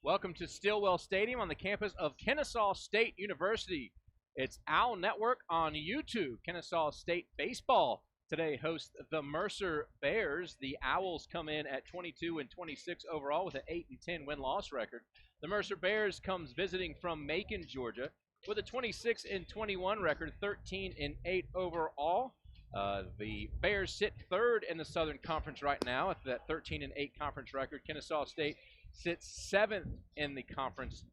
Welcome to Stilwell Stadium on the campus of Kennesaw State University. It's Owl Network on YouTube. Kennesaw State Baseball today hosts the Mercer Bears. The Owls come in at 22-26 overall with an 8-10 win-loss record. The Mercer Bears comes visiting from Macon, Georgia, with a 26-21 record, 13-8 overall. The Bears sit third in the Southern Conference right now at that 13-8 conference record. Kennesaw State sits seventh in the conference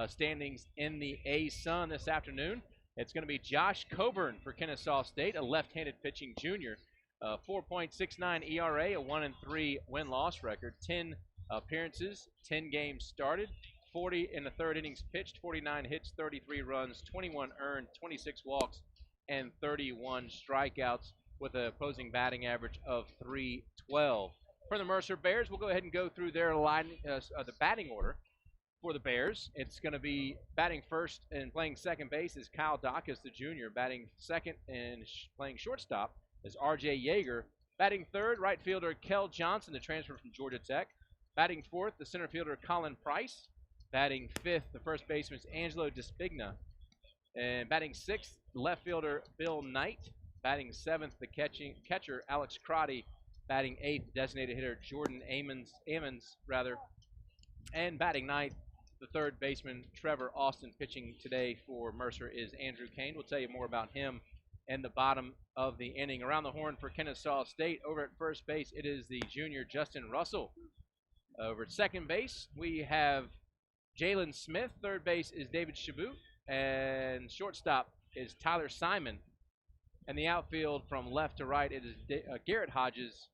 standings in the A-Sun this afternoon. It's going to be Josh Coburn for Kennesaw State, a left-handed pitching junior. 4.69 ERA, a 1-3 win-loss record, 10 appearances, 10 games started, 40 in the third innings pitched, 49 hits, 33 runs, 21 earned, 26 walks, and 31 strikeouts with an opposing batting average of .312. For the Mercer Bears, we'll go ahead and go through their the batting order for the Bears. It's going to be batting first and playing second base is Kyle Dacus, the junior. Batting second and playing shortstop is R.J. Yeager. Batting third, right fielder Kel Johnson, the transfer from Georgia Tech. Batting fourth, the center fielder Colin Price. Batting fifth, the first baseman is Angelo Dyspnea. And batting sixth, left fielder Bill Knight. Batting seventh, the catcher Alex Crotty. Batting eighth, designated hitter Jordan Ammons, and batting ninth, the third baseman Trevor Austin. Pitching today for Mercer is Andrew Kane. We'll tell you more about him in the bottom of the inning. Around the horn for Kennesaw State, over at first base, it is the junior Justin Russell. Over at second base, we have Jaylon Smith. Third base is David Shaboom, and shortstop is Tyler Simon. And the outfield from left to right, it is Garrett Hodges,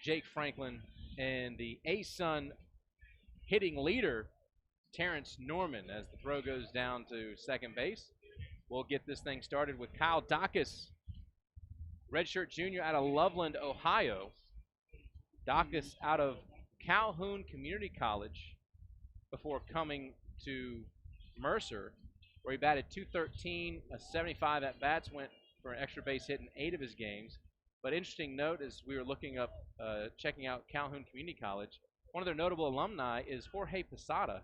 Jake Franklin, and the A-Sun hitting leader, Terrence Norman, as the throw goes down to second base. We'll get this thing started with Kyle Dacus, redshirt junior out of Loveland, Ohio. Dacus out of Calhoun Community College before coming to Mercer, where he batted .213, 75 at-bats, went for an extra base hit in 8 of his games. But interesting note, as we were looking up, checking out Calhoun Community College, one of their notable alumni is Jorge Posada.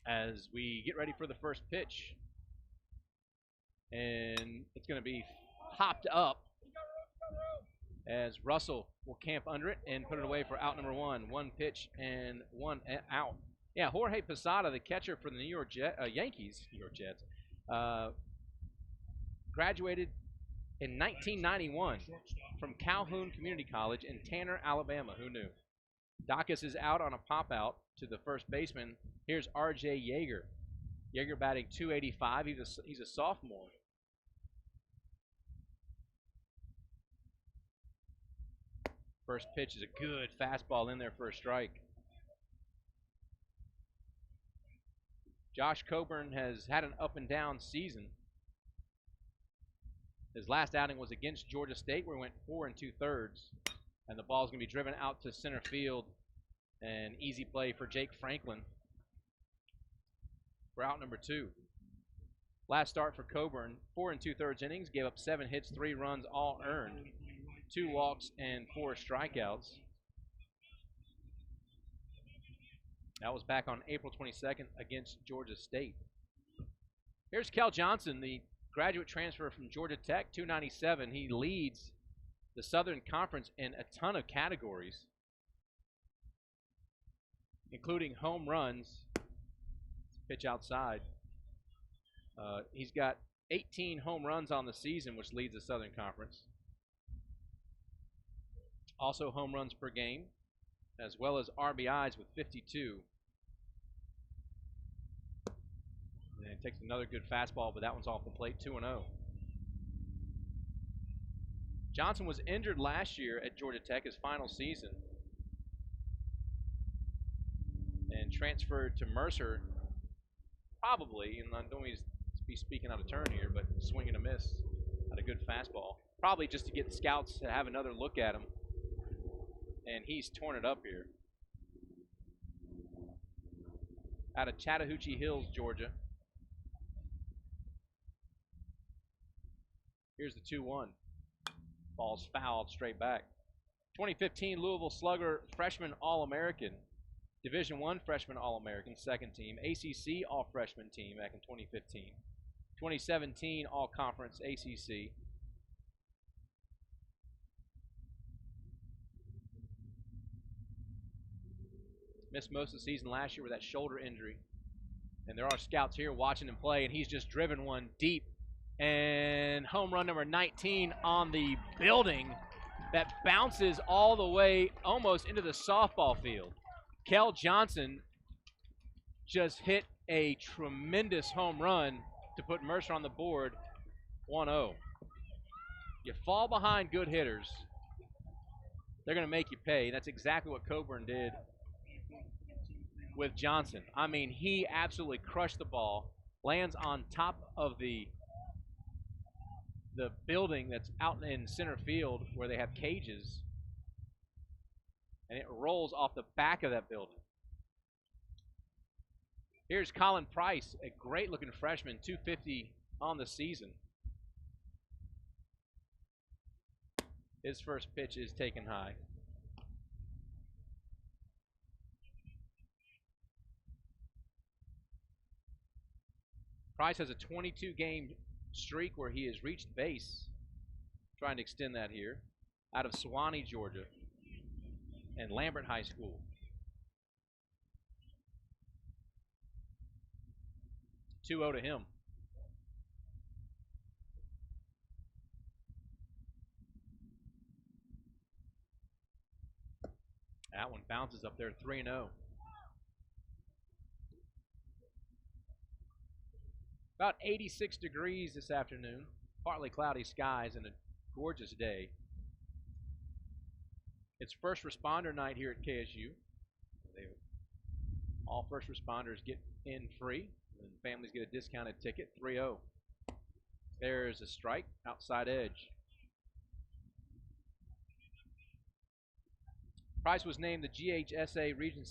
As we get ready for the first pitch, and it's going to be hopped up as Russell will camp under it and put it away for out number one. One pitch and one out. Yeah, Jorge Posada, the catcher for the New York Yankees, graduated in 1991 from Calhoun Community College in Tanner, Alabama. Who knew? Dacus is out on a pop-out to the first baseman. Here's R.J. Yeager. Yeager batting .285. He's a sophomore. First pitch is a good fastball in there for a strike. Josh Coburn has had an up-and-down season. His last outing was against Georgia State, where he went 4 2/3, and the ball's going to be driven out to center field. An easy play for Jake Franklin for out number 2. Last start for Coburn, 4 2/3 innings, gave up 7 hits, 3 runs, all earned, 2 walks, and 4 strikeouts. That was back on April 22nd against Georgia State. Here's Kel Johnson, the graduate transfer from Georgia Tech, .297. He leads the Southern Conference in a ton of categories, including home runs. Pitch outside. He's got 18 home runs on the season, which leads the Southern Conference. Also home runs per game, as well as RBIs with 52. And it takes another good fastball, but that one's off the plate, 2-0. Johnson was injured last year at Georgia Tech, his final season, and transferred to Mercer, probably, and I don't mean to be speaking out of turn here, but swing and a miss at a good fastball. Probably just to get the scouts to have another look at him. And he's torn it up here. Out of Chattahoochee Hills, Georgia. Here's the 2-1. Ball's fouled straight back. 2015 Louisville Slugger freshman All-American, Division I freshman All-American, second team, ACC All-Freshman team back in 2015, 2017 All-Conference ACC. Missed most of the season last year with that shoulder injury. And there are scouts here watching him play, and he's just driven one deep. And home run number 19 on the building that bounces all the way almost into the softball field. Kel Johnson just hit a tremendous home run to put Mercer on the board, 1-0. You fall behind good hitters, they're going to make you pay. That's exactly what Coburn did with Johnson. I mean, he absolutely crushed the ball, lands on top of the building that's out in center field where they have cages, and it rolls off the back of that building. Here's Colin Price, a great-looking freshman, 250 on the season. His first pitch is taken high. Price has a 22-game streak where he has reached base. Trying to extend that here. Out of Sewanee, Georgia, and Lambert High School. 2-0 to him. That one bounces up there, 3-0. About 86 degrees this afternoon. Partly cloudy skies and a gorgeous day. It's first responder night here at KSU. All first responders get in free, and families get a discounted ticket, 3-0. There's a strike, outside edge. Price was named the GHSA Region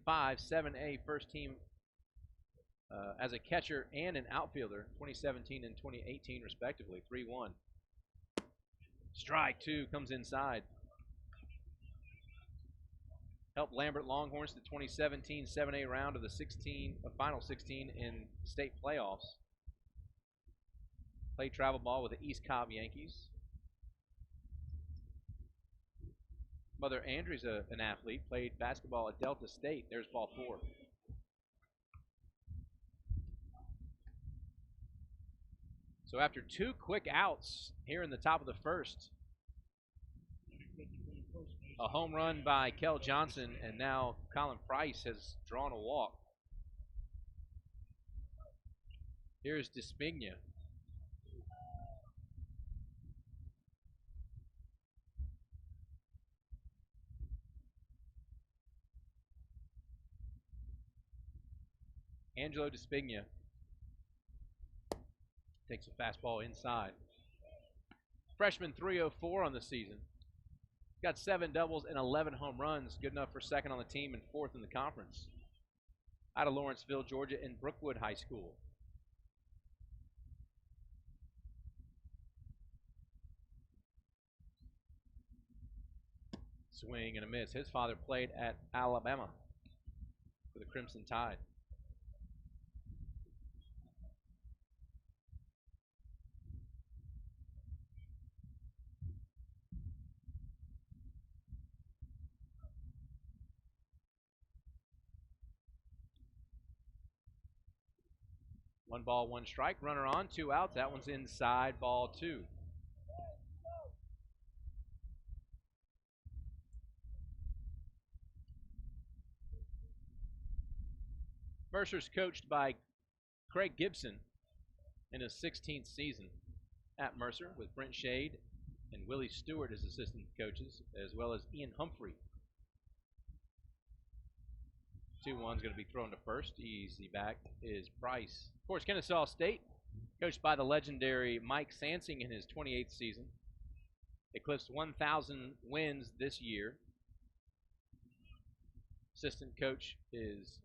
5, 7A first team as a catcher and an outfielder, 2017 and 2018 respectively, 3-1. Strike 2 comes inside. Helped Lambert Longhorns to the 2017 7A round of the final 16 in state playoffs. Played travel ball with the East Cobb Yankees. Mother Andrew's an athlete, played basketball at Delta State. There's ball 4. So after 2 quick outs here in the top of the first, a home run by Kel Johnson, and now Colin Price has drawn a walk. Here's Dyspnea. Angelo Dyspnea takes a fastball inside. Freshman 304 on the season. Got 7 doubles and 11 home runs, good enough for second on the team and 4th in the conference. Out of Lawrenceville, Georgia, and Brookwood High School. Swing and a miss. His father played at Alabama for the Crimson Tide. One ball, one strike. Runner on, 2 outs. That one's inside, ball 2. Mercer's coached by Craig Gibson in his 16th season at Mercer, with Brent Shade and Willie Stewart as assistant coaches, as well as Ian Humphrey. 2-1's going to be thrown to first. Easy back is Price. Of course, Kennesaw State, coached by the legendary Mike Sansing in his 28th season. Eclipsed 1,000 wins this year. Assistant coach is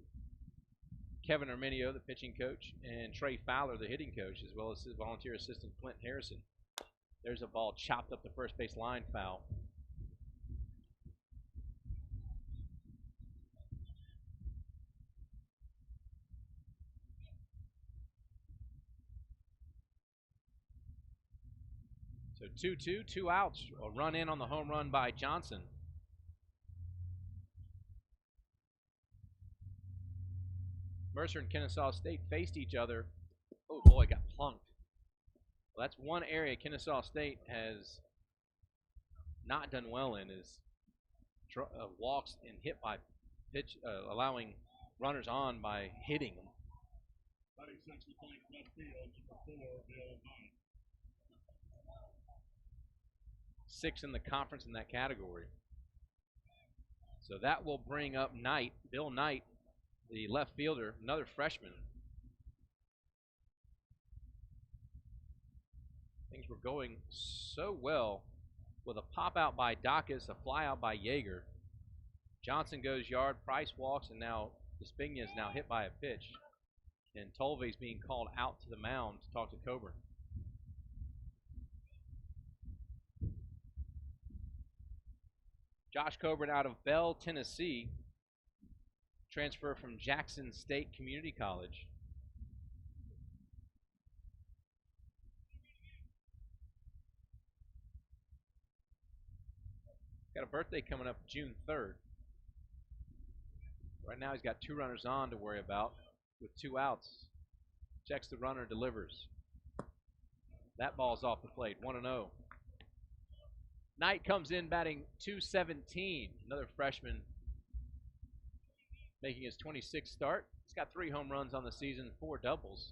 Kevin Arminio, the pitching coach, and Trey Fowler, the hitting coach, as well as his volunteer assistant, Clint Harrison. There's a ball chopped up the first base line, foul. So 2-2, 2 outs. A run in on the home run by Johnson. Mercer and Kennesaw State faced each other. Oh boy, got plunked. Well, that's one area Kennesaw State has not done well in, is walks and hit by pitch, allowing runners on by hitting them. Sixth in the conference in that category. So that will bring up Knight, Bill Knight, the left fielder, another freshman. Things were going so well with a pop out by Dacus, a fly out by Yeager. Johnson goes yard, Price walks, and now Dyspnea is now hit by a pitch. And Tolve's being called out to the mound to talk to Coburn. Josh Coburn out of Bell, Tennessee, transfer from Jackson State Community College. Got a birthday coming up June 3rd. Right now he's got 2 runners on to worry about with 2 outs. Checks the runner, delivers. That ball's off the plate, 1-0. Knight comes in batting .217, another freshman making his 26th start. He's got 3 home runs on the season, 4 doubles.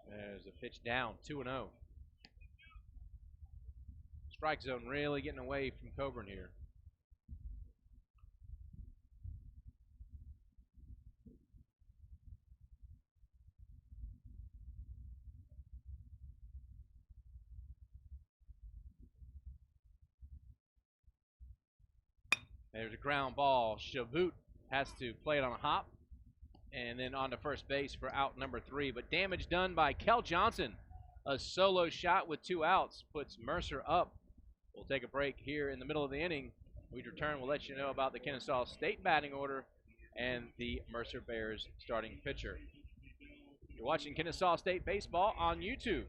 There's a pitch down, 2-0. Strike zone really getting away from Coburn here. There's a ground ball. Shaboom has to play it on a hop and then on to first base for out number 3. But damage done by Kel Johnson. A solo shot with 2 outs puts Mercer up. We'll take a break here in the middle of the inning. When we return, we'll let you know about the Kennesaw State batting order and the Mercer Bears starting pitcher. You're watching Kennesaw State Baseball on YouTube.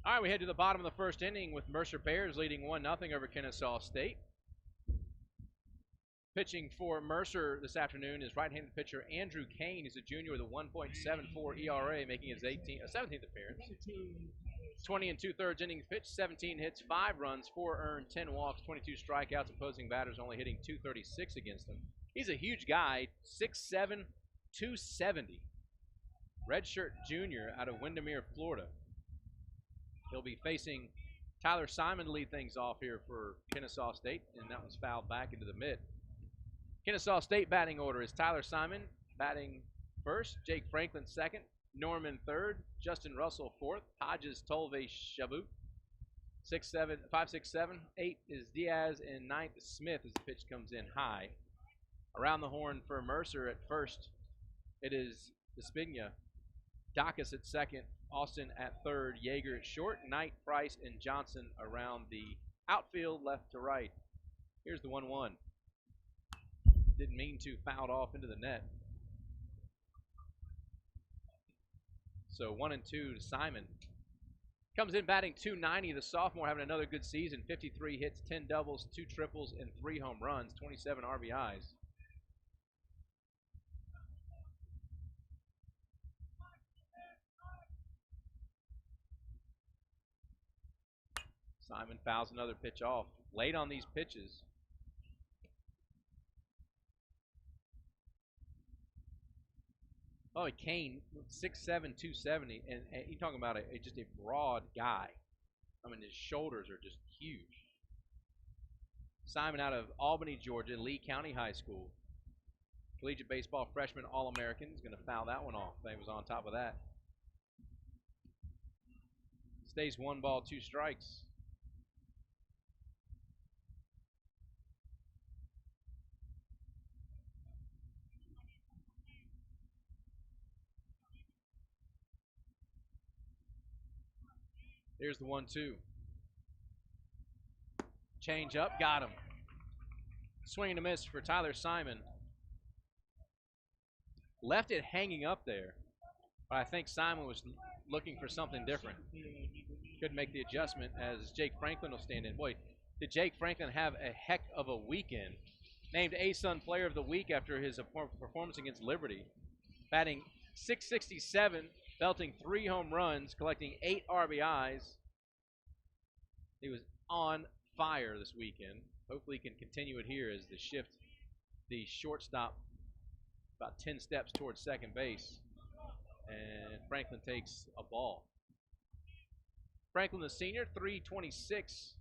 All right, we head to the bottom of the first inning with Mercer Bears leading 1-0 over Kennesaw State. Pitching for Mercer this afternoon is right-handed pitcher Andrew Kane. He's a junior with a 1.74 ERA, making his 17th appearance. 20 2/3 innings pitched, 17 hits, 5 runs, 4 earned, 10 walks, 22 strikeouts. Opposing batters only hitting .236 against him. He's a huge guy, 6'7", 270. Redshirt junior out of Windermere, Florida. He'll be facing Tyler Simon to lead things off here for Kennesaw State, and that one's fouled back into the mid. Kennesaw State batting order is Tyler Simon, batting first. Jake Franklin second. Norman third. Justin Russell fourth. Hodges, Tolve, Shaboom. 5, 6, 7. 8 is Diaz, and 9th is Smith as the pitch comes in high. Around the horn for Mercer at first, it is Dyspnea. Dacus at second. Austin at third. Yeager at short. Knight, Price, and Johnson around the outfield left to right. Here's the 1-1. Didn't mean to, fouled off into the net. So 1-2 to Simon. Comes in batting .290. The sophomore having another good season. 53 hits, 10 doubles, 2 triples, and 3 home runs. 27 RBIs. Simon fouls another pitch off. Late on these pitches. Oh, Kane, 6'7", 270, and you're talking about just a broad guy. I mean, his shoulders are just huge. Simon out of Albany, Georgia, Lee County High School. Collegiate baseball freshman All-American. He's going to foul that one off. They was on top of that. Stays 1 ball, 2 strikes. Here's the 1-2. Change up, got him. Swing and a miss for Tyler Simon. Left it hanging up there, but I think Simon was looking for something different. Couldn't make the adjustment as Jake Franklin will stand in. Boy, did Jake Franklin have a heck of a weekend. Named A-Sun Player of the Week after his performance against Liberty. Batting .667, belting 3 home runs, collecting 8 RBIs. He was on fire this weekend. Hopefully he can continue it here as they shift the shortstop about 10 steps towards second base. And Franklin takes a ball. Franklin the senior, 326.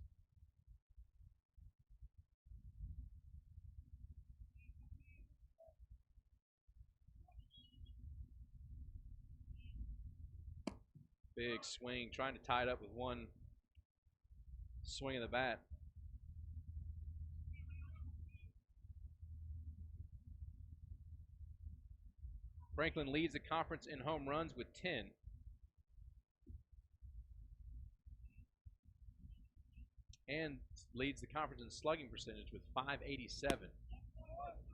Big swing, trying to tie it up with one swing of the bat. Franklin leads the conference in home runs with 10. And leads the conference in slugging percentage with .587.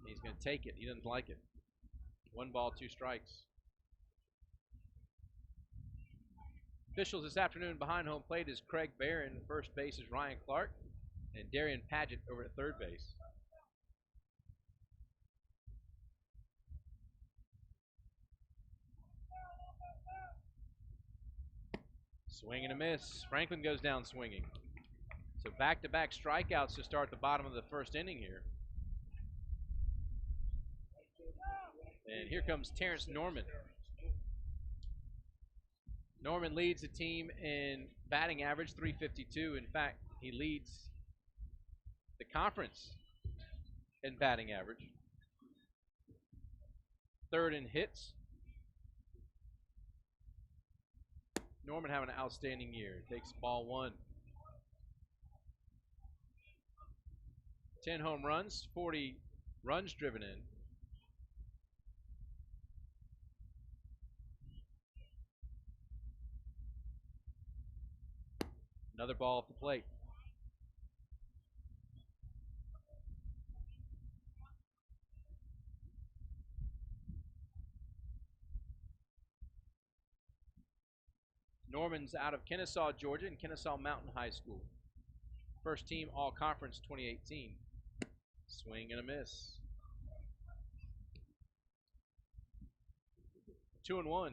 He's going to take it. He doesn't like it. 1 ball, 2 strikes. Officials this afternoon behind home plate is Craig Barron. First base is Ryan Clark. And Darian Paget over at third base. Swing and a miss. Franklin goes down swinging. So back-to-back strikeouts to start the bottom of the first inning here. And here comes Terrence Norman. Norman leads the team in batting average, .352. In fact, he leads the conference in batting average. Third in hits. Norman having an outstanding year. Takes ball 1. 10 home runs, 40 runs driven in. Another ball off the plate. Norman's out of Kennesaw, Georgia, and Kennesaw Mountain High School. First team All-Conference 2018. Swing and a miss. 2-1.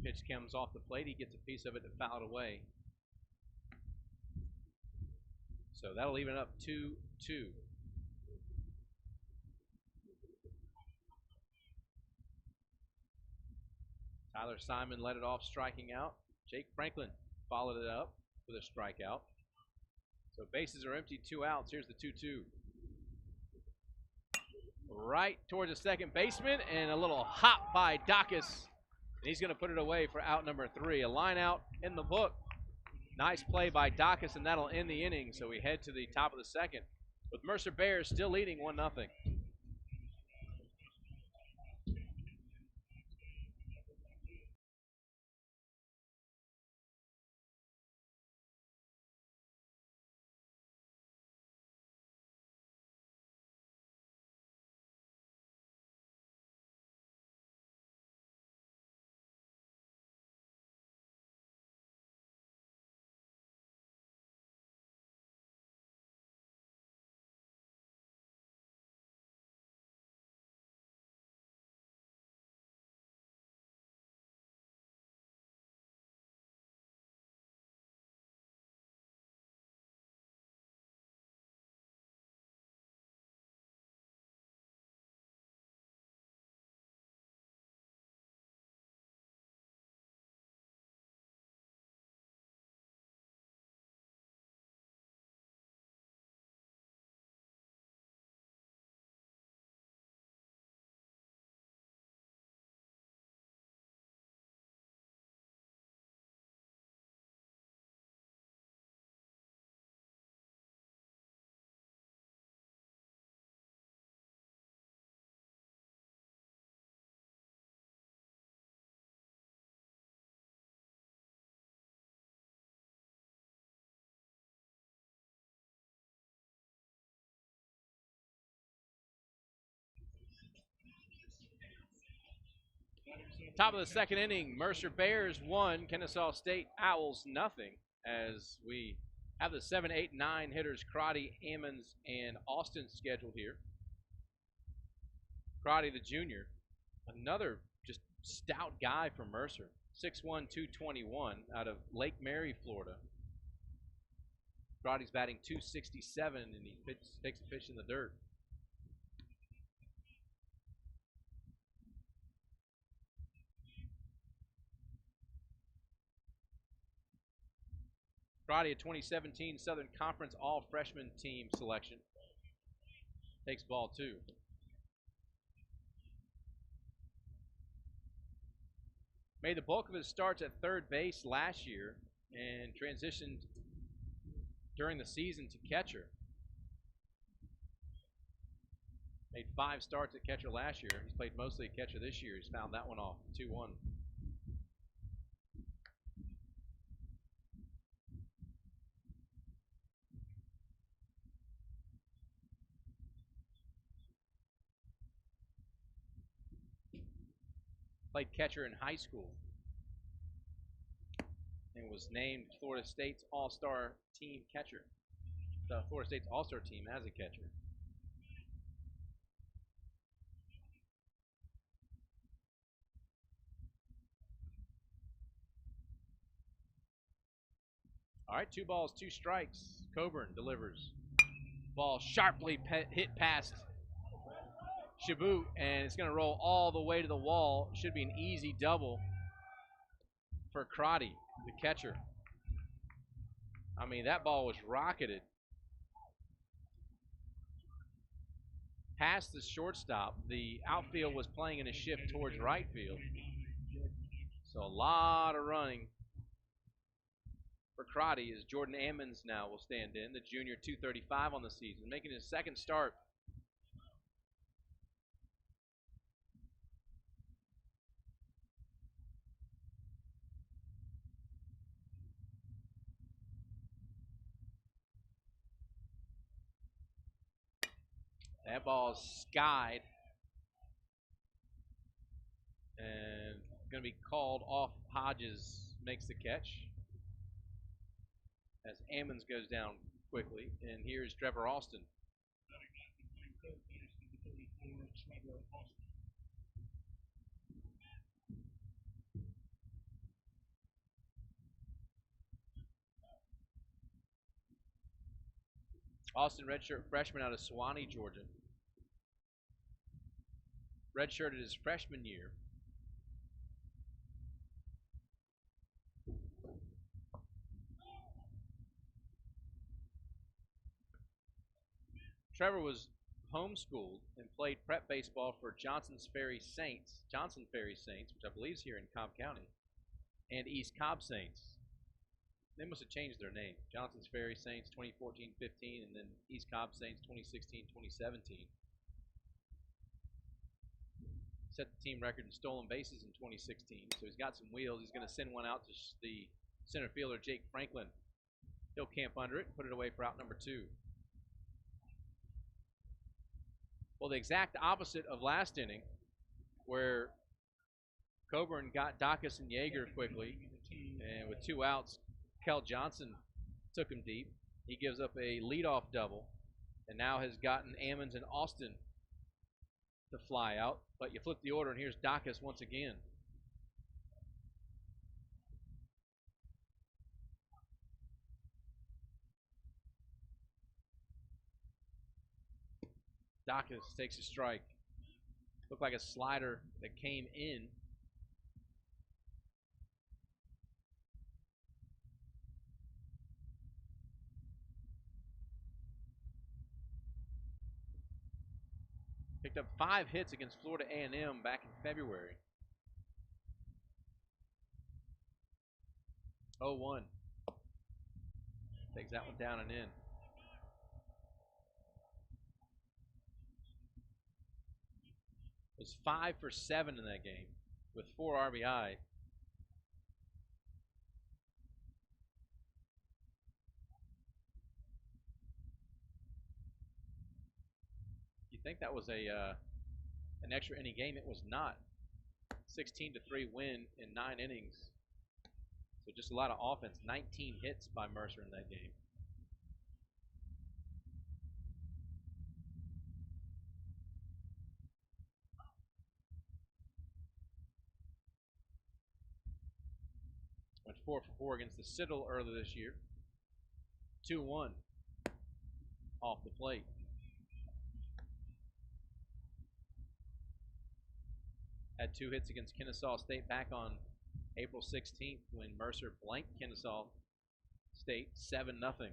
Pitch comes off the plate. He gets a piece of it and fouled away. So that'll even it up 2-2. Tyler Simon led it off, striking out. Jake Franklin followed it up with a strikeout. So bases are empty, 2 outs. Here's the 2-2. Right towards the second baseman, and a little hop by Dacus. He's going to put it away for out number 3. A line out in the book. Nice play by Dacus, and that'll end the inning. So we head to the top of the second with Mercer Bears still leading 1-0. Top of the second inning, Mercer Bears 1, Kennesaw State Owls nothing, as we have the 7, 8, 9 hitters, Crotty, Ammons, and Austin scheduled here. Crotty, the junior, another just stout guy from Mercer, 6'1", 221 out of Lake Mary, Florida. Crotty's batting .267, and he takes a pitch in the dirt. Crotty, a 2017 Southern Conference All-Freshman Team selection. Takes ball 2. Made the bulk of his starts at third base last year and transitioned during the season to catcher. Made 5 starts at catcher last year. He's played mostly at catcher this year. He's found that one off, 2-1. Played catcher in high school and was named Florida State's All-Star Team catcher. The Florida State's All-Star Team as a catcher. All right, 2 balls, 2 strikes. Coburn delivers. Ball sharply hit past Shaboom, and it's going to roll all the way to the wall. Should be an easy double for Crotty, the catcher. I mean, that ball was rocketed past the shortstop. The outfield was playing in a shift towards right field. So a lot of running for Crotty as Jordan Ammons now will stand in, the junior, 235 on the season, making his second start. That ball is skied and going to be called off. Hodges makes the catch as Ammons goes down quickly. And here's Trevor Austin. Austin, redshirt freshman out of Suwanee, Georgia. Redshirted his freshman year. Trevor was homeschooled and played prep baseball for Johnson Ferry Saints, which I believe is here in Cobb County, and East Cobb Saints. They must have changed their name. Johnson's Ferry Saints 2014-15, and then East Cobb Saints 2016-2017. Set the team record in stolen bases in 2016, so he's got some wheels. He's going to send one out to the center fielder, Jake Franklin. He'll camp under it and put it away for out number 2. Well, the exact opposite of last inning, where Coburn got Dacus and Yeager quickly, and with 2 outs, Kel Johnson took him deep. He gives up a leadoff double, and now has gotten Ammons and Austin to fly out. But you flip the order, and here's Dacus once again. Dacus takes a strike. Looked like a slider that came in. Picked up 5 hits against Florida A&M back in February. 0-1. Takes that one down and in. Was 5 for 7 in that game with 4 RBI. You think that was an extra inning game? It was not. 16-3 win in 9 innings. So just a lot of offense. 19 hits by Mercer in that game. Went 4 for 4 against the Citadel earlier this year. 2-1 off the plate. Had 2 hits against Kennesaw State back on April 16th when Mercer blanked Kennesaw State 7-0.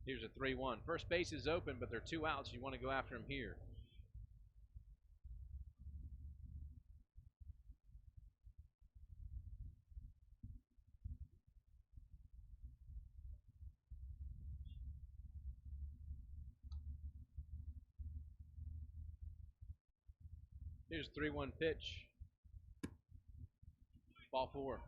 Here's a 3-1. First base is open, but there are 2 outs. You want to go after him here. Here's a 3-1 pitch. Ball 4.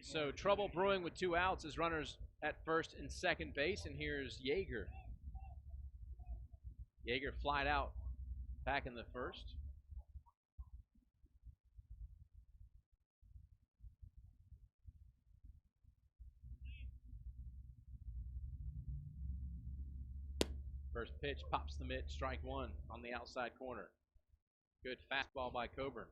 So trouble brewing with 2 outs as runners at first and second base, and here's Yeager. Yeager flied out back in the first. First pitch pops the mitt, strike 1 on the outside corner. Good fastball by Coburn.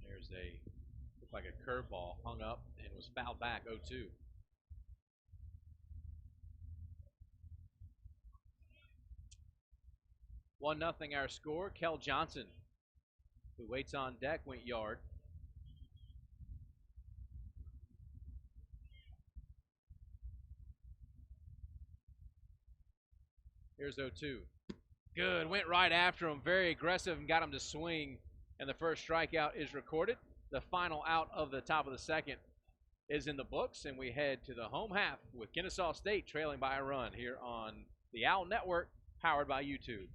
There's looked like a curveball hung up and was fouled back 0-2. One nothing our score. Kel Johnson, who waits on deck, went yard. Here's 0-2. Good, went right after him, very aggressive, and got him to swing. And the first strikeout is recorded. The final out of the top of the second is in the books, and we head to the home half with Kennesaw State trailing by a run here on the Owl Network, powered by YouTube.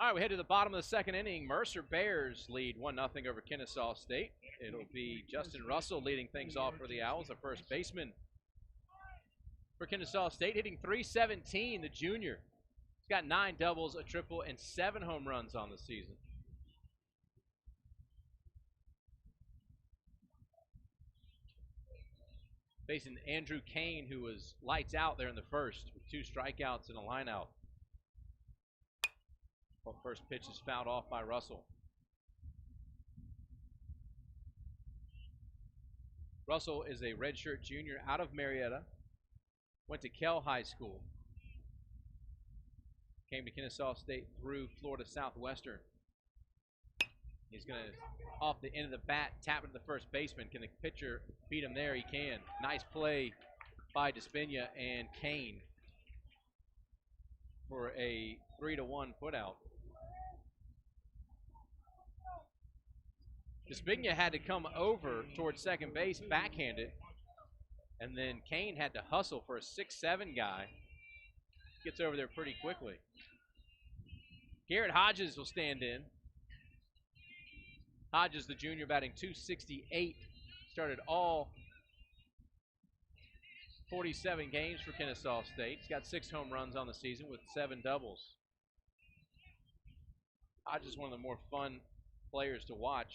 All right, we head to the bottom of the second inning. Mercer Bears lead 1-0 over Kennesaw State. It'll be Justin Russell leading things off for the Owls, the first baseman for Kennesaw State, hitting .317, the junior. He's got 9 doubles, a triple, and 7 home runs on the season. Facing Andrew Kane, who was lights out there in the first with 2 strikeouts and a lineout. Well, first pitch is fouled off by Russell. Russell is a redshirt junior out of Marietta. Went to Kell High School. Came to Kennesaw State through Florida Southwestern. He's going to, off the end of the bat, tap into the first baseman. Can the pitcher beat him there? He can. Nice play by Dyspnea and Kane for a 3-1 putout. Dyspnea had to come over towards second base, backhanded, and then Kane had to hustle for a 6'7" guy. Gets over there pretty quickly. Garrett Hodges will stand in. Hodges, the junior, batting .268. Started all 47 games for Kennesaw State. He's got 6 home runs on the season with 7 doubles. Hodges is one of the more fun players to watch.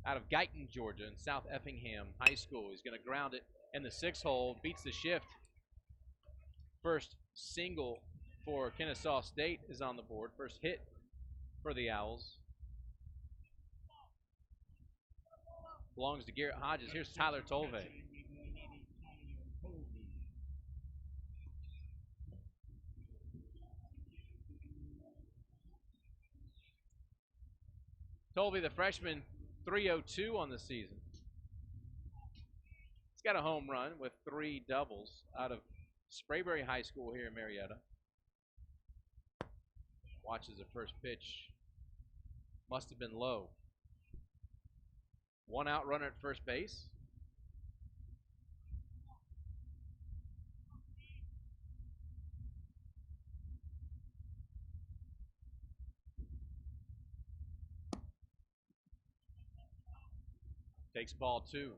Out of Guyton, Georgia, in South Effingham High School. He's going to ground it in the 6-hole, beats the shift. First single for Kennesaw State is on the board. First hit for the Owls. Belongs to Garrett Hodges. Here's Tyler Tolve. Tolve, the freshman, .302 on the season. He's got a home run with 3 doubles out of Sprayberry High School here in Marietta. Watches the first pitch. Must have been low. 1 out runner at first base. Takes ball 2.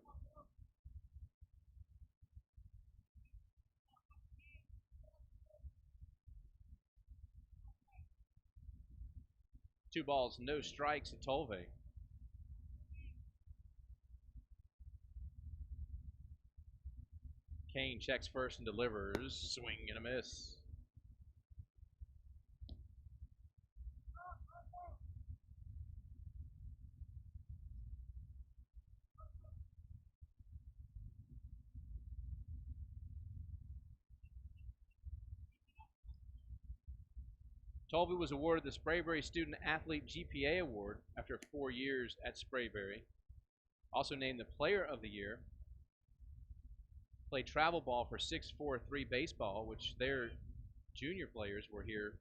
Two balls, no strikes to Tolve. Kane checks first and delivers. Swing and a miss. Tolve was awarded the Sprayberry Student Athlete GPA Award after 4 years at Sprayberry. Also named the Player of the Year. Played travel ball for 6-4-3 baseball, which their junior players were here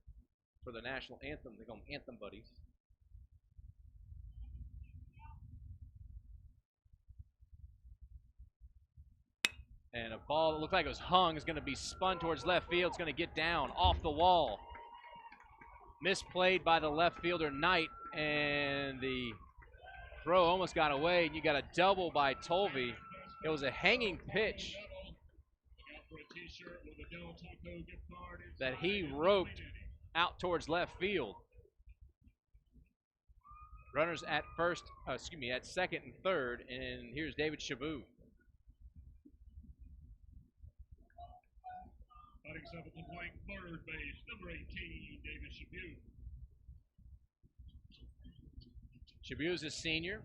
for the national anthem. They call them Anthem Buddies. And a ball that looked like it was hung is going to be spun towards left field. It's going to get down off the wall. Misplayed by the left fielder, Knight, and the throw almost got away. And you got a double by Tolve. It was a hanging pitch that he roped out towards left field. Runners at at second and third, and here's David Shaboom. Batting seventh and playing third base, number 18, David Shaboom. Shaboom is a senior.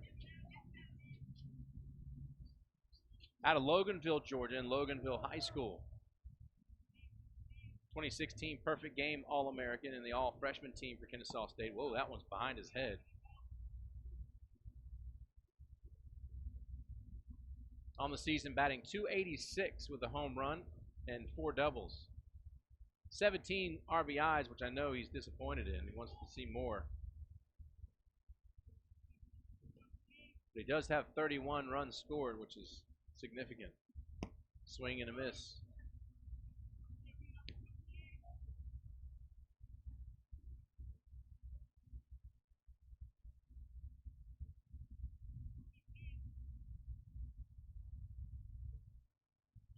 Out of Loganville, Georgia, and Loganville High School. 2016 perfect game All-American and the all-freshman team for Kennesaw State. Whoa, that one's behind his head. On the season, batting .286 with a home run and 4 doubles. 17 RBIs, which I know he's disappointed in. He wants to see more. But he does have 31 runs scored, which is significant. Swing and a miss.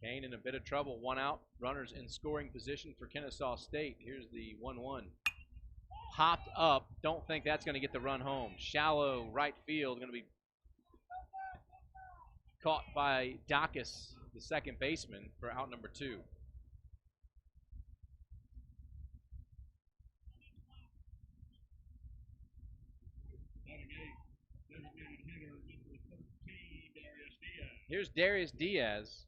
Kane in a bit of trouble. 1 out. Runners in scoring position for Kennesaw State. Here's the 1-1. Popped up. Don't think that's going to get the run home. Shallow right field. Going to be caught by Dacus, the second baseman, for out number 2. Here's Darius Diaz.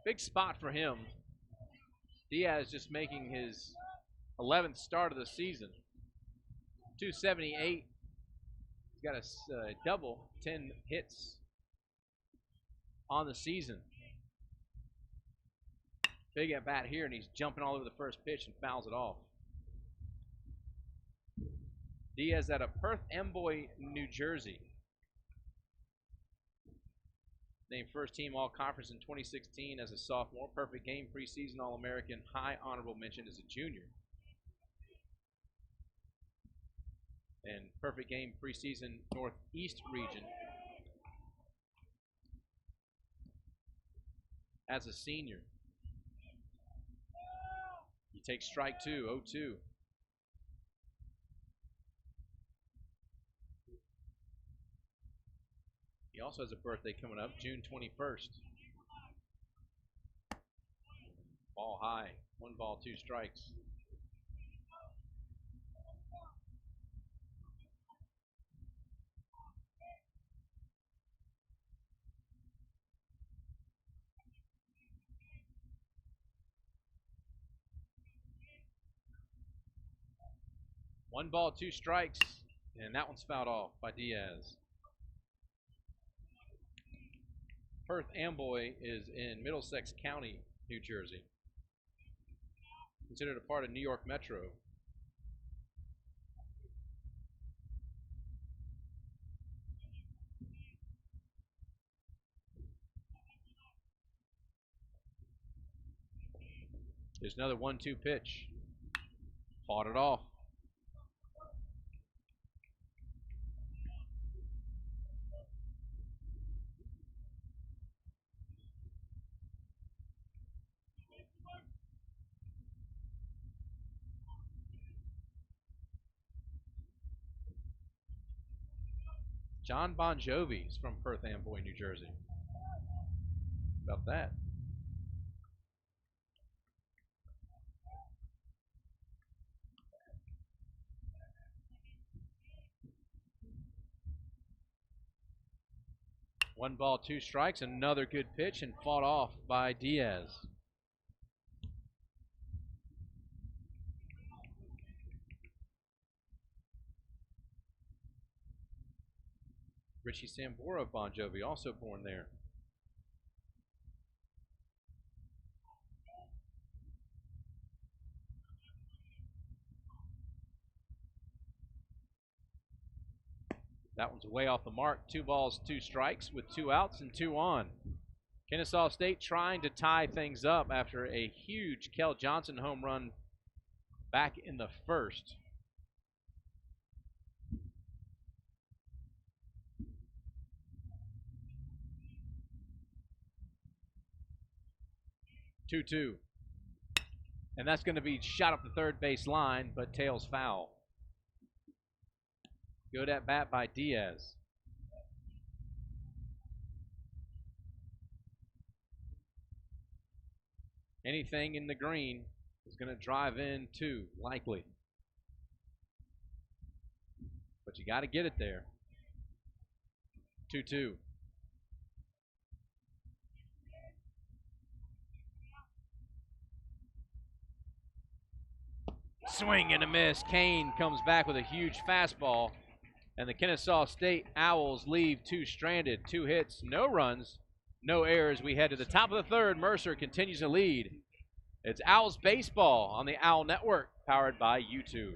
Big spot for him. Diaz just making his 11th start of the season. 278. He's got a double, 10 hits on the season. Big at bat here, and he's jumping all over the first pitch and fouls it off. Diaz out of Perth Amboy, New Jersey. Named first team All-Conference in 2016 as a sophomore. Perfect game preseason All-American. High honorable mention as a junior. And perfect game preseason Northeast region as a senior. He takes strike 2, 0-2. He also has a birthday coming up, June 21st. Ball high. 1 ball, 2 strikes. One ball, 2 strikes, and that one's fouled off by Diaz. Perth Amboy is in Middlesex County, New Jersey. Considered a part of New York Metro. There's another 1-2 pitch. Fought it off. John Bon Jovi is from Perth Amboy, New Jersey. About that. One ball, 2 strikes, another good pitch, and fought off by Diaz. Richie Sambora of Bon Jovi, also born there. That one's way off the mark. 2 balls, 2 strikes with 2 outs and 2 on. Kennesaw State trying to tie things up after a huge Kel Johnson home run back in the first. Two-two. And that's going to be shot up the third base line, but tails foul. Good at bat by Diaz. Anything in the green is going to drive in 2, likely. But you got to get it there. 2-2. Swing and a miss. Kane comes back with a huge fastball. And the Kennesaw State Owls leave 2 stranded. 2 hits, no runs, no errors. We head to the top of the third. Mercer continues to lead. It's Owls Baseball on the Owl Network, powered by YouTube.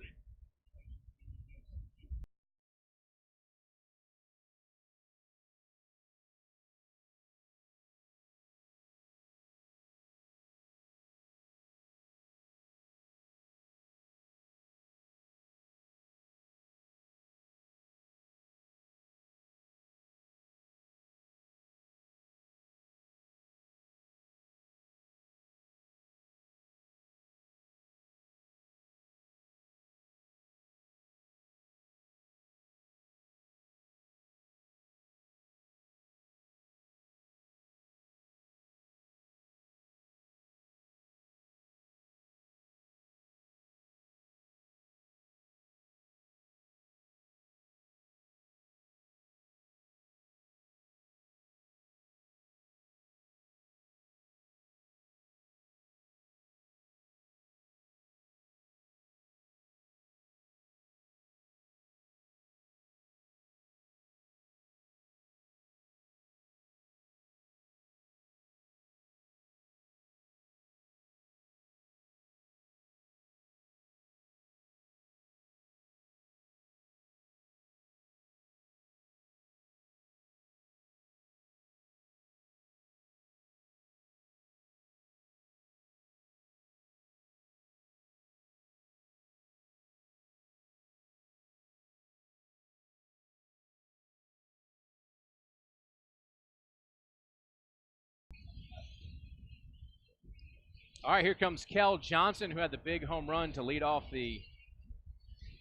All right, here comes Kel Johnson, who had the big home run to lead off the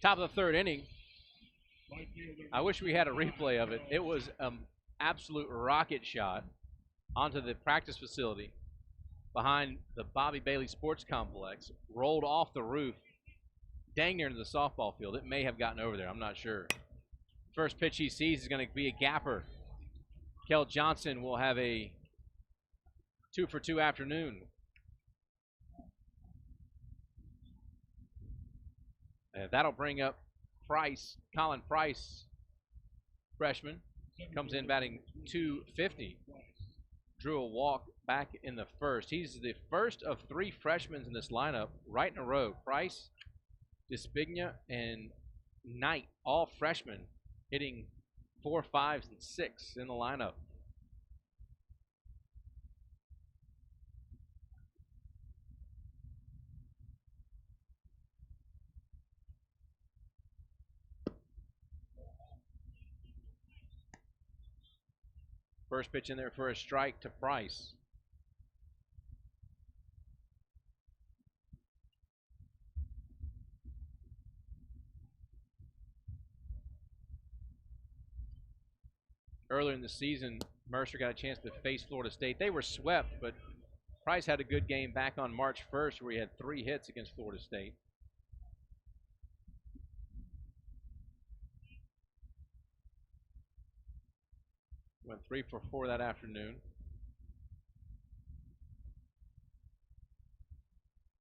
top of the third inning. I wish we had a replay of it. It was an absolute rocket shot onto the practice facility behind the Bobby Bailey Sports Complex, rolled off the roof, dang near into the softball field. It may have gotten over there. I'm not sure. First pitch he sees is going to be a gapper. Kel Johnson will have a 2-for-2 afternoon. That'll bring up Price, Colin Price, freshman, comes in batting .250. Drew a walk back in the first. He's the first of three freshmen in this lineup right in a row. Price, Dyspnea, and Knight, all freshmen, hitting 4, 5s, and 6 in the lineup. First pitch in there for a strike to Price. Earlier in the season, Mercer got a chance to face Florida State. They were swept, but Price had a good game back on March 1st where he had 3 hits against Florida State. Went 3 for 4 that afternoon.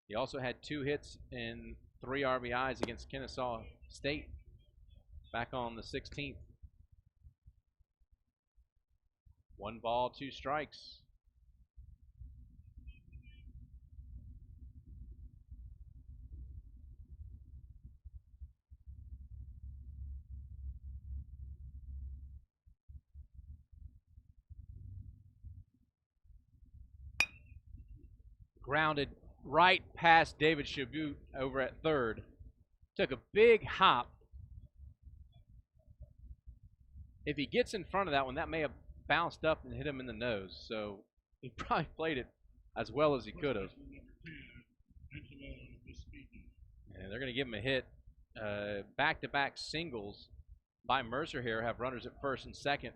He also had 2 hits and 3 RBIs against Kennesaw State back on the 16th. 1 ball, 2 strikes. Grounded right past David Shaboom over at third. Took a big hop. If he gets in front of that one, that may have bounced up and hit him in the nose. So he probably played it as well as he could have. And they're going to give him a hit. Back-to-back singles by Mercer here have runners at first and second.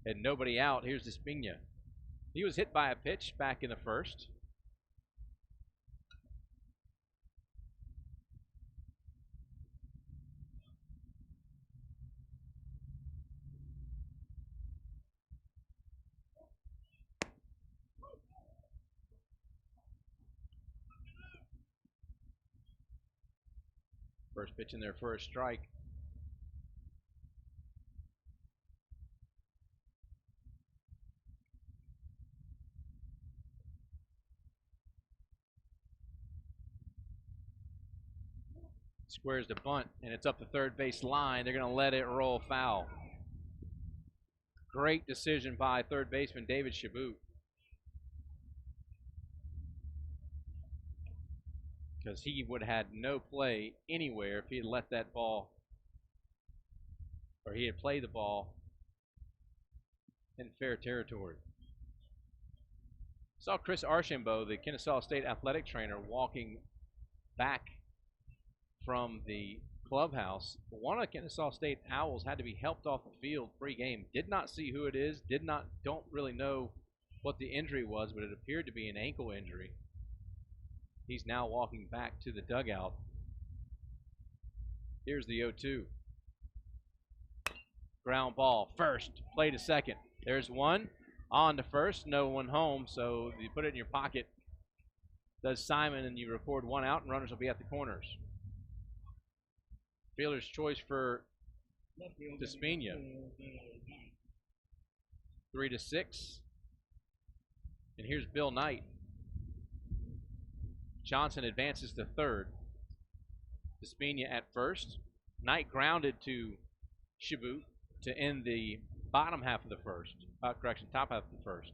And nobody out. Here's Dyspnea. He was hit by a pitch back in the first. First pitch in there for a strike. Squares the bunt, and it's up the third base line. They're going to let it roll foul. Great decision by third baseman David Shaboom. Because he would have had no play anywhere if he had let that ball, or he had played the ball in fair territory. Saw Chris Archambault, the Kennesaw State athletic trainer, walking back from the clubhouse. One of the Kennesaw State Owls had to be helped off the field pre-game. Did not see who it is. Don't really know what the injury was, but it appeared to be an ankle injury. He's now walking back to the dugout. Here's the 0-2. Ground ball. First. Play to second. There's one. On to first. No one home, so you put it in your pocket. Does Simon, and you record 1 out, and runners will be at the corners. Fielder's choice for Dyspnea. 3-6. And here's Bill Knight. Johnson advances to third. Dyspnea at first. Knight grounded to Shaboom to end the bottom half of the first. Top half of the first.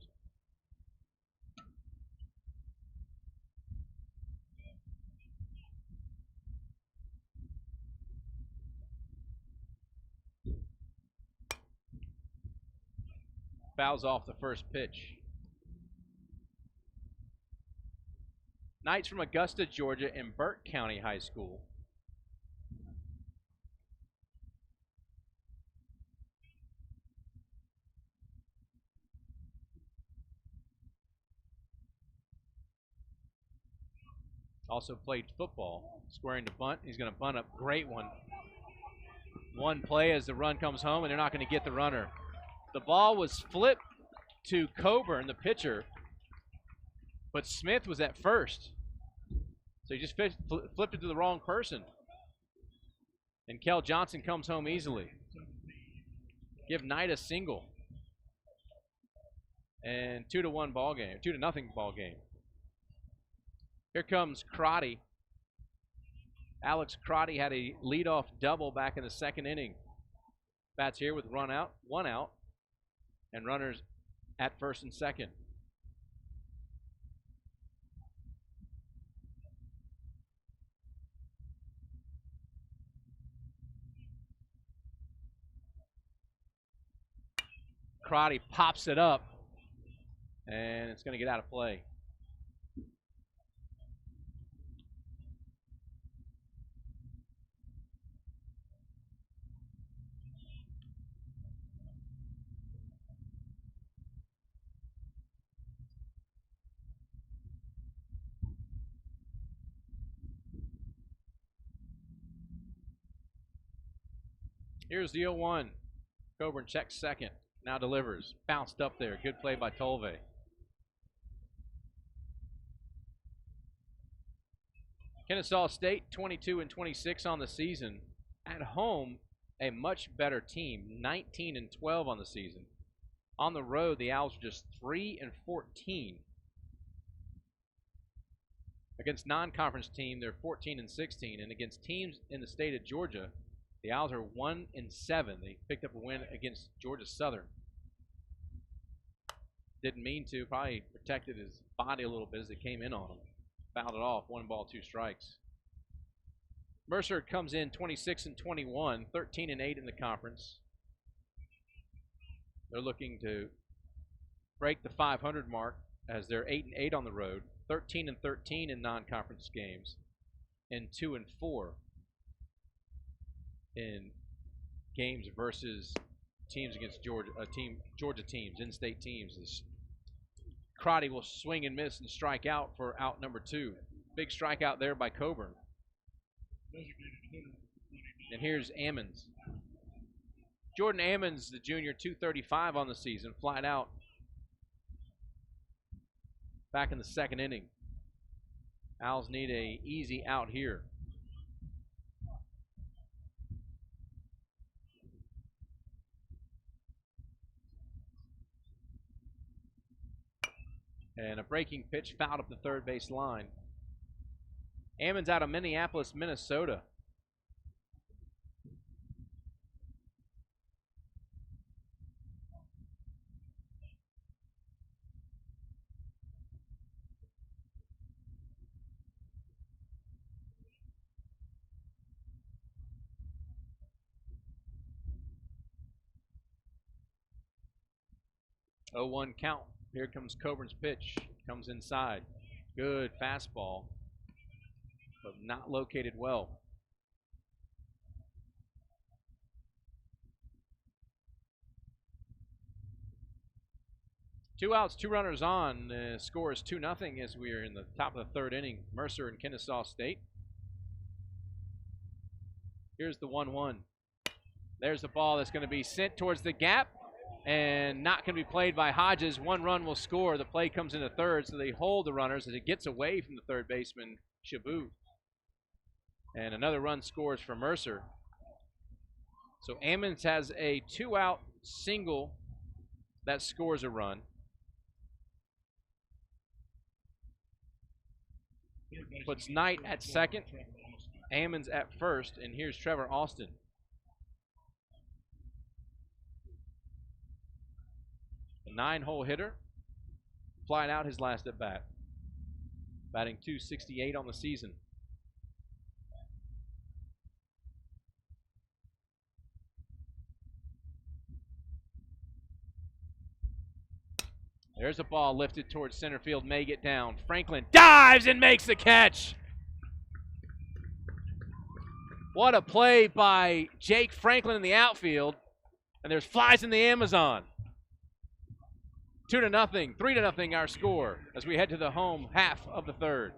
Fouls off the first pitch. Knights from Augusta, Georgia, and Burke County High School. Also played football, squaring to bunt. He's going to bunt up. Great one. One play as the run comes home, and they're not going to get the runner. The ball was flipped to Coburn, the pitcher, but Smith was at first. So he just flipped it to the wrong person. And Kel Johnson comes home easily. Give Knight a single. And 2-1 ball game, 2-0 ball game. Here comes Crotty. Alex Crotty had a leadoff double back in the second inning. Bats here with one out, and runners at first and second. Crotty pops it up, and it's going to get out of play. Here's the 0-1. Coburn checks second. Now delivers. Bounced up there. Good play by Tolve. Kennesaw State 22-26 on the season. At home, a much better team. 19-12 on the season. On the road, the Owls are just 3-14. Against non-conference team, they're 14-16, and against teams in the state of Georgia, the Owls are 1-7. They picked up a win against Georgia Southern. Didn't mean to. Probably protected his body a little bit as they came in on him. Fouled it off. 1 ball, 2 strikes. Mercer comes in 26-21, 13-8 in the conference. They're looking to break the 500 mark as they're 8-8 on the road, 13-13 in non-conference games, and 2-4 in games versus teams against Georgia, Georgia teams, in-state teams. As Crotty will swing and miss and strike out for out number 2. Big strikeout there by Coburn. And here's Ammons. Jordan Ammons, the junior, 235 on the season, flied out back in the second inning. Owls need a easy out here. And a breaking pitch fouled up the third base line. Ammons out of Minneapolis, Minnesota. Oh, 1 count. Here comes Coburn's pitch. Comes inside. Good fastball, but not located well. Two outs, 2 runners on. Score is 2-0 as we are in the top of the third inning. Mercer and Kennesaw State. Here's the 1-1. There's the ball that's going to be sent towards the gap and not going to be played by Hodges. 1 run will score. The play comes into third, so they hold the runners as it gets away from the third baseman, Shaboom. And another run scores for Mercer. So Ammons has a 2-out single that scores a run. Puts Knight at second, Ammons at first, and here's Trevor Austin. A 9-hole hitter, flied out his last at bat, batting .268 on the season. There's a ball lifted towards center field, may get down. Franklin dives and makes the catch. What a play by Jake Franklin in the outfield. And there's flies in the Amazon. 2-0, 3-0 our score as we head to the home half of the third.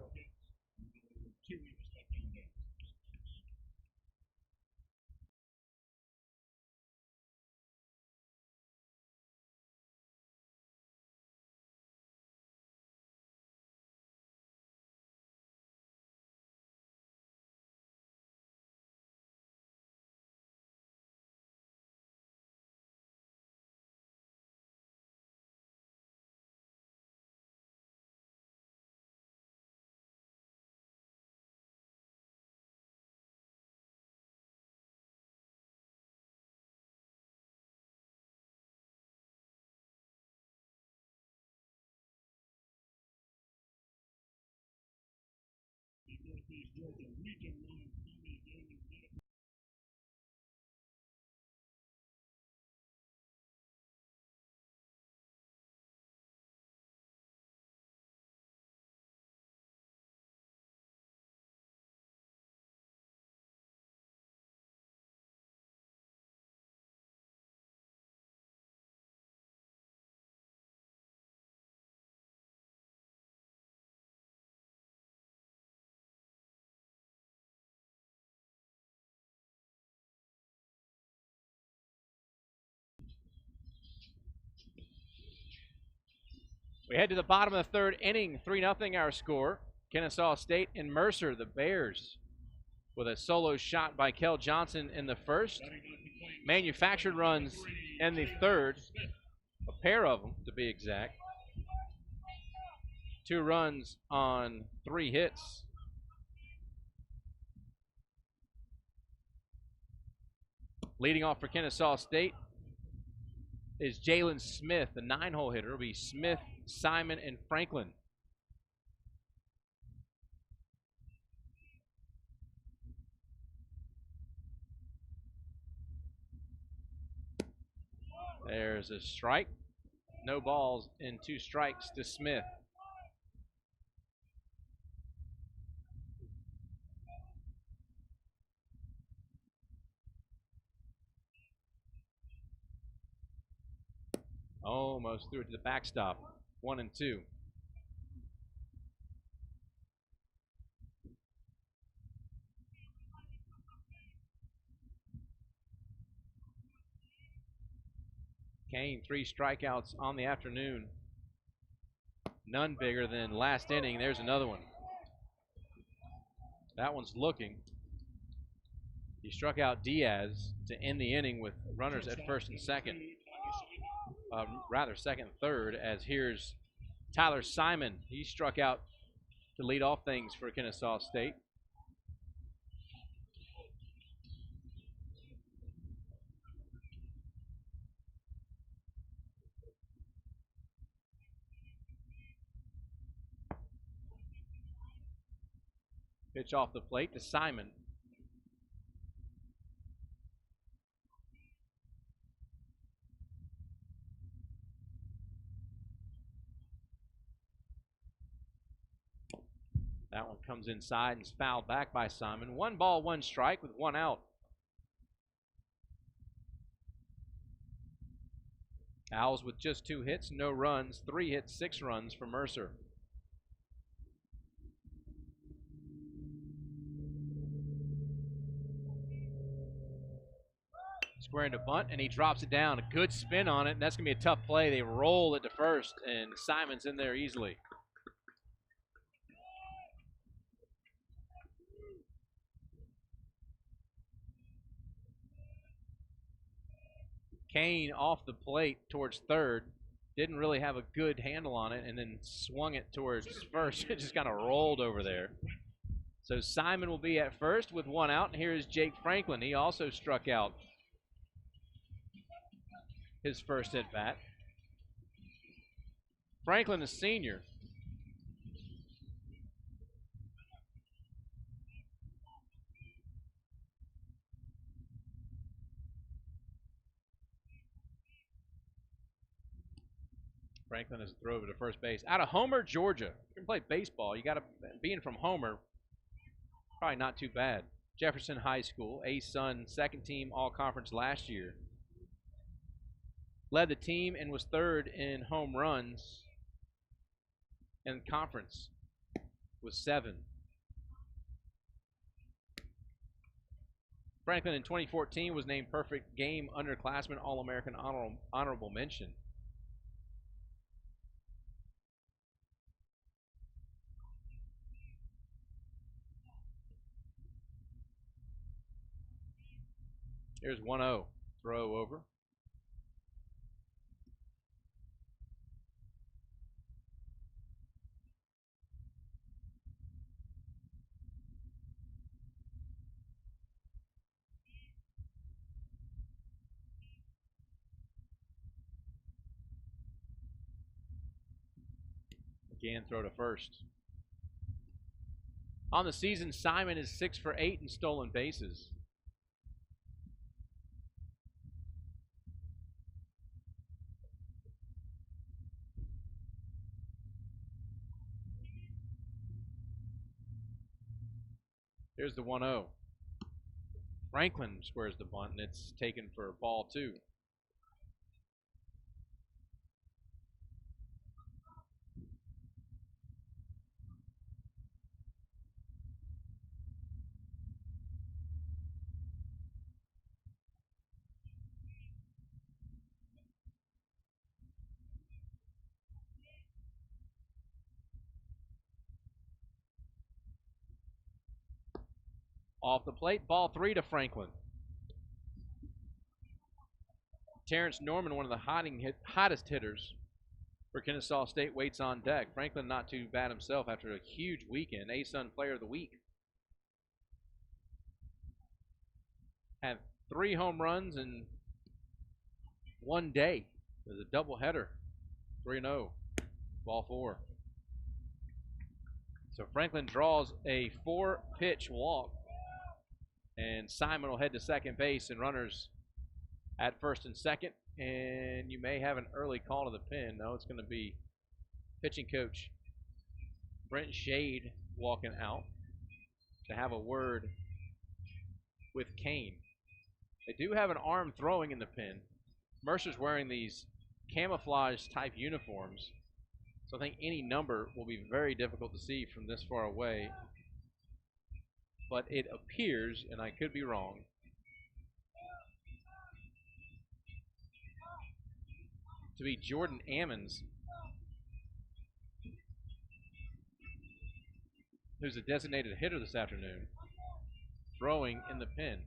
We head to the bottom of the third inning, 3-0 our score. Kennesaw State and Mercer, the Bears, with a solo shot by Kel Johnson in the first. Manufactured runs in the third, a pair of them to be exact. 2 runs on 3 hits. Leading off for Kennesaw State is Jaylon Smith, the 9-hole hitter. It'll be Smith, Simon, and Franklin. There's a strike. No balls and 2 strikes to Smith. Almost threw it to the backstop. 1-2. Kane, 3 strikeouts on the afternoon. None bigger than last inning. There's another one. That one's looking. He struck out Diaz to end the inning with runners at first and second. Second and third, as here's Tyler Simon. He struck out to lead off things for Kennesaw State. Pitch off the plate to Simon. That one comes inside and is fouled back by Simon. 1 ball, 1 strike with 1 out. Owls with just 2 hits, no runs. 3 hits, 6 runs for Mercer. Squaring to bunt, and he drops it down. A good spin on it, and that's going to be a tough play. They roll it to first, and Simon's in there easily. Kane off the plate towards third. Didn't really have a good handle on it, and then swung it towards first. It just kind of rolled over there. So Simon will be at first with 1 out, and here is Jake Franklin. He also struck out his first at bat. Franklin, a senior. Franklin has a throw over to first base. Out of Homer, Georgia. If you can play baseball, you got to, being from Homer, probably not too bad. Jefferson High School, A-Sun, second team all-conference last year. Led the team and was third in home runs. And conference was 7. Franklin in 2014 was named perfect game underclassman All-American honorable mention. Here's 1-0. Throw over. Again, throw to first. On the season, Simon is 6 for 8 in stolen bases. Here's the 1-0. Franklin squares the bunt, and it's taken for ball 2. Off the plate, ball 3 to Franklin. Terrence Norman, one of the hottest hitters for Kennesaw State, waits on deck. Franklin not too bad himself after a huge weekend. A-Sun Player of the Week. Had 3 home runs in one day. It was a doubleheader. 3-0. Ball 4. So Franklin draws a 4-pitch walk. And Simon will head to second base and runners at first and second. And you may have an early call to the pen. No, it's going to be pitching coach Brent Shade walking out to have a word with Kane. They do have an arm throwing in the pen. Mercer's wearing these camouflage type uniforms. So I think any number will be very difficult to see from this far away. But it appears, and I could be wrong, to be Jordan Ammons, who's a designated hitter this afternoon, throwing in the pen.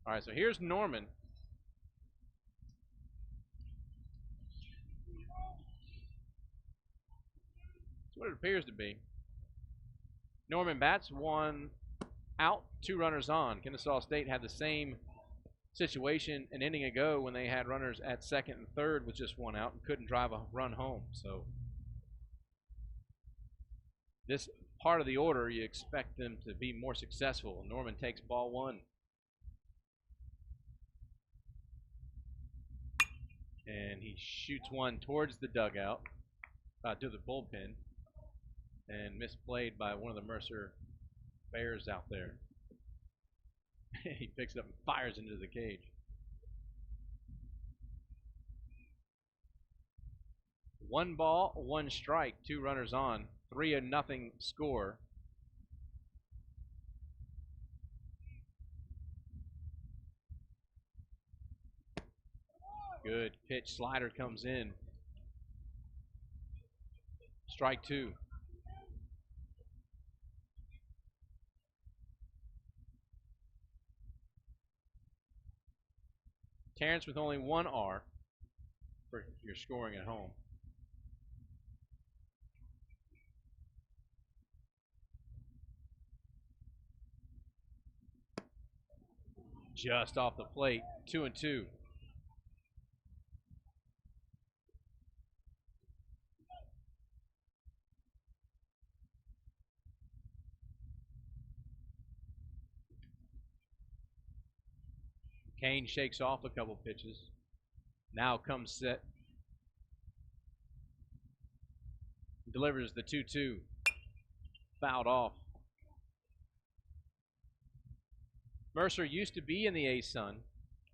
All right, so here's Norman. That's what it appears to be. Norman bats, 1 out, 2 runners on. Kennesaw State had the same situation an inning ago when they had runners at second and third with just 1 out and couldn't drive a run home. So this part of the order, you expect them to be more successful. Norman takes ball 1. And he shoots one towards the dugout, to the bullpen, and misplayed by one of the Mercer Bears out there. He picks it up and fires into the cage. 1 ball, 1 strike, 2 runners on, 3-0 score. Good pitch, slider comes in. Strike 2. Terrence with only 1 R for your scoring at home. Just off the plate, 2-2. Kane shakes off a couple pitches. Now comes set. Delivers the 2-2. Fouled off. Mercer used to be in the A-Sun.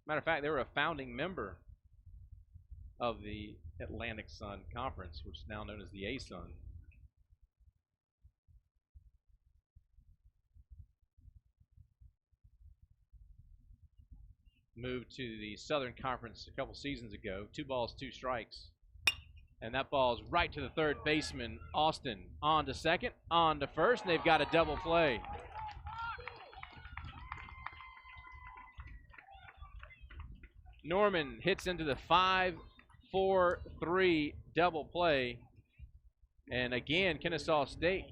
Matter of fact, they were a founding member of the Atlantic Sun Conference, which is now known as the A-Sun. Moved to the Southern Conference a couple seasons ago. 2 balls, 2 strikes. And that ball is right to the third baseman, Austin. On to second, on to first, and they've got a double play. Norman hits into the 5-4-3 double play. And again, Kennesaw State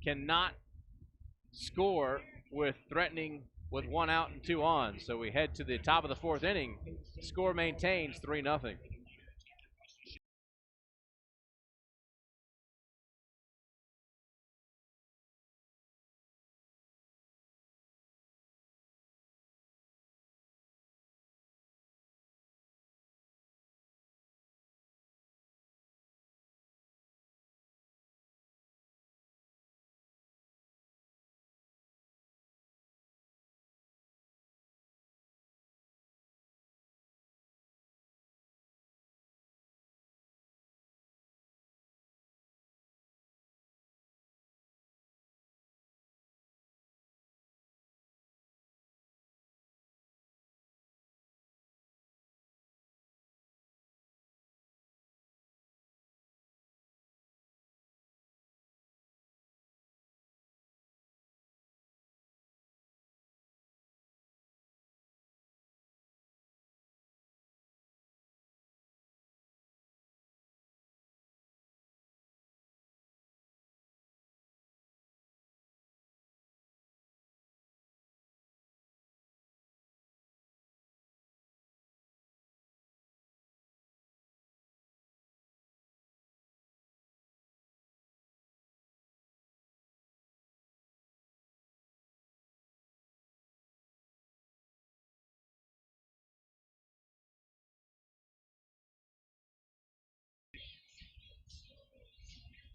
cannot score with threatening with 1 out and 2 on. So we head to the top of the 4th inning. Score maintains 3-0.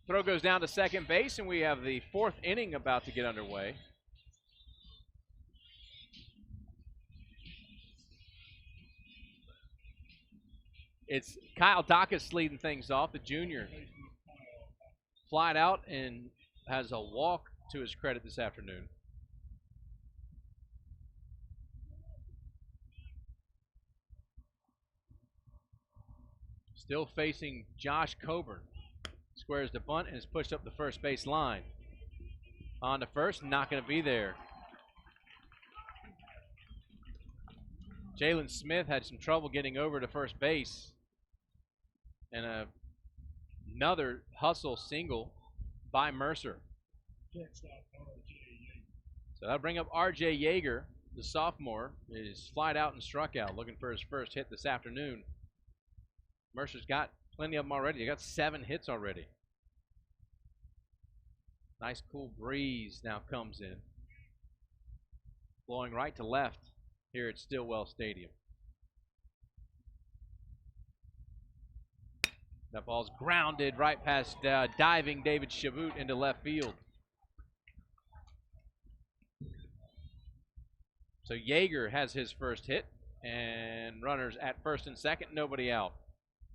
Throw goes down to second base, and we have the 4th inning about to get underway. It's Kyle Dacus leading things off, the junior. Flied out and has a walk to his credit this afternoon. Still facing Josh Coburn. Squares the bunt and is pushed up the first base line. On to first, not going to be there. Jaylon Smith had some trouble getting over to first base. And another hustle single by Mercer. So that'll bring up R.J. Yeager, the sophomore, is flied out and struck out, looking for his first hit this afternoon. Mercer's got plenty of them already. They got 7 hits already. Nice cool breeze now comes in. Blowing right to left here at Stilwell Stadium. That ball's grounded right past diving David Shaboom into left field. So Yeager has his first hit, and runners at first and second, nobody out.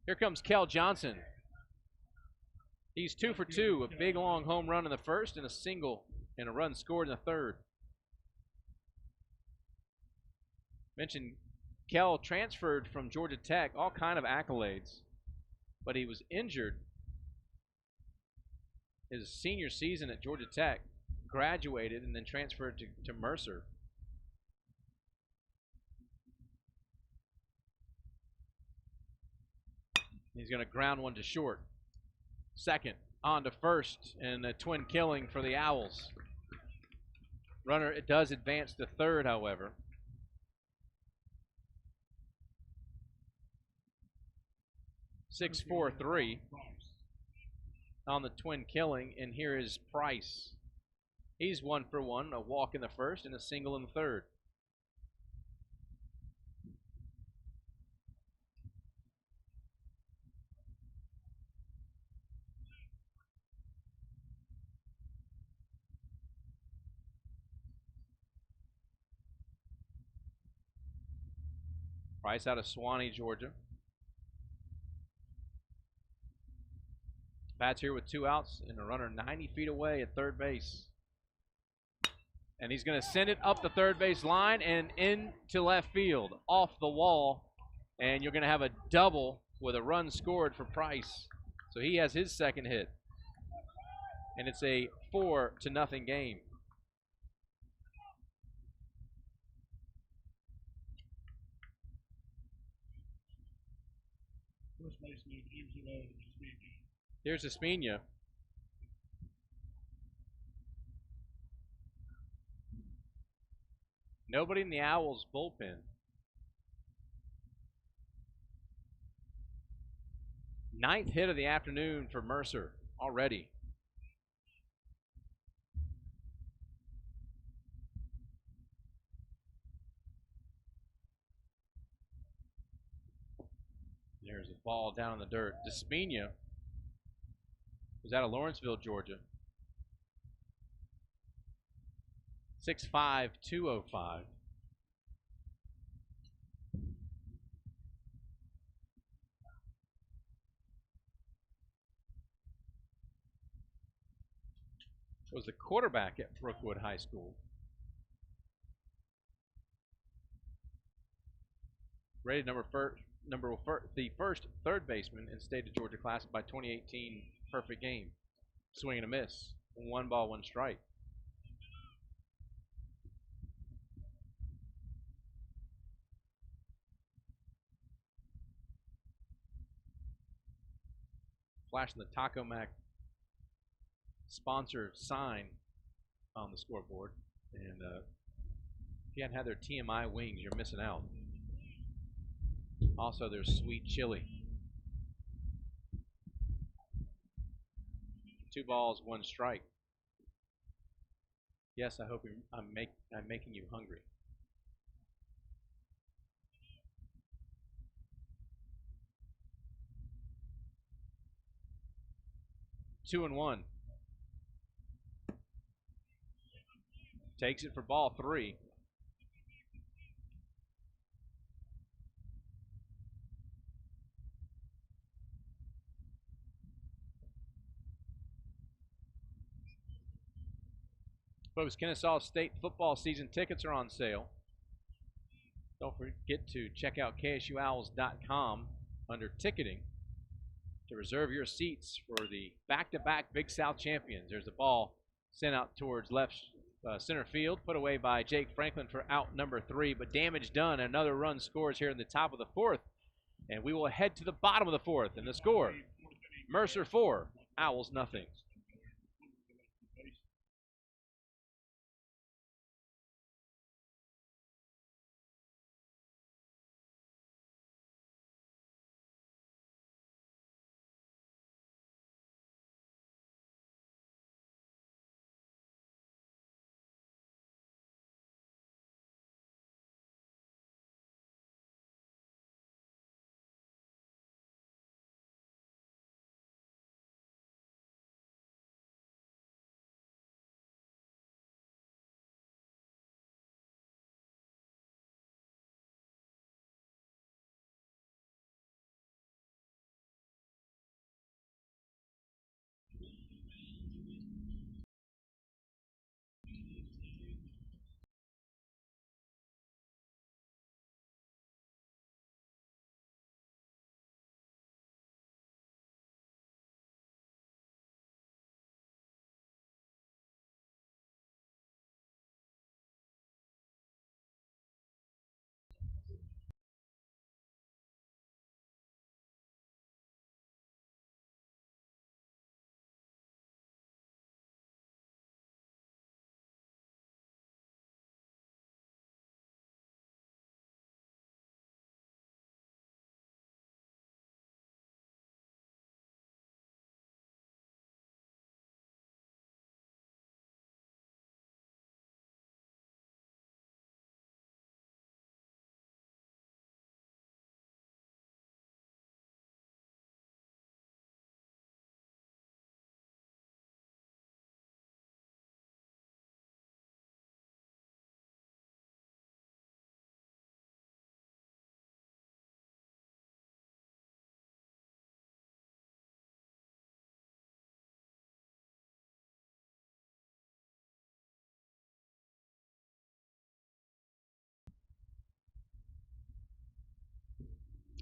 Here comes Kel Johnson. He's 2 for 2, a big long home run in the first and a single and a run scored in the third. Mentioned Kel transferred from Georgia Tech, all kind of accolades, but he was injured his senior season at Georgia Tech, graduated, and then transferred to Mercer. He's going to ground one to short. Second, on to first, and a twin killing for the Owls. Runner, it does advance to third, however. Six, 4, 3 on the twin killing, and here is Price. He's 1 for 1, a walk in the first and a single in the third. Price out of Suwanee, Georgia. Bats here with 2 outs and a runner 90 feet away at third base. And he's going to send it up the third base line and into left field, off the wall. And you're going to have a double with a run scored for Price. So he has his second hit. And it's a 4-0 game. First baseman is Here's Dyspnea. Nobody in the Owls bullpen. 9th hit of the afternoon for Mercer already. There's a ball down in the dirt. Dyspnea was out of Lawrenceville, Georgia. 6'5", 205. Was the quarterback at Brookwood High School. Rated the first third baseman in state of Georgia Classic by 2018 perfect game. Swing and a miss. 1 ball, 1 strike. Flashing the Taco Mac sponsor sign on the scoreboard. And if you hadn't had their TMI wings, you're missing out. Also, there's sweet chili. 2 balls, 1 strike. Yes, I hope I'm making you hungry. Two and 1. Takes it for ball 3. Folks, Kennesaw State football season tickets are on sale. Don't forget to check out KSUOwls.com under ticketing to reserve your seats for the back-to-back Big South champions. There's a ball sent out towards left center field, put away by Jake Franklin for out number 3, but damage done. Another run scores here in the top of the 4th, and we will head to the bottom of the 4th. And the score, Mercer 4, Owls nothing.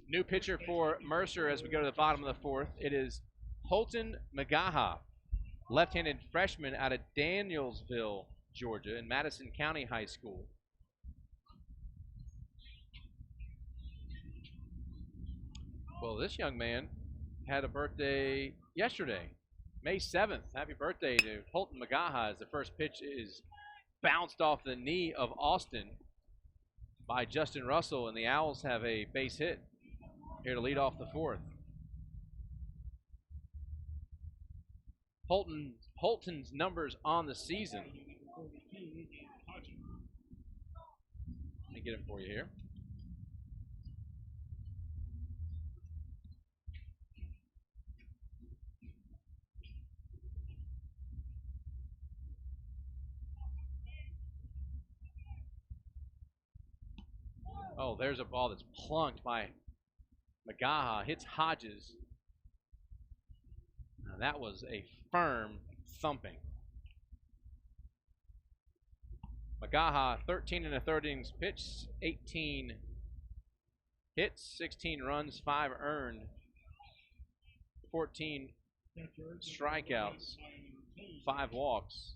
New pitcher for Mercer as we go to the bottom of the fourth. It is Holton Mcgaha, left-handed freshman out of Danielsville, Georgia, in Madison County High School. Well, this young man had a birthday yesterday, May 7th. Happy birthday to Holton Mcgaha, as the first pitch is bounced off the knee of Austin by Justin Russell, and the Owls have a base hit here to lead off the fourth. Holton's numbers on the season. Let me get him for you here. Oh, there's a ball that's plunked by Mcgaha, hits Hodges. Now that was a firm thumping. Mcgaha, 13 and a third innings pitched, 18 hits, 16 runs, 5 earned, 14 strikeouts, 5 walks.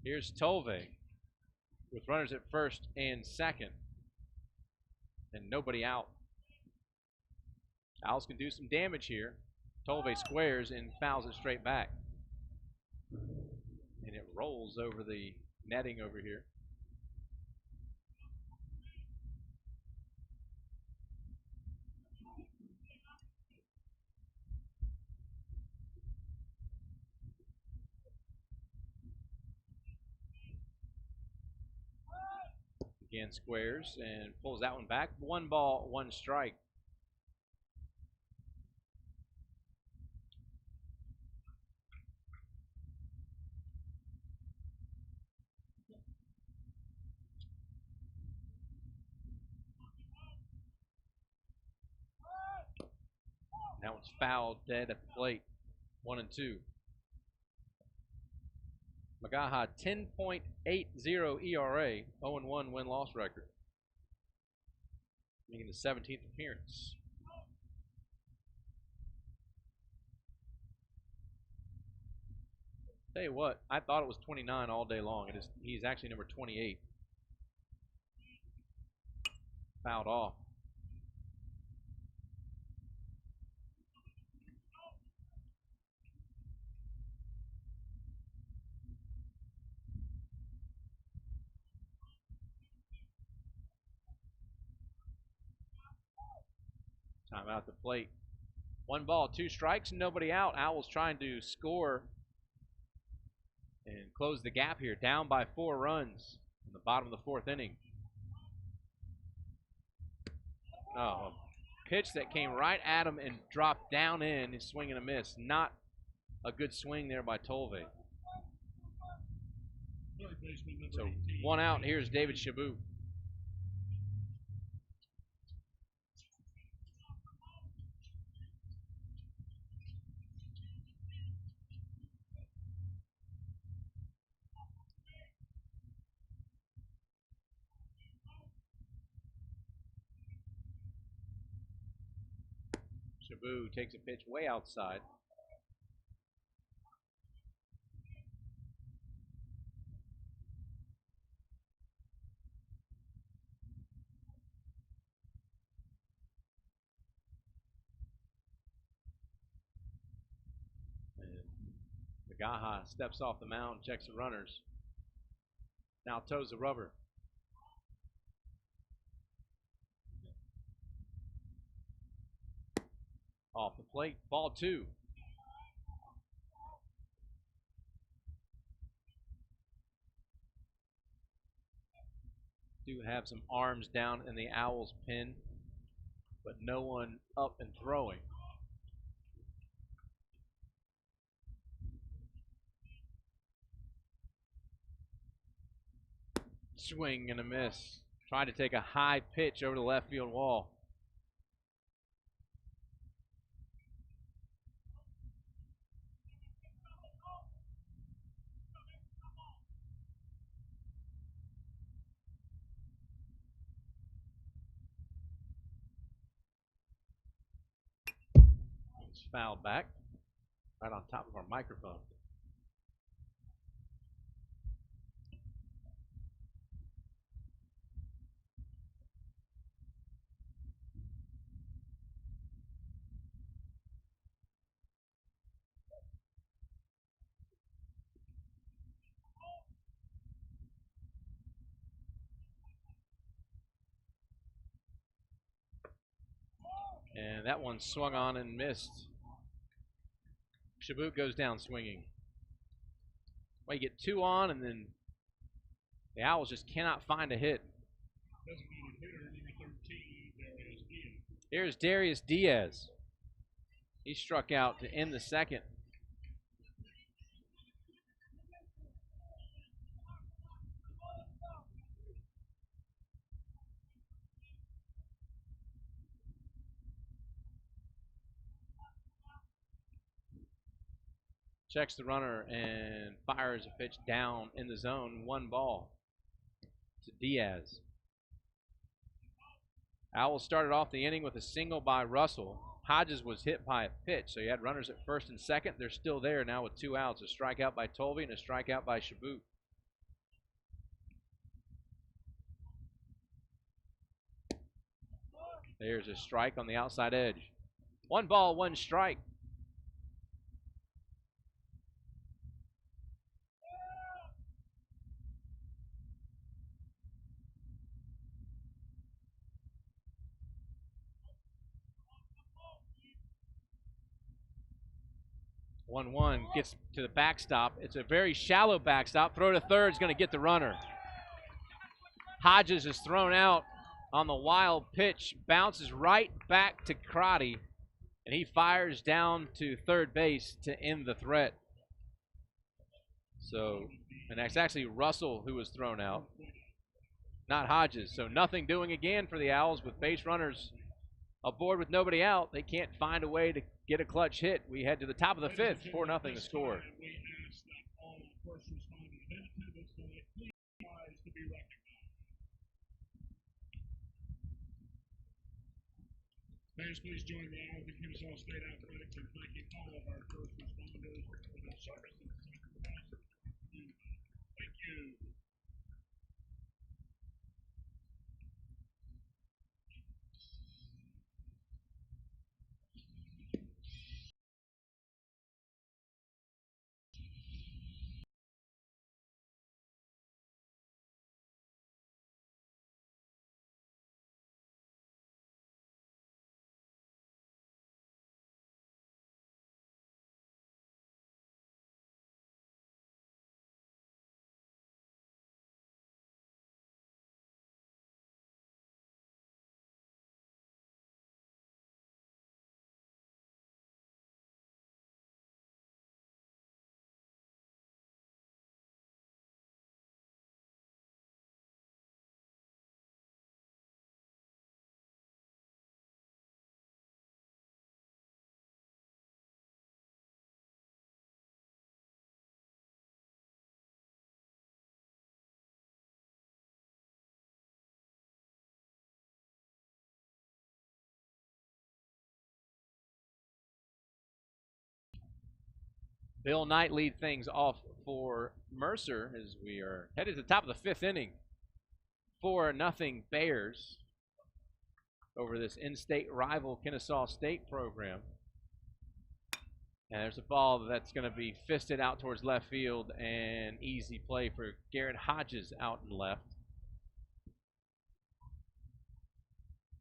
Here's Tolve with runners at first and second, and nobody out. Owls can do some damage here. Tolve squares and fouls it straight back, and it rolls over the netting over here. Again, squares and pulls that one back. 1 ball, 1 strike. That one's fouled dead at the plate. 1 and 2. Mcgaha, 10.80 ERA, 0-1 win-loss record, making the 17th appearance. Tell you what, I thought it was 29 all day long. He's actually number 28. Fouled off. Time out the plate. 1 ball, 2 strikes, nobody out. Owls trying to score and close the gap here. Down by 4 runs in the bottom of the 4th inning. Oh, a pitch that came right at him and dropped down in. His swing and a miss. Not a good swing there by Tolve. So 1 out. Here's David Shaboom. Shaboom takes a pitch way outside. And Mcgaha steps off the mound, checks the runners. Now toes the rubber. Off the plate, ball 2. Do have some arms down in the Owls' pen, but no one up and throwing. Swing and a miss. Trying to take a high pitch over the left field wall. It's fouled back. Right on top of our microphone. And that one swung on and missed. Shaboom goes down swinging. Well, you get 2 on, and then the Owls just cannot find a hit. Here's Darius Diaz. He struck out to end the second. Checks the runner and fires a pitch down in the zone. 1 ball to Diaz. Owls started off the inning with a single by Russell. Hodges was hit by a pitch, so you had runners at first and second. They're still there now with 2 outs. A strikeout by Tolby and a strikeout by Shaboom. There's a strike on the outside edge. 1 ball, 1 strike. One gets to the backstop. It's a very shallow backstop. Throw to third is going to get the runner. Hodges is thrown out on the wild pitch. Bounces right back to Crotty, and he fires down to third base to end the threat. So, and that's actually Russell who was thrown out, not Hodges. So nothing doing again for the Owls with base runners aboard with nobody out. They can't find a way to get a clutch hit. We head to the top of the 5th, 4-0 to score. Fans, please join me all the Kennesaw State Athletics in thanking all of our first responders for their service and sacrifice. Thank you. Bill Knight lead things off for Mercer as we are headed to the top of the 5th inning. 4-0 Bears over this in-state rival Kennesaw State program. And there's a ball that's going to be fisted out towards left field, and easy play for Garrett Hodges out and left.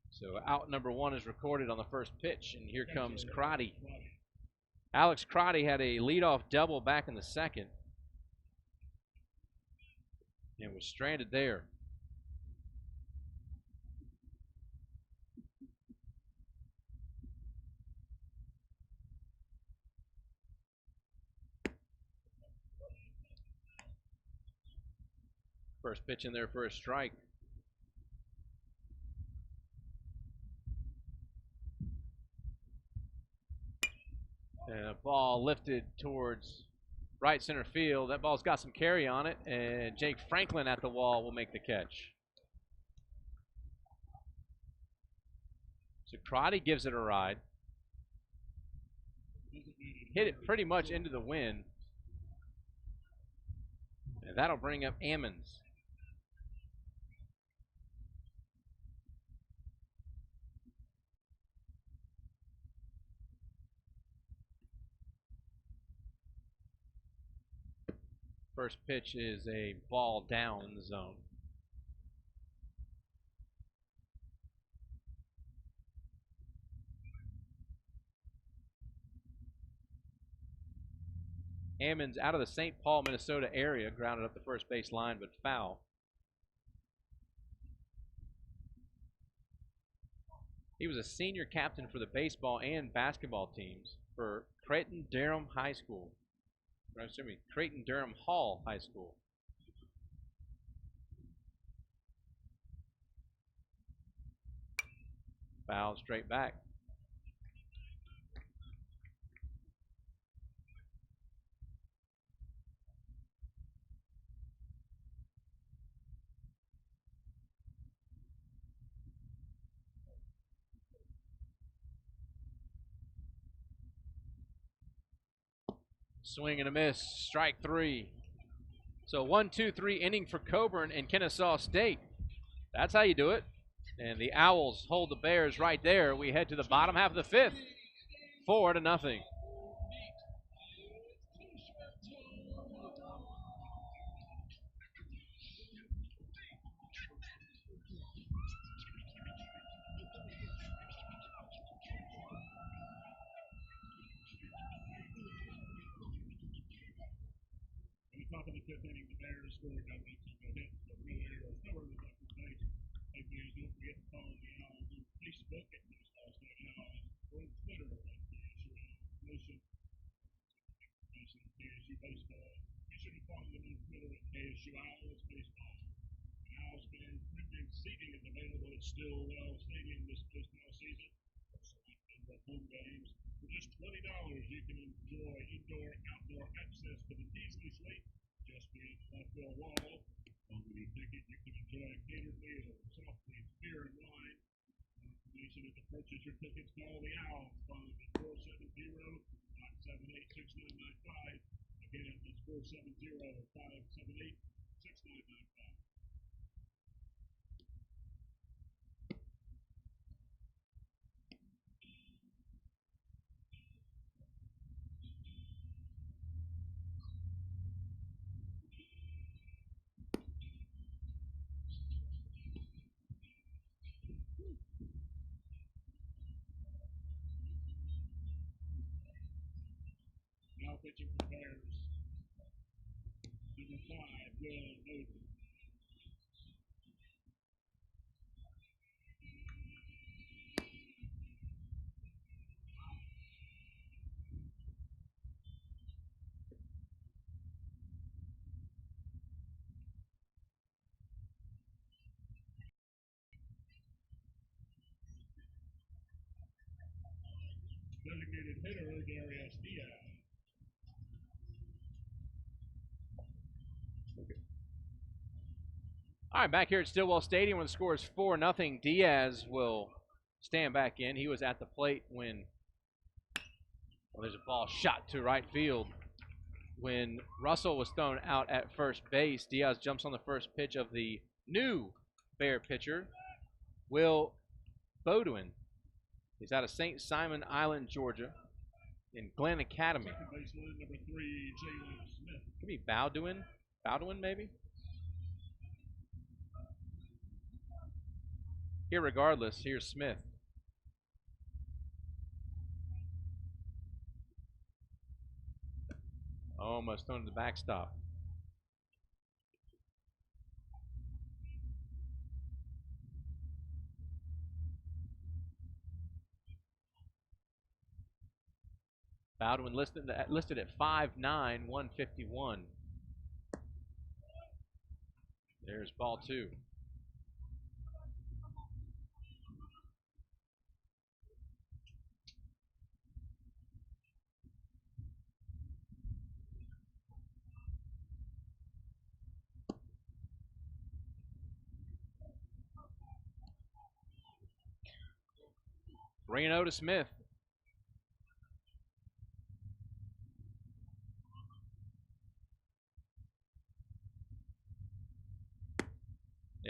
So out number 1 is recorded on the first pitch, and here comes Crotty. Alex Crotty had a leadoff double back in the second and was stranded there. First pitch in there for a strike. And a ball lifted towards right center field. That ball's got some carry on it, and Jake Franklin at the wall will make the catch. So Crotty gives it a ride. hit it pretty much into the wind. And that'll bring up Ammons. First pitch is a ball down in the zone. Ammons out of the St. Paul, Minnesota area, grounded up the first base line, but foul. He was a senior captain for the baseball and basketball teams for Creighton-Durham High School. Creighton-Durham Hall High School. Foul straight back. Swing and a miss, strike three. So 1-2-3 inning for Coburn and Kennesaw State. That's how you do it. And the Owls hold the Bears right there. We head to the bottom half of the fifth, 4-0. Top of the fifth inning, the Bears scored no hits, but really there was no runners at first base. Hey, please don't forget to follow the Owls on Facebook at Kennesaw State Owls or on Twitter at KSU Nation. KSU Baseball. Be sure to follow them on Twitter at KSU Owls Baseball. Owls fans premium seating is available at Stilwell Stadium this baseball season. For home games, for just $20, you can enjoy indoor-outdoor access to the Easley Suite. Just beyond the left field wall. On the ticket, you can enjoy a catered meal, soft drinks, beer, and wine. Information to purchase your tickets, call the Owls phone at 470-578-6995. Again, that's 470-578-6995. Now pitching for Bears. Number 5, Will Newton. Designated hitter, Darius Diaz. All right, back here at Stilwell Stadium when the score is 4-0. Diaz will stand back in. He was at the plate when there's a ball shot to right field. When Russell was thrown out at first base, Diaz jumps on the first pitch of the new Bear pitcher, Will Bowdoin. He's out of St. Simon Island, Georgia, in Glen Academy. Second baseman, number 3, Jaylon Smith. Could be Bowdoin? Bowdoin, maybe? Irregardless, here's Smith. Almost thrown to the backstop. Bowdoin listed at 5'9", 151. There's ball 2. Bringing to Smith.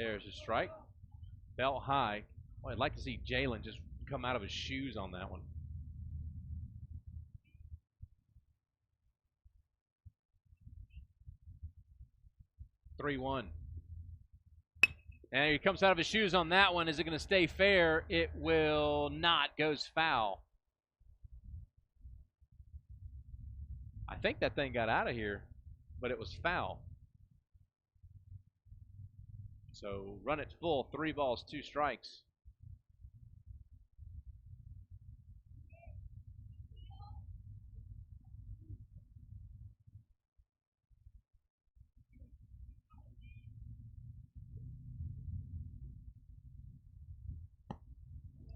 There's a strike. Belt high. Well, I'd like to see Jaylon just come out of his shoes on that one. Three-one. And he comes out of his shoes on that one. Is it going to stay fair? It will not. Goes foul. I think that thing got out of here, but it was foul. So run it full. 3 balls, 2 strikes.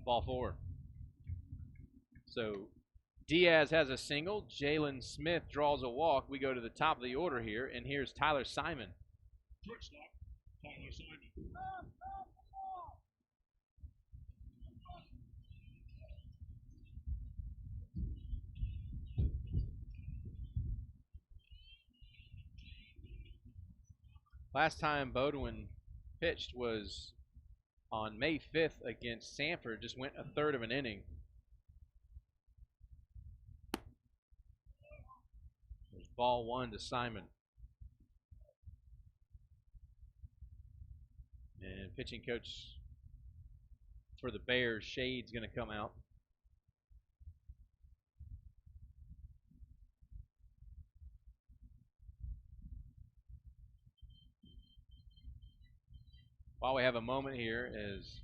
Ball 4. So Diaz has a single. Jaylon Smith draws a walk. We go to the top of the order here, and here's Tyler Simon. Shortstop, Tyler Simon. Last time Bodwin pitched was on May 5th against Sanford. Just went a third of an inning. There's ball 1 to Simon. And pitching coach for the Bears, Shade's going to come out. While we have a moment here, as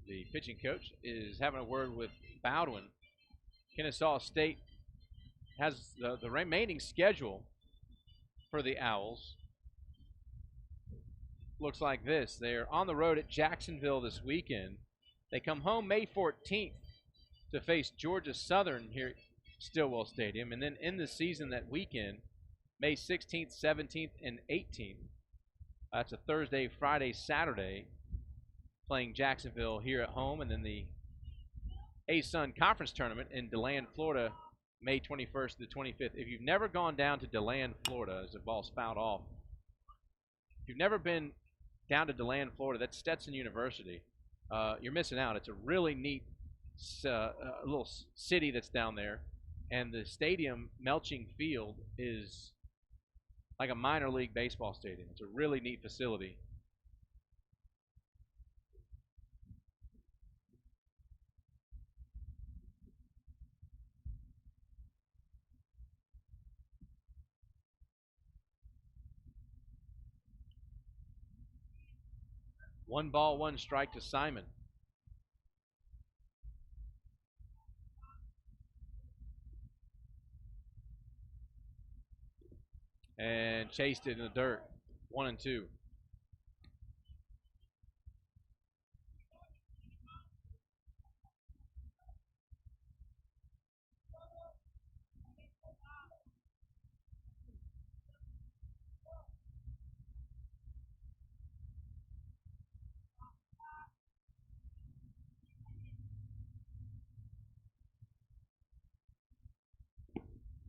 the pitching coach is having a word with Bowden, Kennesaw State has the remaining schedule for the Owls. Looks like this. They're on the road at Jacksonville this weekend. They come home May 14th to face Georgia Southern here at Stilwell Stadium. And then in the season that weekend, May 16th, 17th, and 18th. That's a Thursday, Friday, Saturday, playing Jacksonville here at home. And then the ASUN Conference Tournament in DeLand, Florida, May 21st to the 25th. If you've never gone down to DeLand, Florida, as the ball's fouled off, if you've never been down to DeLand, Florida, that's Stetson University, you're missing out. It's a really neat little city that's down there. And the stadium, Melching Field, is like a minor league baseball stadium. It's a really neat facility. One ball, 1 strike to Simon. And chased it in the dirt. 1-2.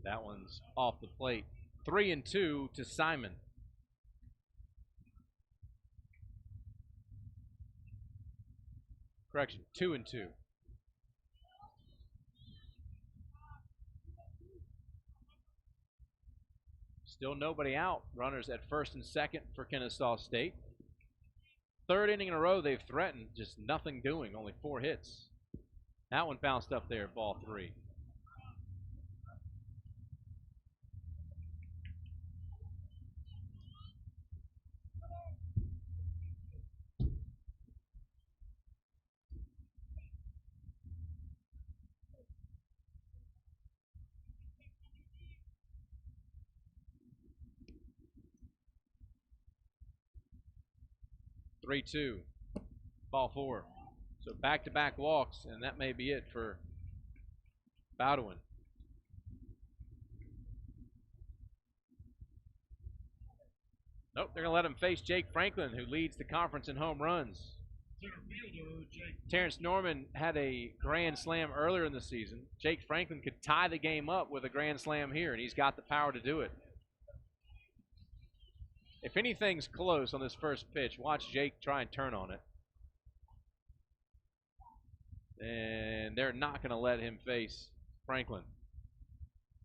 That one's off the plate. 3-2 to Simon. Correction, 2-2. Still nobody out. Runners at first and second for Kennesaw State. Third inning in a row they've threatened, just nothing doing, only 4 hits. That one bounced up there, ball 3. Three-two, ball 4. So back-to-back walks, and that may be it for Bowden. Nope, they're going to let him face Jake Franklin, who leads the conference in home runs. Terrence Norman had a grand slam earlier in the season. Jake Franklin could tie the game up with a grand slam here, and he's got the power to do it. If anything's close on this first pitch, watch Jake try and turn on it. And they're not going to let him face Franklin.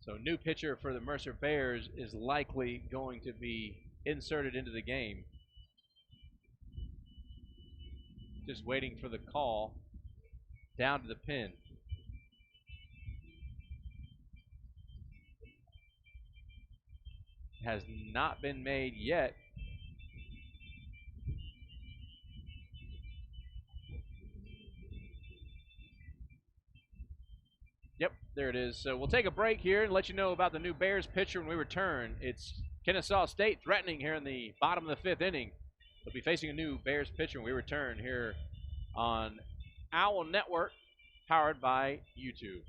So new pitcher for the Mercer Bears is likely going to be inserted into the game. Just waiting for the call down to the pin. Has not been made yet. Yep, there it is. So we'll take a break here and let you know about the new Bears pitcher when we return. It's Kennesaw State threatening here in the bottom of the 5th inning. They'll be facing a new Bears pitcher when we return here on Owl Network, powered by YouTube.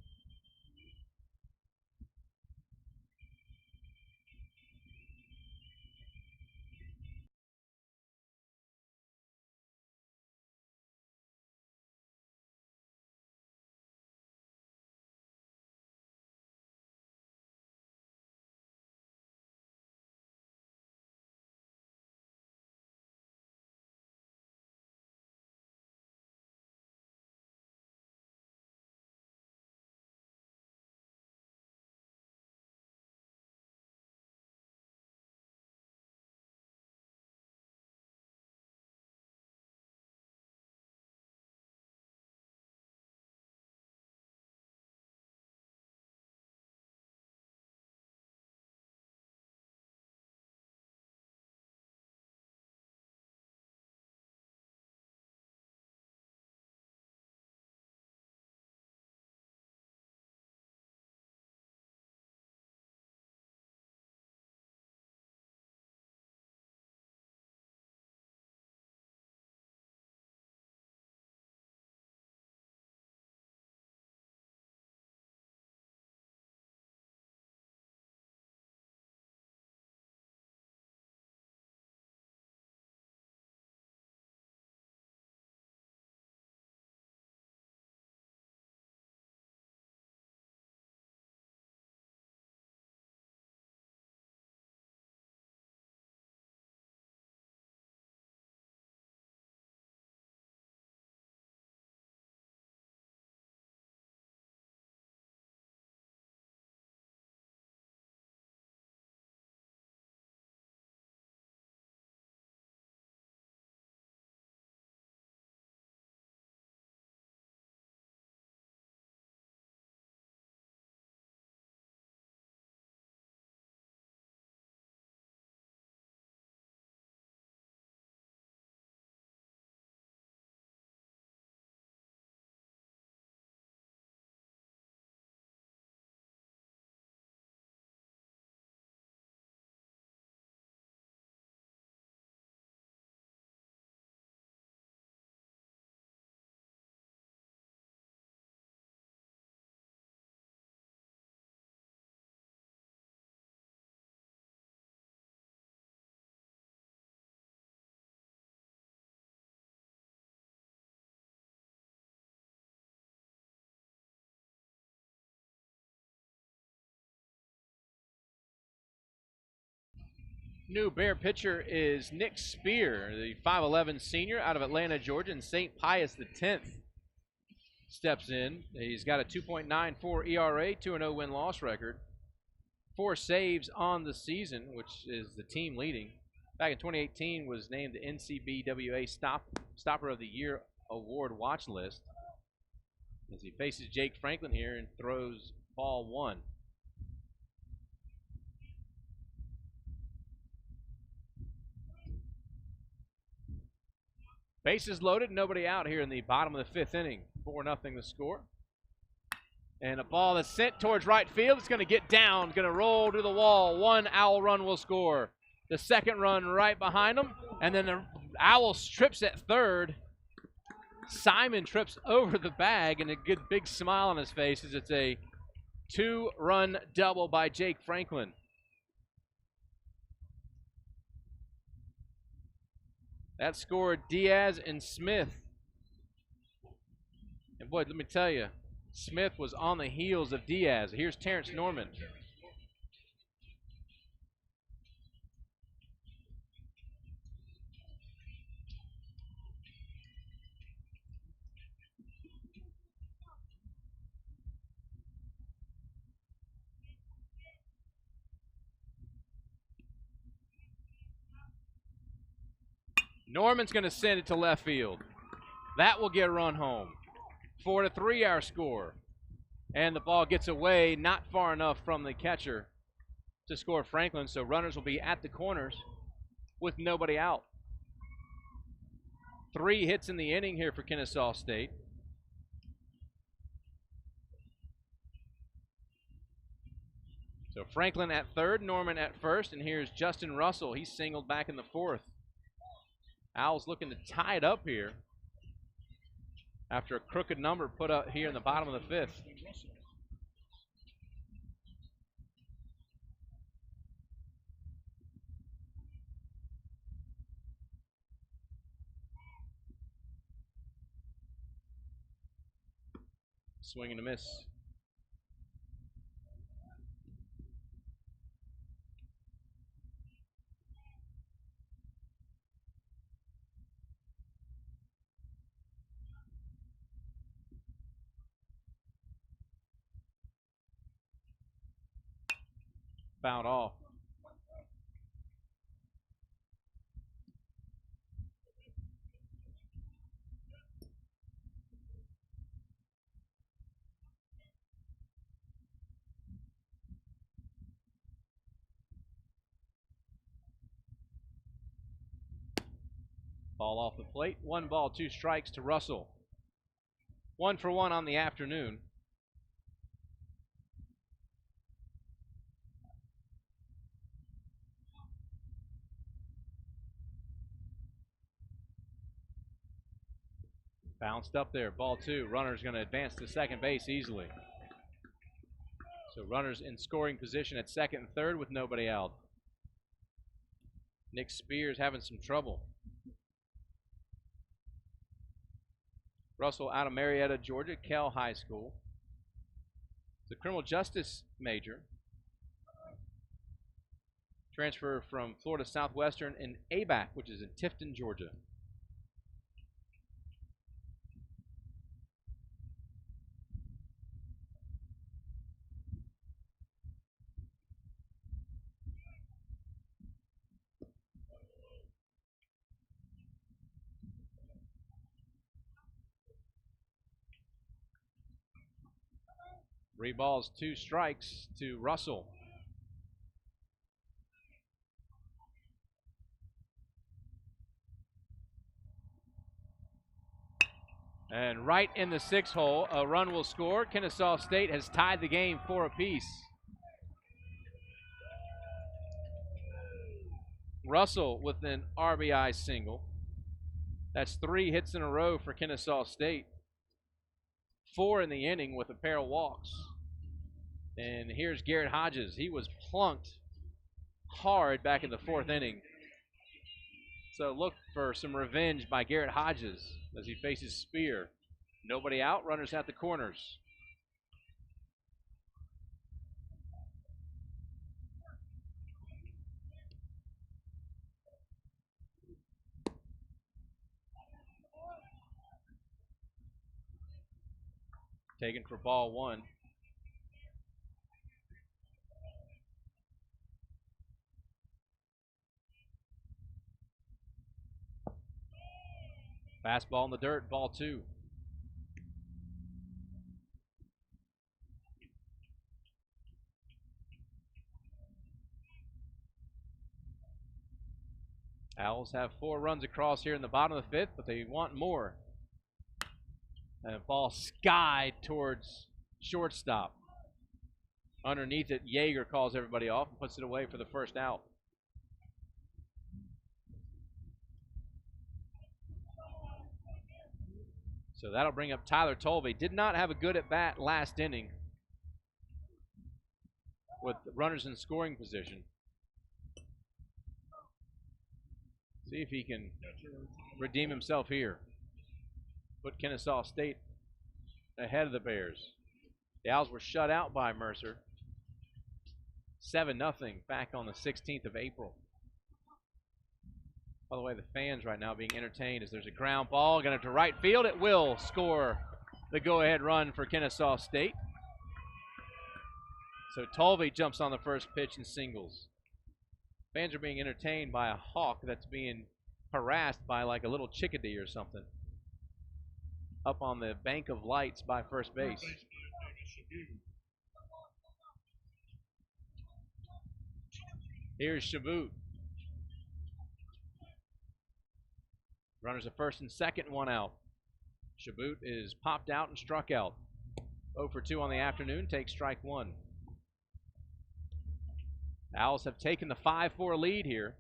New Bear pitcher is Nick Spear, the 5'11 senior out of Atlanta, Georgia, and St. Pius X steps in. He's got a 2.94 ERA, 2-0 win-loss record, 4 saves on the season, which is the team leading. Back in 2018, was named the NCBWA Stopper of the Year Award watch list as he faces Jake Franklin here and throws ball 1. Bases loaded, nobody out here in the bottom of the 5th inning. 4-0 the score. And a ball that's sent towards right field. It's going to get down, going to roll to the wall. 1 Owl run will score. The second run right behind him. And then the Owl trips at third. Simon trips over the bag, and a good big smile on his face as it's a 2-run double by Jake Franklin. That scored Diaz and Smith. And boy, let me tell you, Smith was on the heels of Diaz. Here's Terrence Norman. Norman's going to send it to left field. That will get a run home. 4-3 our score. And the ball gets away, not far enough from the catcher to score Franklin, so runners will be at the corners with nobody out. 3 hits in the inning here for Kennesaw State. So Franklin at third, Norman at first, and here's Justin Russell. He's singled back in the 4th. Owls looking to tie it up here after a crooked number put up here in the bottom of the 5th. Swing and a miss. Fouled off. Ball off the plate. 1 ball, 2 strikes to Russell. 1 for 1 on the afternoon. Bounced up there, ball 2. Runner's going to advance to second base easily. So runners in scoring position at second and third with nobody out. Nick Spears having some trouble. Russell out of Marietta, Georgia, Kell High School. The criminal justice major. Transfer from Florida Southwestern in ABAC, which is in Tifton, Georgia. Three balls, 2 strikes to Russell. And right in the 6th hole, a run will score. Kennesaw State has tied the game 4 apiece. Russell with an RBI single. That's 3 hits in a row for Kennesaw State. 4 in the inning with a pair of walks. And here's Garrett Hodges. He was plunked hard back in the 4th inning. So look for some revenge by Garrett Hodges as he faces Spear. Nobody out, runners at the corners. Taken for ball 1. Fastball in the dirt, ball 2. Owls have 4 runs across here in the bottom of the 5th, but they want more. And a ball skied towards shortstop. Underneath it, Yeager calls everybody off and puts it away for the first out. So that'll bring up Tyler Tolvey. Did not have a good at-bat last inning with runners in scoring position. See if he can redeem himself here. Put Kennesaw State ahead of the Bears. The Owls were shut out by Mercer. 7-0 back on the 16th of April. By the way, the fans right now being entertained as there's a ground ball going to right field. It will score the go-ahead run for Kennesaw State. So Tolvey jumps on the first pitch and singles. Fans are being entertained by a hawk that's being harassed by like a little chickadee or something up on the bank of lights by first base. Here's Shaboom. Runners at first and second, one out. Shaboom is popped out and struck out. 0 for 2 on the afternoon, takes strike one. Owls have taken the 5-4 lead here.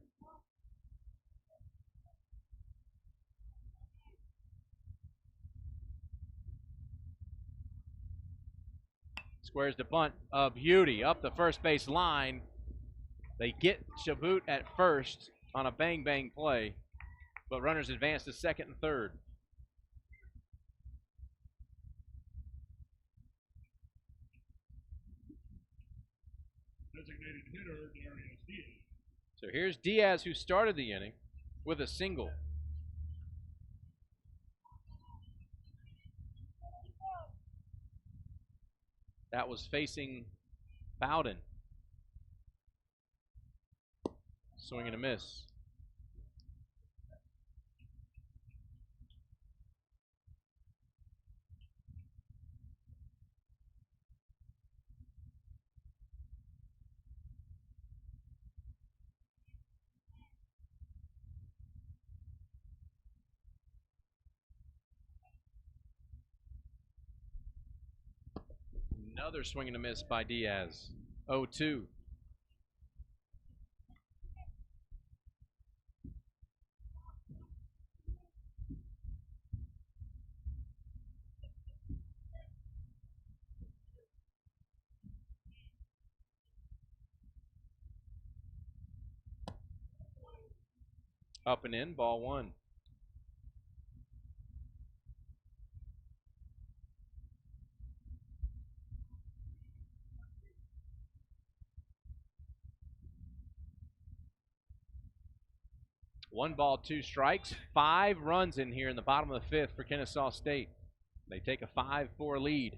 Squares to bunt, a beauty up the first base line. They get Shaboom at first on a bang-bang play, but runners advance to second and third. Designated hitter, Darius Diaz. So here's Diaz, who started the inning with a single. That was facing Bowden. Swing and a miss. Another swing and a miss by Diaz. 0-2. Up and in, ball one. One ball, two strikes. 5 runs in here in the bottom of the fifth for Kennesaw State. They take a 5-4 lead.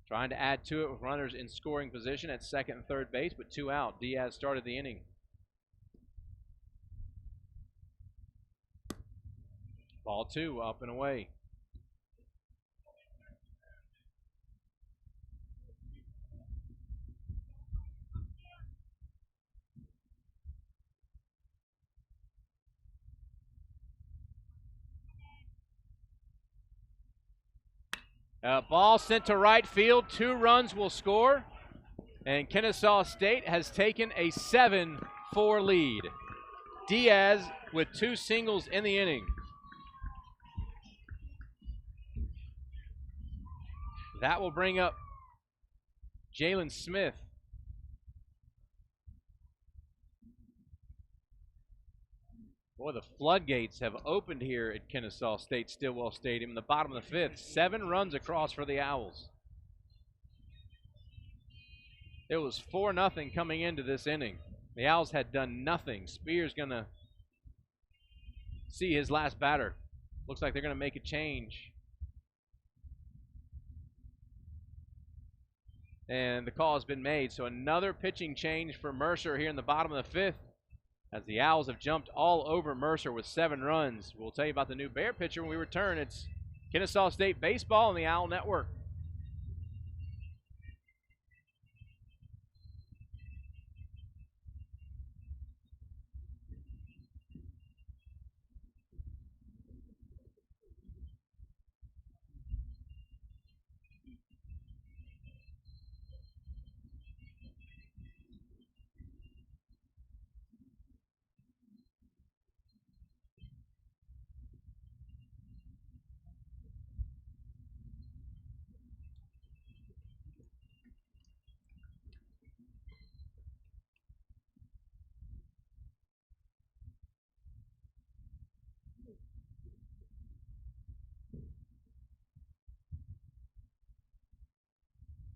Trying to add to it with runners in scoring position at second and third base, but 2 out. Diaz started the inning. Ball 2, up and away. Ball sent to right field. 2 runs will score. And Kennesaw State has taken a 7-4 lead. Diaz with 2 singles in the inning. That will bring up Jaylon Smith. Boy, the floodgates have opened here at Kennesaw State Stilwell Stadium in the bottom of the fifth. 7 runs across for the Owls. It was 4-0 coming into this inning. The Owls had done nothing. Spear's going to see his last batter. Looks like they're going to make a change. And the call has been made. So another pitching change for Mercer here in the bottom of the fifth, as the Owls have jumped all over Mercer with 7 runs. We'll tell you about the new Bear pitcher when we return. It's Kennesaw State Baseball on the Owl Network.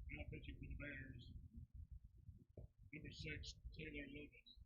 Now pitching for the Bears, number 6, Taylor Lucas.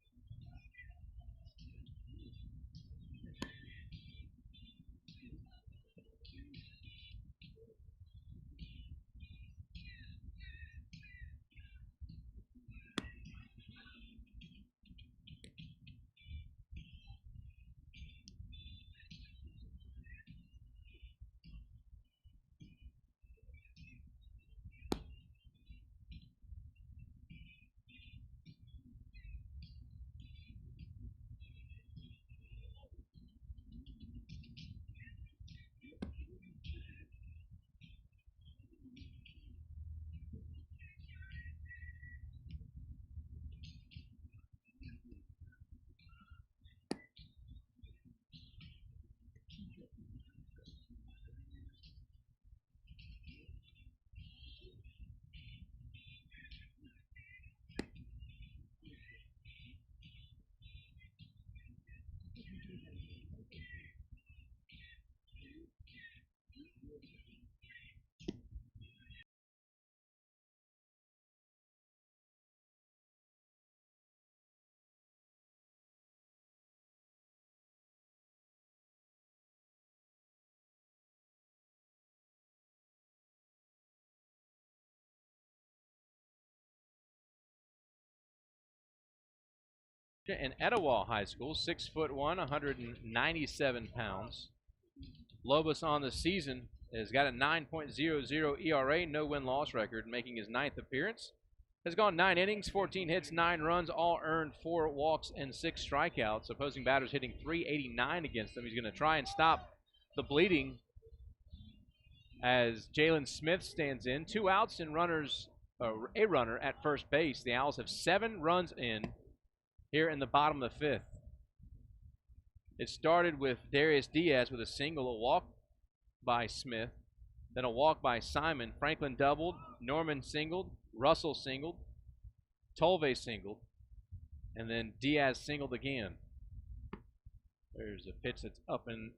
and Etowah High School, 6'1", 197 pounds. Lobos on the season has got a 9.00 ERA, no win-loss record, making his 9th appearance. Has gone 9 innings, 14 hits, 9 runs, all earned, 4 walks, and 6 strikeouts. Opposing batters hitting .389 against him. He's going to try and stop the bleeding as Jaylon Smith stands in. 2 outs and a runner at first base. The Owls have 7 runs in here in the bottom of the 5th. It started with Darius Diaz with a single, a walk by Smith, then a walk by Simon. Franklin doubled, Norman singled, Russell singled, Tolve singled, and then Diaz singled again. There's a pitch that's up and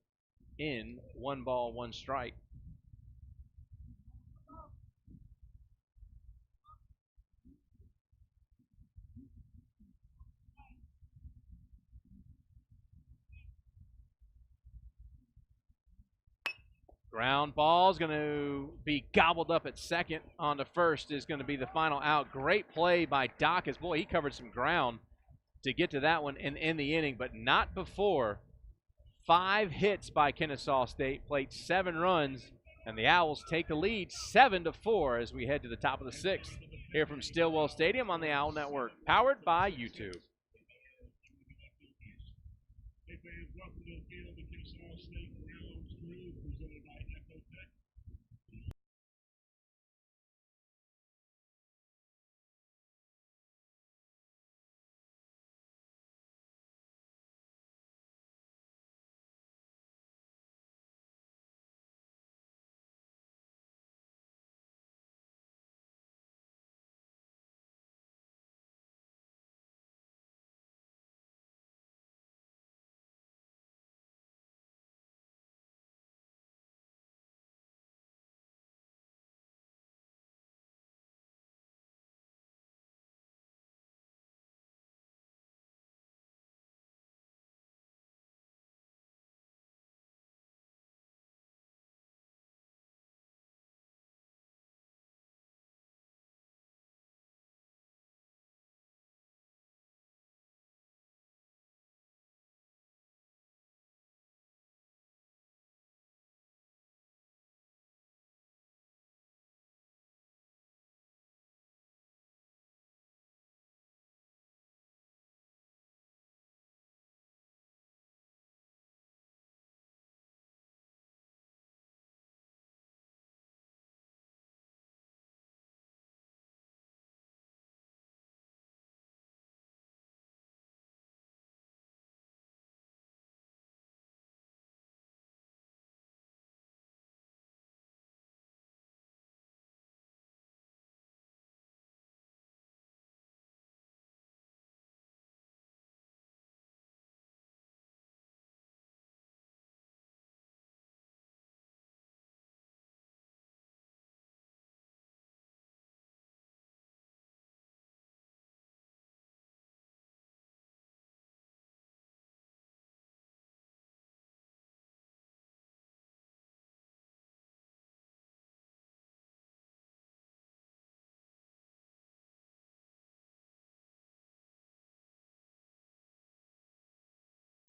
in, 1 ball, 1 strike. Ground ball is going to be gobbled up at second. On to first is going to be the final out. Great play by Dacus. Boy, he covered some ground to get to that one and end the inning, but not before 5 hits by Kennesaw State, played 7 runs, and the Owls take the lead 7-4 as we head to the top of the 6th here from Stilwell Stadium on the Owl Network, powered by YouTube. Hey fans, welcome to the field of the Kennesaw State Browns crew, presented by Ecotech.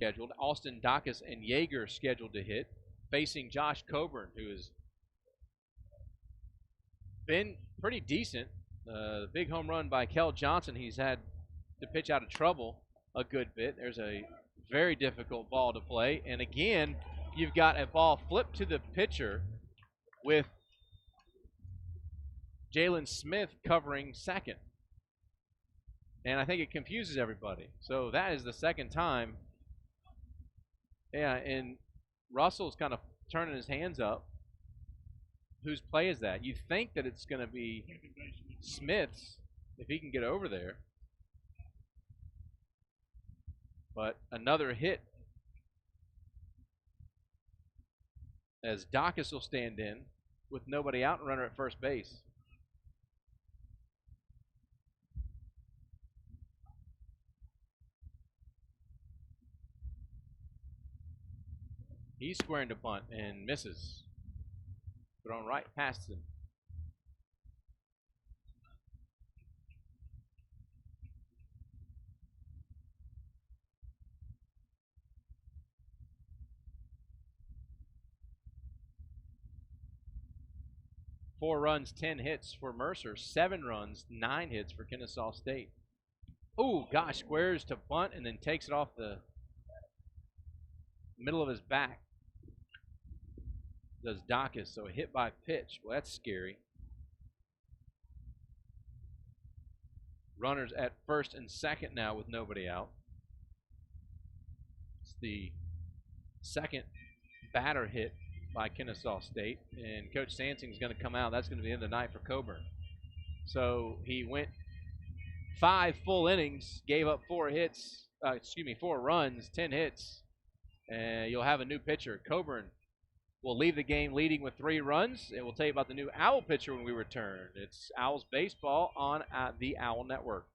Scheduled. Austin Dacus and Yeager scheduled to hit, facing Josh Coburn, who has been pretty decent. The big home run by Kel Johnson, he's had to pitch out of trouble a good bit. There's a very difficult ball to play. And again, you've got a ball flipped to the pitcher with Jaylon Smith covering second. And I think it confuses everybody. So that is the second time. Yeah, and Russell's kind of turning his hands up. Whose play is that? You think that it's going to be Smith's if he can get over there. But another hit as Dacus will stand in with nobody out and runner at first base. He's squaring to bunt and misses. Thrown right past him. 4 runs, 10 hits for Mercer. 7 runs, 9 hits for Kennesaw State. Oh, gosh, squares to bunt and then takes it off the middle of his back. Does Dacus, so a hit by pitch. Well, that's scary. Runners at first and second now with nobody out. It's the second batter hit by Kennesaw State, and Coach Sansing's going to come out. That's going to be the end of the night for Coburn. So he went 5 full innings, gave up 4 runs, 10 hits, and you'll have a new pitcher. Coburn will leave the game leading with 3 runs, and we'll tell you about the new Owl pitcher when we return. It's Owls Baseball on the Owl Network.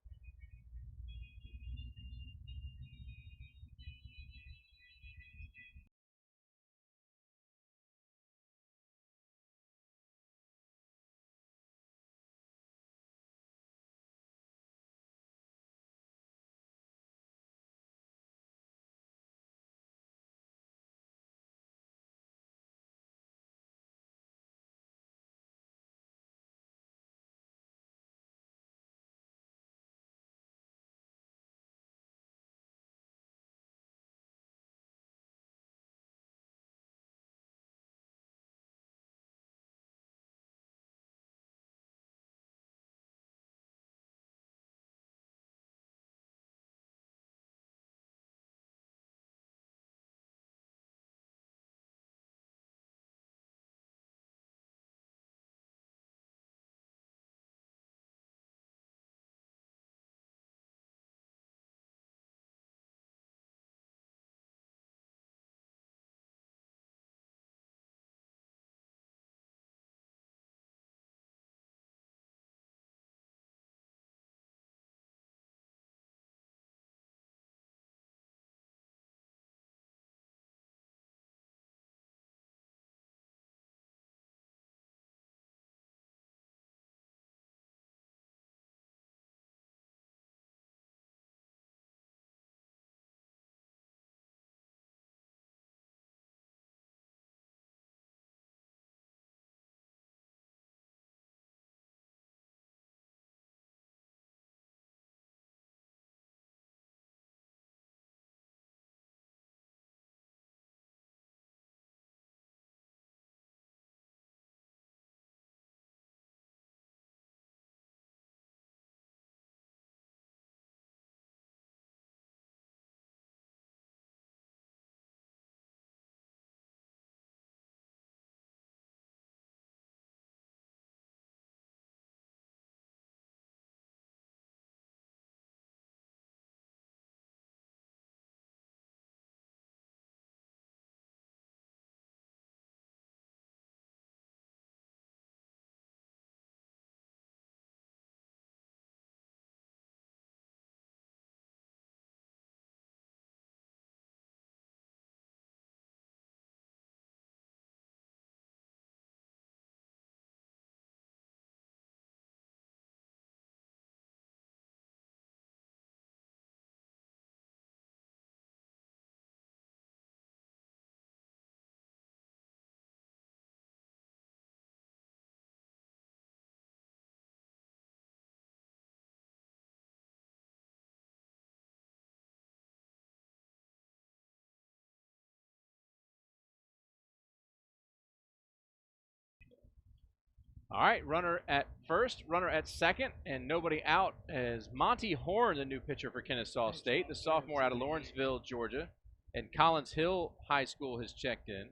All right, runner at first, runner at second, and nobody out as Monty Horn, the new pitcher for Kennesaw State, the sophomore out of Lawrenceville, Georgia, and Collins Hill High School has checked in.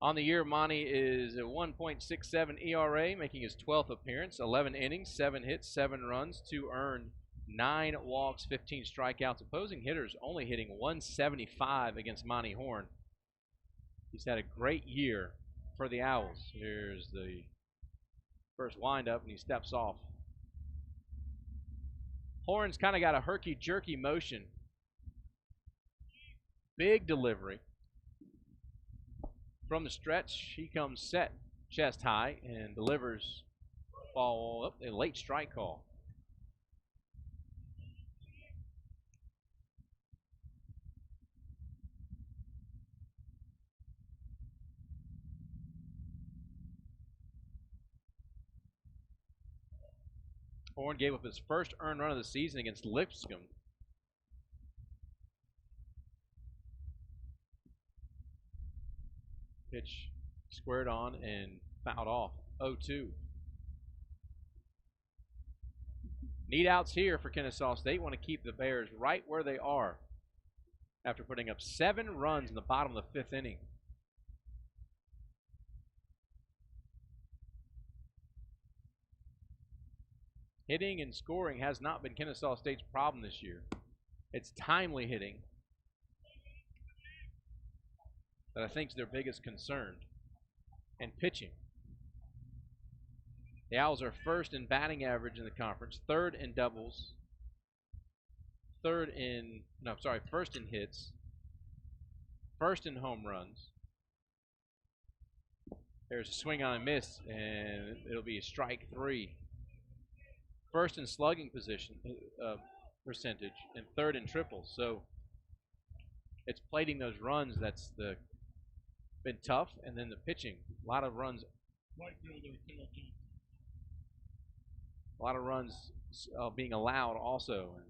On the year, Monty is a 1.67 ERA, making his 12th appearance, 11 innings, 7 hits, 7 runs, 2 earned, 9 walks, 15 strikeouts. Opposing hitters only hitting 175 against Monty Horn. He's had a great year for the Owls. Here's the first windup, and he steps off. Horn's kind of got a herky-jerky motion. Big delivery. From the stretch, he comes set chest high and delivers ball up, a late strike call. Horn gave up his first earned run of the season against Lipscomb. Pitch squared on and fouled off. 0-2. Need outs here for Kennesaw State. Want to keep the Bears right where they are after putting up 7 runs in the bottom of the 5th inning. Hitting and scoring has not been Kennesaw State's problem this year. It's timely hitting that I think is their biggest concern, and pitching. The Owls are first in batting average in the conference, third in doubles, first in hits, first in home runs. There's a swing on a miss, and it'll be a strike 3. First in slugging percentage, and third in triples. So it's plating those runs that's been tough, and then the pitching. A lot of runs being allowed also. And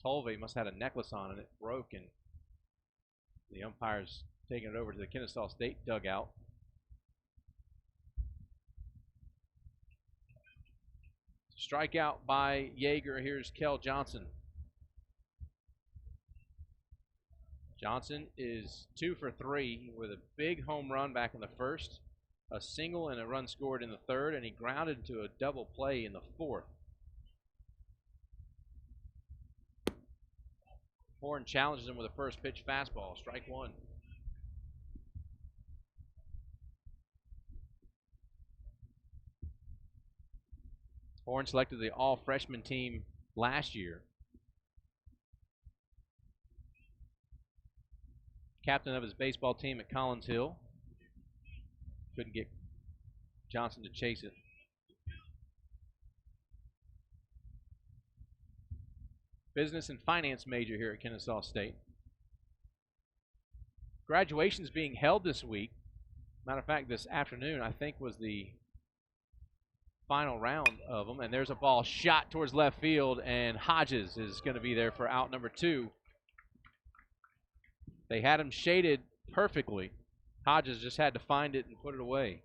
Tolve must have had a necklace on, and it broke, and the umpire's taking it over to the Kennesaw State dugout. Strikeout by Yeager. Here's Kel Johnson. Johnson is 2 for 3 with a big home run back in the first, a single and a run scored in the third, and he grounded into a double play in the fourth. Horn challenges him with a first pitch fastball, strike 1. Horn selected the all-freshman team last year. Captain of his baseball team at Collins Hill. Couldn't get Johnson to chase it. Business and finance major here at Kennesaw State. Graduation's being held this week. Matter of fact, this afternoon, I think, was the final round of them. And there's a ball shot towards left field, and Hodges is going to be there for out number 2. They had him shaded perfectly. Hodges just had to find it and put it away.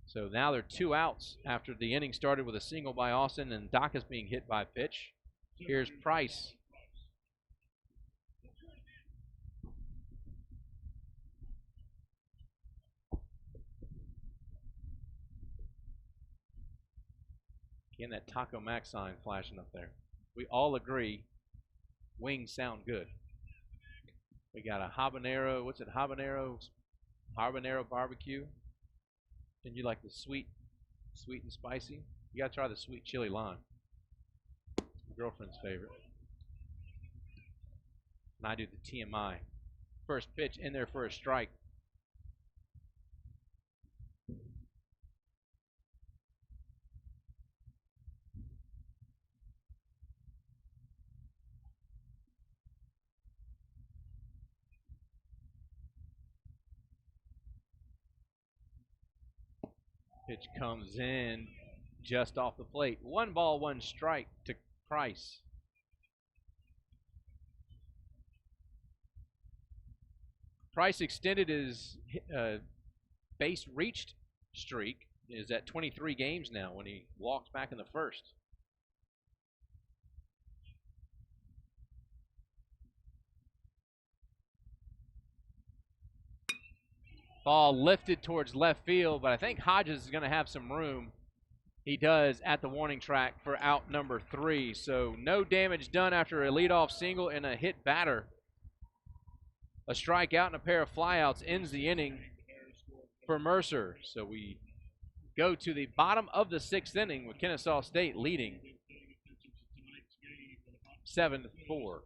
So now they're 2 outs after the inning started with a single by Austin, and Doc is being hit by a pitch. Here's Price. Again, that Taco Mac sign flashing up there. We all agree wings sound good. We got a habanero, what's it, habanero barbecue. And you like the sweet and spicy? You gotta try the sweet chili lime. My girlfriend's favorite. And I do the TMI. First pitch in there for a strike. Pitch comes in just off the plate. 1 ball, 1 strike to Price. Price extended his base reached streak. Is at 23 games now when he walked back in the first. Ball lifted towards left field, but I think Hodges is going to have some room. He does at the warning track for out number 3. So no damage done after a leadoff single and a hit batter. A strikeout and a pair of flyouts ends the inning for Mercer. So we go to the bottom of the 6th inning with Kennesaw State leading 7-4.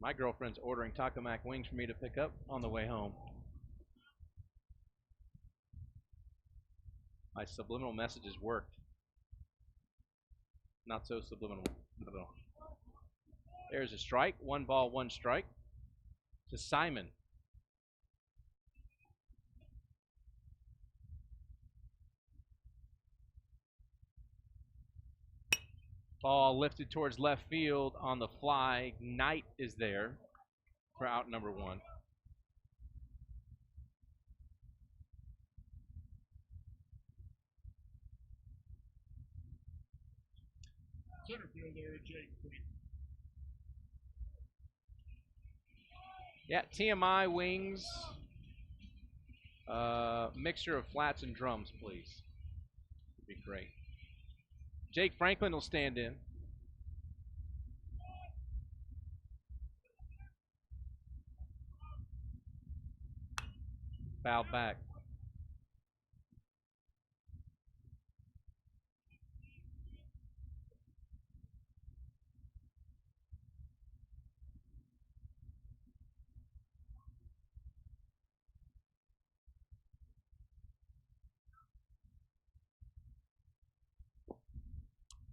My girlfriend's ordering Taco Mac wings for me to pick up on the way home. My subliminal messages worked. Not so subliminal. There's a strike. 1 ball, 1 strike to Simon. Ball lifted towards left field on the fly. Knight is there for out number 1. Center fielder Jake Franklin. Yeah, TMI wings. Mixture of flats and drums, please. Would be great. Jake Franklin will stand in. Foul back.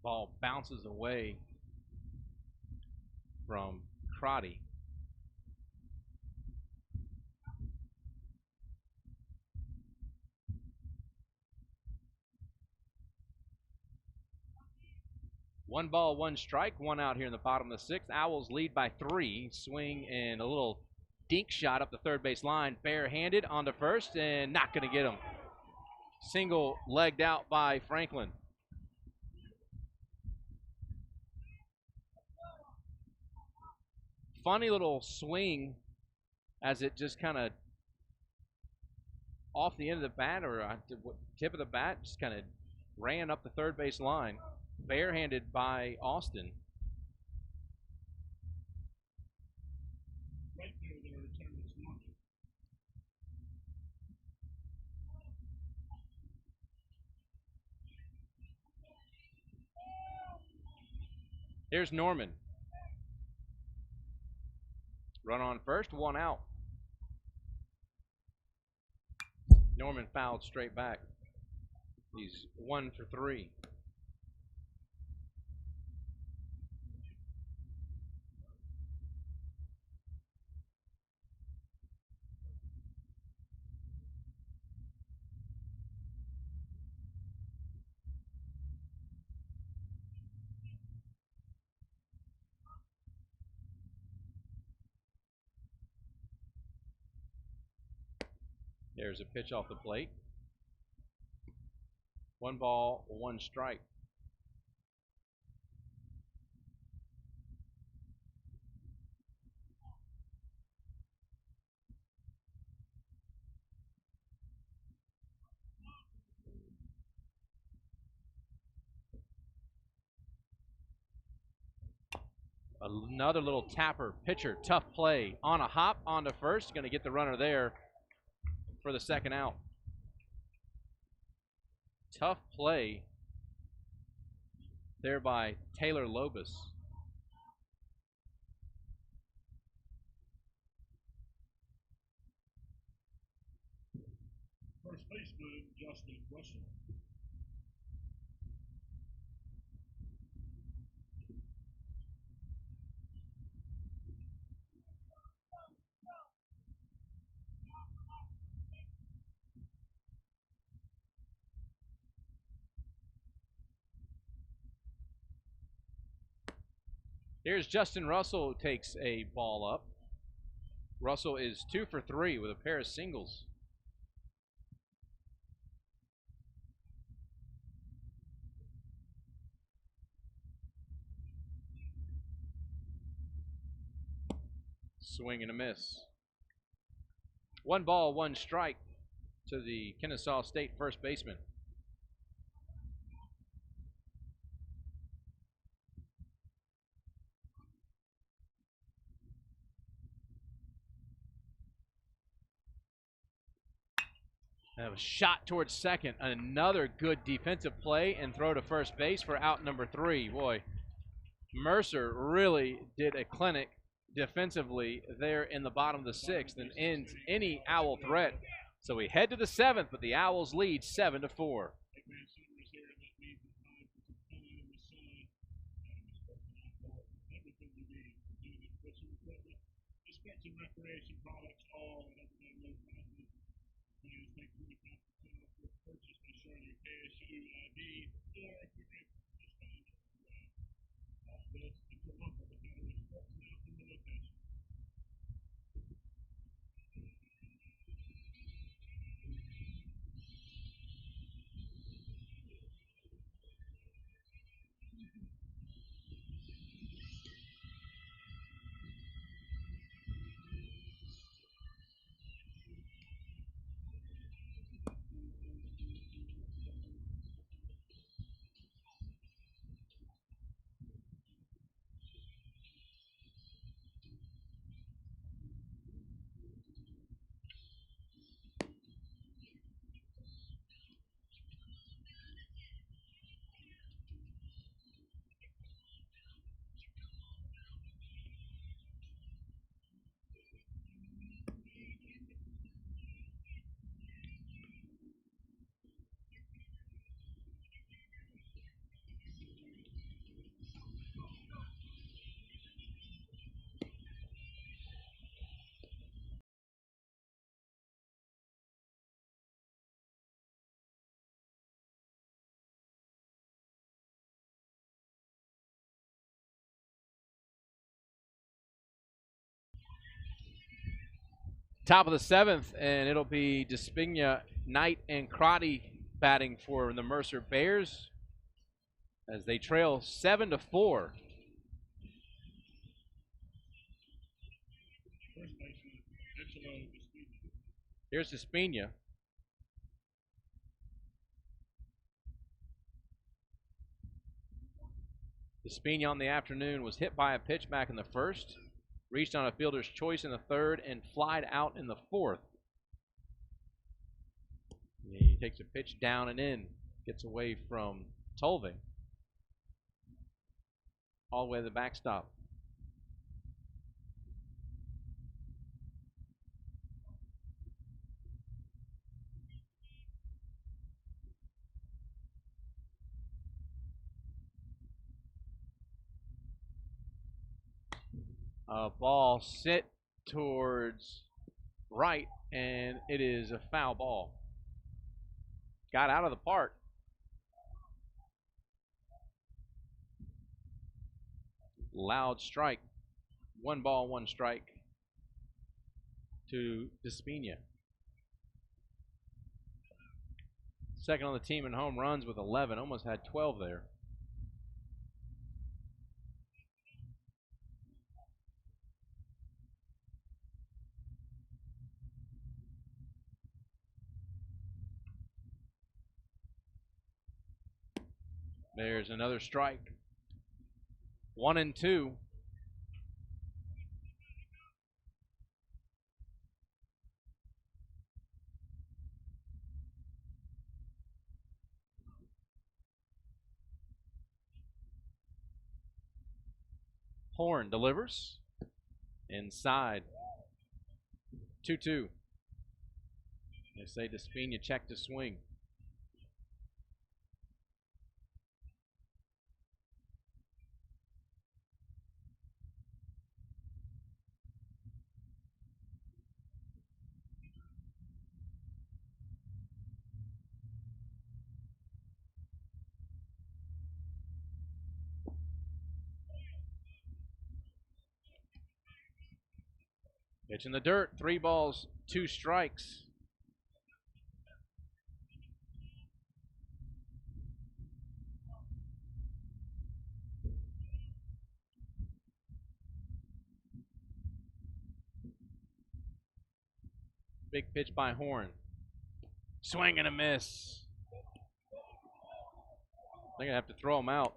Ball bounces away from Crotty. One ball, 1 strike, 1 out here in the bottom of the 6th. Owls lead by 3. Swing and a little dink shot up the third base line. Bare-handed onto first and not going to get him. Single legged out by Franklin. Funny little swing as it just kind of off the end of the bat or tip of the bat just kind of ran up the third base line. Barehanded by Austin. Right fielder Terrence Norman. Here's Norman. Run on first, 1 out. Norman fouled straight back. He's 1 for 3. There's a pitch off the plate. 1 ball, 1 strike. Another little tapper pitcher, tough play on a hop onto first. Going to get the runner there for the 2nd out. Tough play there by Taylor Lobus. First baseman Justin Russell. Here's Justin Russell, who takes a ball up. Russell is 2 for 3 with a pair of singles. Swing and a miss. 1 ball, 1 strike to the Kennesaw State first baseman. A shot towards second. Another good defensive play and throw to first base for out number 3. Boy, Mercer really did a clinic defensively there in the bottom of the sixth and ends any Owl threat. So we head to the seventh, but the Owls lead 7-4. Sports and recreation products, all at low prices. Players take 25% off your purchase by showing your KSU ID, or if you're able to discount it as well. All this is your local Academy Sports and Outdoor location. Top of the seventh, and it'll be Dyspnea, Knight, and Crotty batting for the Mercer Bears as they trail 7-4. Here's Dyspnea. Dyspnea on the afternoon was hit by a pitch back in the first, reached on a fielder's choice in the third, and flied out in the fourth. He takes a pitch down and in, gets away from Tolving, all the way to the backstop. Ball sit towards right, and it is a foul ball. Got out of the park. Loud strike. 1 ball, 1 strike to Dyspnea. Second on the team in home runs with 11. Almost had 12 there. There's another strike. 1-2. Horn delivers. Inside. 2-2. They say Dyspnea checked to swing. Pitch in the dirt. 3 balls, 2 strikes. Big pitch by Horn. Swing and a miss. They're going to have to throw him out.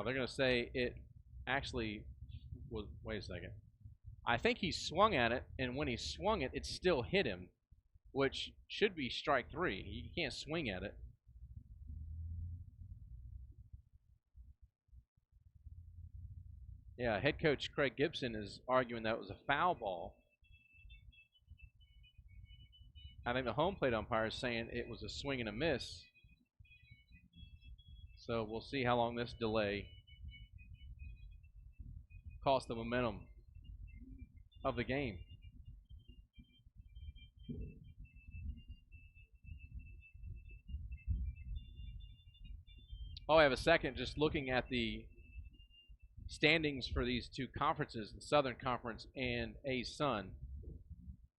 They're going to say it actually was, wait a second. I think he swung at it, and when he swung it, it still hit him, which should be strike 3. He can't swing at it. Yeah, head coach Craig Gibson is arguing that it was a foul ball. I think the home plate umpire is saying it was a swing and a miss. So we'll see how long this delay costs the momentum of the game. Oh, I have a second just looking at the standings for these two conferences, the Southern Conference and A-Sun.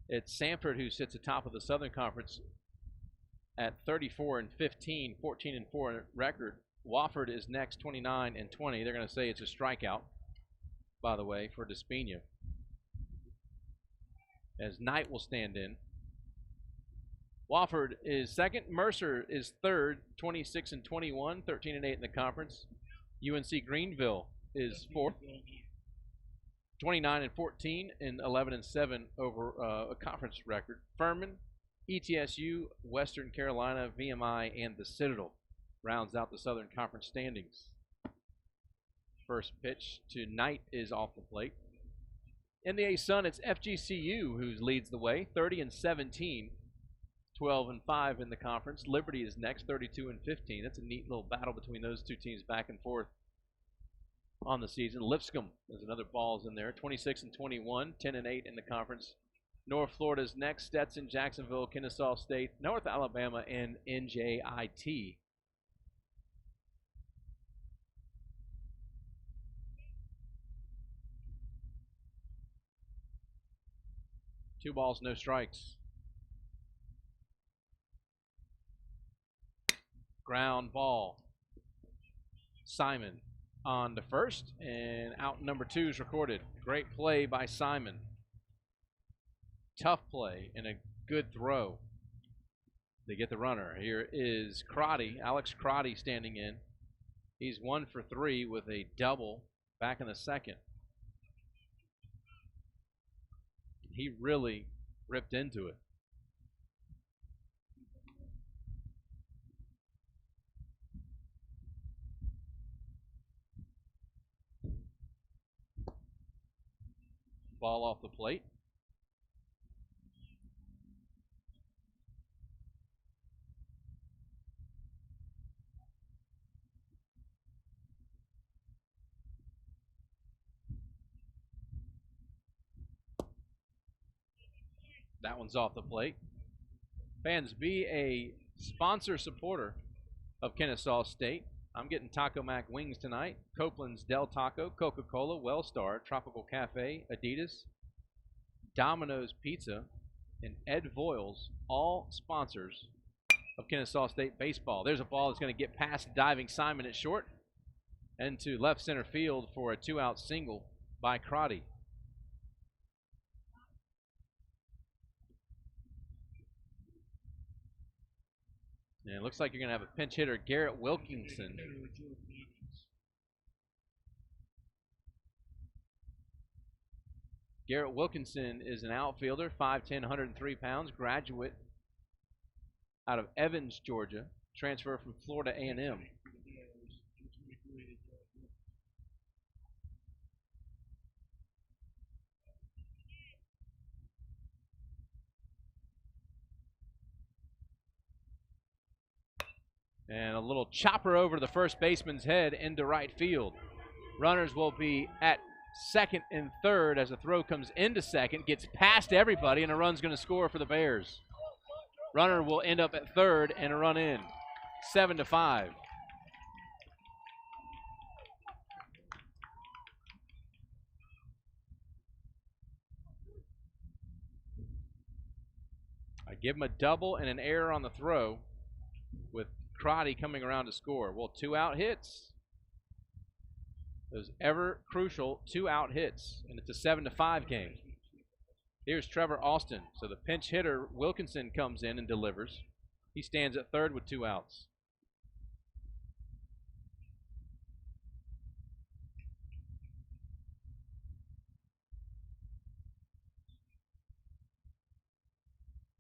It's Samford who sits atop of the Southern Conference at 34-15, 14-4 record. Wofford is next, 29-20. They're going to say it's a strikeout, by the way, for Dyspnea, as Knight will stand in. Wofford is second. Mercer is third, 26-21, 13-8 in the conference. UNC Greenville is fourth, 29-14 and 11-7 over a conference record. Furman, ETSU, Western Carolina, VMI, and the Citadel rounds out the Southern Conference standings. First pitch to Knight is off the plate. In the A-Sun, it's FGCU who leads the way, 30-17, 12-5 in the conference. Liberty is next, 32-15. That's a neat little battle between those two teams back and forth on the season. Lipscomb, there's another balls in there, 26-21, 10-8 in the conference. North Florida's next, Stetson, Jacksonville, Kennesaw State, North Alabama, and NJIT. Two balls, no strikes. Ground ball. Simon on to first, and out number 2 is recorded. Great play by Simon. Tough play and a good throw. They get the runner. Here is Crotty, Alex Crotty standing in. He's 1 for 3 with a double back in the second. He really ripped into it. Ball off the plate. That one's off the plate. Fans, be a sponsor supporter of Kennesaw State. I'm getting Taco Mac wings tonight. Copeland's Del Taco, Coca-Cola, Wellstar, Tropical Cafe, Adidas, Domino's Pizza, and Ed Voiles, all sponsors of Kennesaw State baseball. There's a ball that's going to get past diving Simon at short and to left center field for a 2-out single by Crotty. And it looks like you're going to have a pinch hitter, Garrett Wilkinson. Garrett Wilkinson is an outfielder, 5'10", 103 pounds, graduate out of Evans, Georgia, transfer from Florida A&M. And a little chopper over to the first baseman's head into right field. Runners will be at second and third as the throw comes into second, gets past everybody, and a run's going to score for the Bears. Runner will end up at third and a run in. 7-5. I give him a double and an error on the throw with Crotty coming around to score. Well, 2-out hits. Those ever crucial 2-out hits, and it's a 7-5 game. Here's Trevor Austin. So the pinch hitter, Wilkinson, comes in and delivers. He stands at third with 2 outs.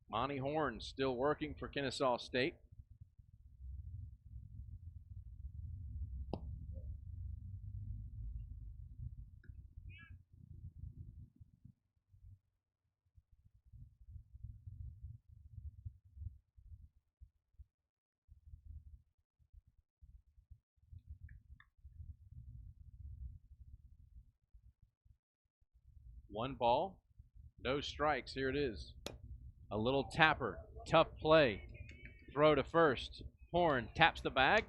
Monty Horn still working for Kennesaw State. 1 ball, no strikes. Here it is. A little tapper, tough play. Throw to first. Horn taps the bag,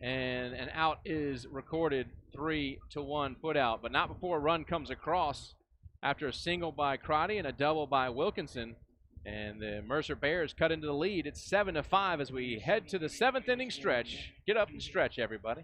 and an out is recorded. 3-1 put out, but not before a run comes across after a single by Crotty and a double by Wilkinson. And the Mercer Bears cut into the lead. It's 7-5 as we head to the 7th inning stretch. Get up and stretch, everybody.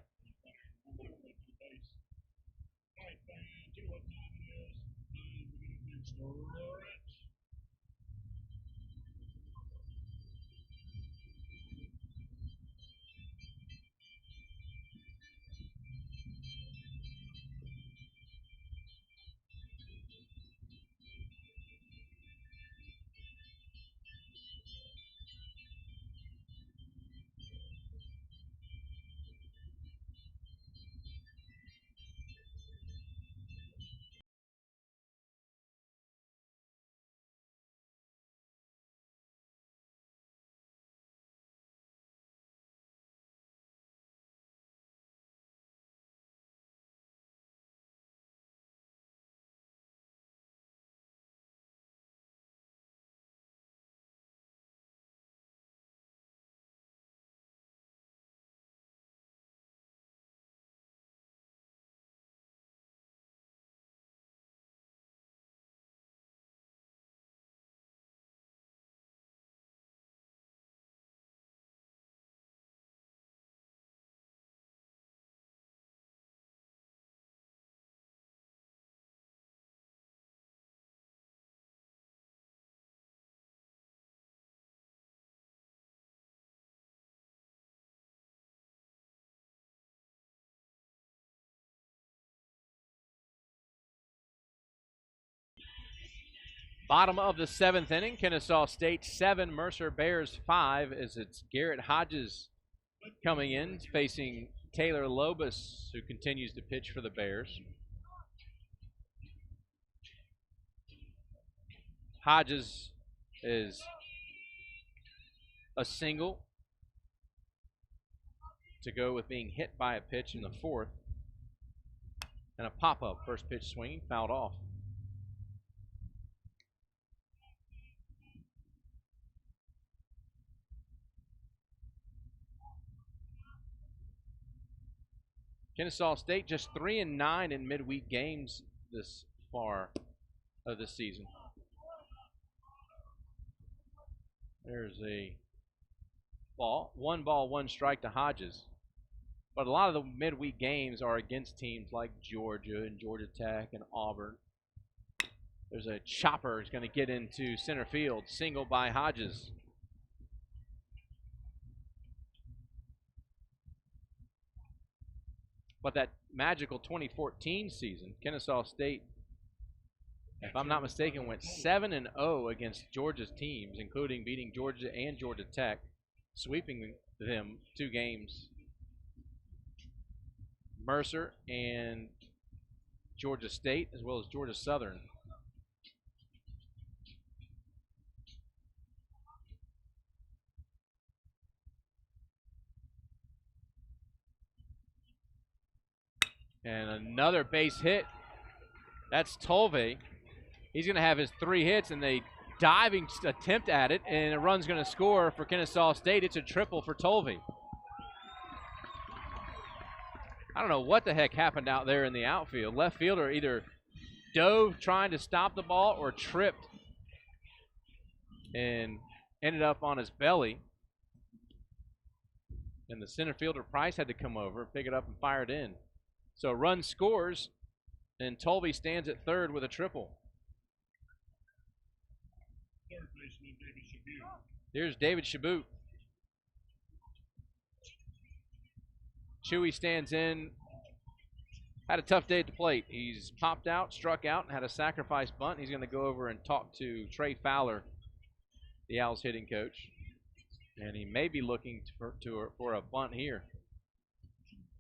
Bottom of the 7th inning, Kennesaw State 7, Mercer Bears 5, as it's Garrett Hodges coming in, facing Taylor Lobus, who continues to pitch for the Bears. Hodges is a single to go with being hit by a pitch in the 4th, and a pop-up first pitch swinging, fouled off. Kennesaw State just 3-9 in midweek games this far of this season. There's a ball. 1 ball, 1 strike to Hodges. But a lot of the midweek games are against teams like Georgia and Georgia Tech and Auburn. There's a chopper who's going to get into center field. Single by Hodges. But that magical 2014 season, Kennesaw State, if I'm not mistaken, went 7-0 against Georgia's teams, including beating Georgia and Georgia Tech, sweeping them 2 games. Mercer and Georgia State, as well as Georgia Southern. And another base hit. That's Tolve. He's going to have his 3 hits, and they diving attempt at it, and a run's going to score for Kennesaw State. It's a triple for Tolve. I don't know what the heck happened out there in the outfield. Left fielder either dove trying to stop the ball or tripped and ended up on his belly. And the center fielder, Price, had to come over, pick it up, and fire it in. So run scores, and Tolve stands at third with a triple. Third baseman David Shaboom. Here's David Shaboom. Chewy stands in. Had a tough day at the plate. He's popped out, struck out, and had a sacrifice bunt. He's going to go over and talk to Trey Fowler, the Owls hitting coach. And he may be looking for a bunt here.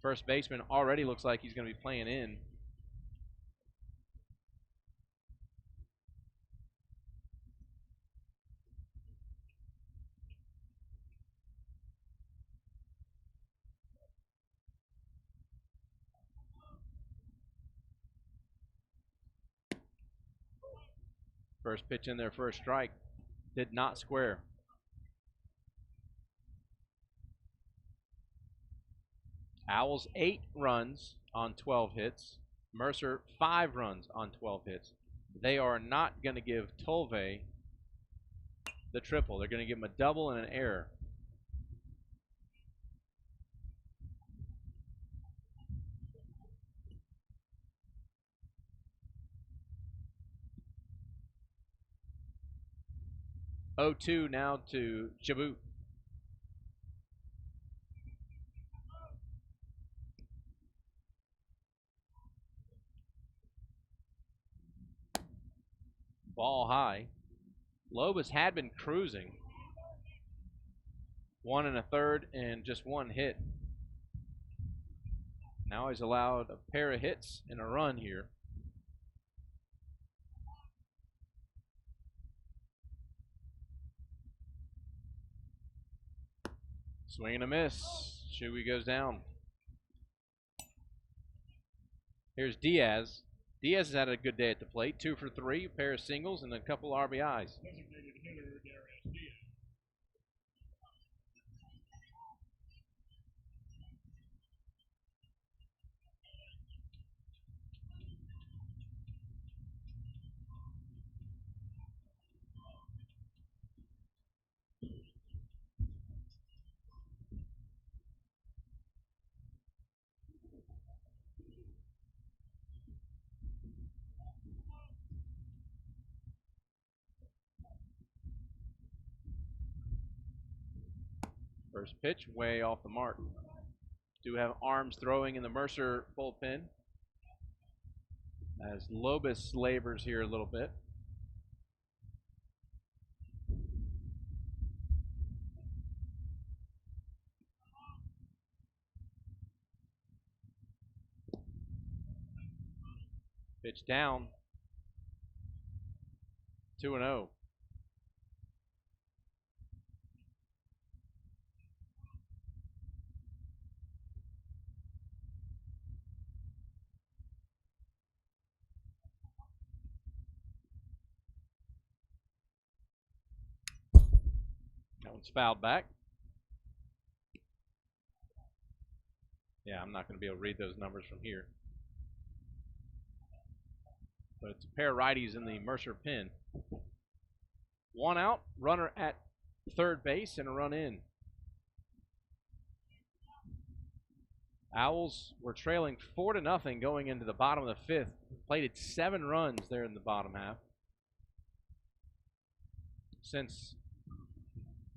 First baseman already looks like he's going to be playing in. First pitch in there for a strike. Did not square. Owls 8 runs on 12 hits. Mercer 5 runs on 12 hits. They are not going to give Tolve the triple. They're going to give him a double and an error. Oh, 2 now to Shaboom. Ball high. Lobos had been cruising. 1 1/3 and just 1 hit. Now he's allowed a pair of hits and a run here. Swing and a miss. Shuey goes down. Here's Diaz. Diaz has had a good day at the plate. 2 for 3, a pair of singles, and a couple RBIs. Designated hitter Darius Diaz. First pitch, way off the mark. Do have arms throwing in the Mercer bullpen as Lobos labors here a little bit. Pitch down. 2-0. That one's fouled back. Yeah, I'm not going to be able to read those numbers from here. But it's a pair of righties in the Mercer pen. 1 out, runner at third base, and a run in. Owls were trailing 4-0 going into the bottom of the 5th. Plated 7 runs there in the bottom half. Since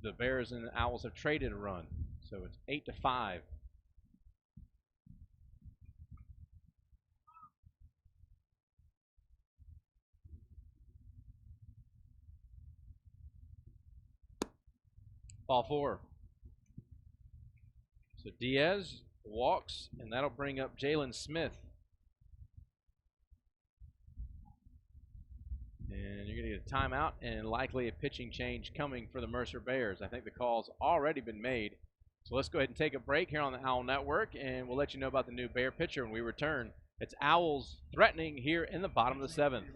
the Bears and the Owls have traded a run, so it's 8-5. Ball 4. So Diaz walks, and that'll bring up Jaylon Smith. And you're going to get a timeout and likely a pitching change coming for the Mercer Bears. I think the call's already been made. So let's go ahead and take a break here on the Owl Network, and we'll let you know about the new Bear pitcher when we return. It's Owls threatening here in the bottom of the 7th.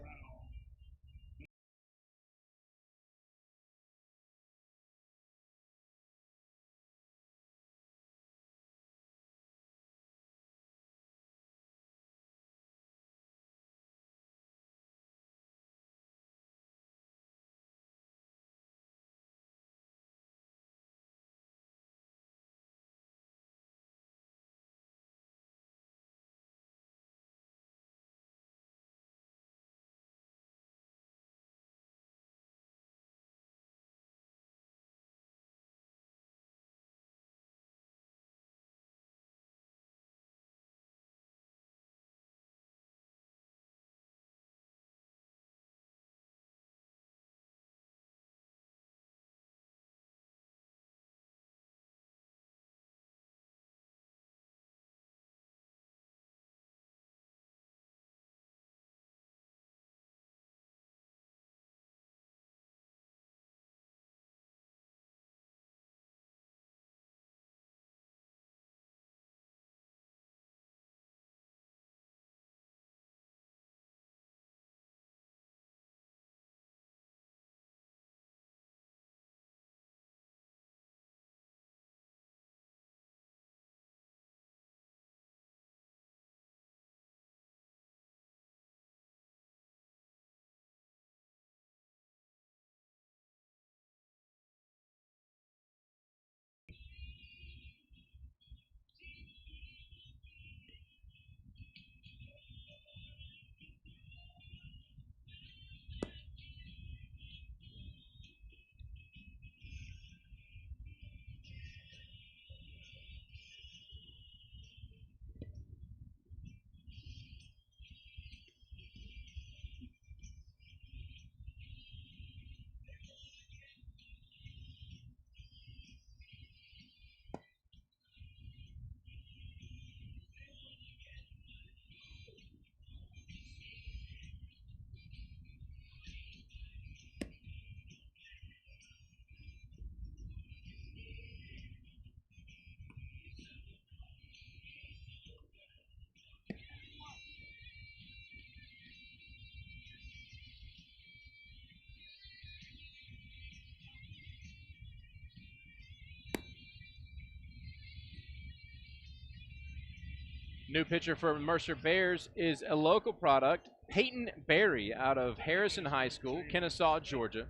New pitcher for Mercer Bears is a local product, Peyton Berry out of Harrison High School, Kennesaw, Georgia.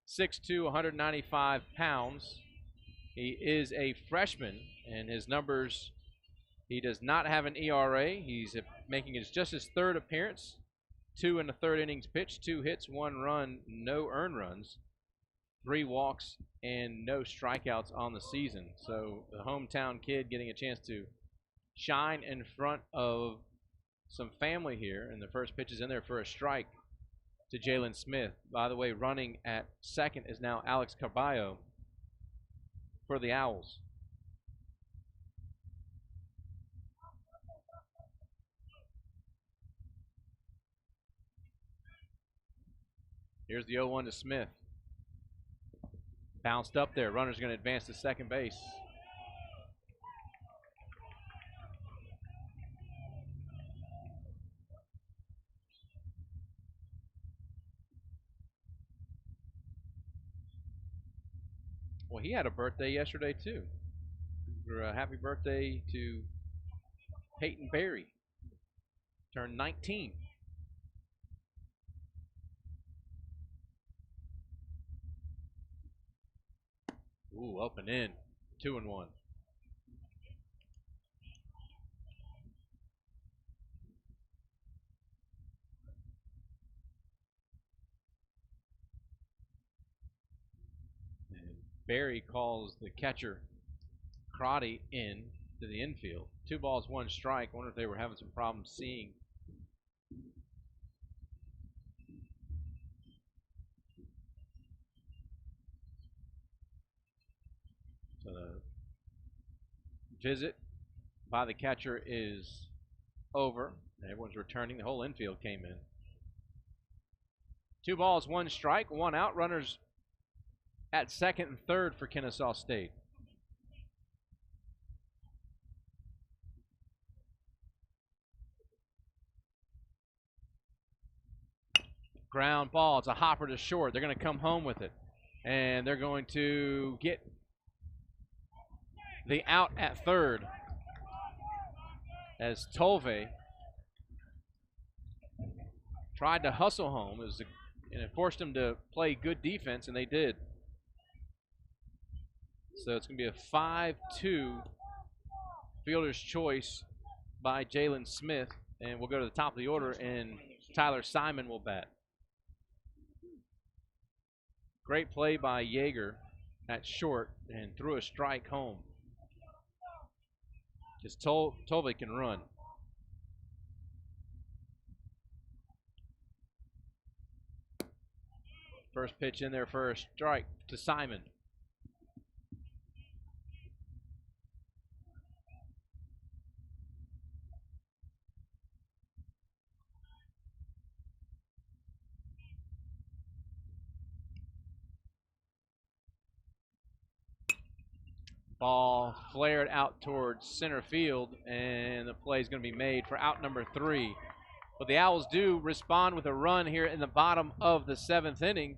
6'2", 195 pounds. He is a freshman, and his numbers, he does not have an ERA. He's making just his third appearance. 2 in the third innings pitched, 2 hits, 1 run, no earned runs, 3 walks, and no strikeouts on the season. So the hometown kid getting a chance to shine in front of some family here, and the first pitch is in there for a strike to Jaylon Smith. By the way, running at second is now Alex Carballo for the Owls. Here's the 0-1 to Smith. Bounced up there. Runner's going to advance to second base. Well, he had a birthday yesterday, too. Happy birthday to Peyton Berry. Turned 19. Ooh, up and in. 2-1. And Berry calls the catcher, Crotty, in to the infield. 2 balls, 1 strike. I wonder if they were having some problems seeing. So the visit by the catcher is over. Everyone's returning. The whole infield came in. 2 balls, 1 strike, 1 out. Runners at second and third for Kennesaw State. Ground ball. It's a hopper to short. They're going to come home with it. And they're going to get the out at third as Tolve tried to hustle home. And it forced them to play good defense, and they did. So it's going to be a 5-2 fielder's choice by Jaylon Smith. And we'll go to the top of the order, and Tyler Simon will bat. Great play by Yeager at short and threw a strike home. Just Tolve can run. First pitch in there for a strike to Simon. Ball flared out towards center field, and the play is going to be made for out number 3. But the Owls do respond with a run here in the bottom of the 7th inning.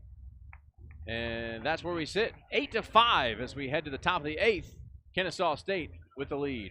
And that's where we sit. 8-5 as we head to the top of the 8th. Kennesaw State with the lead.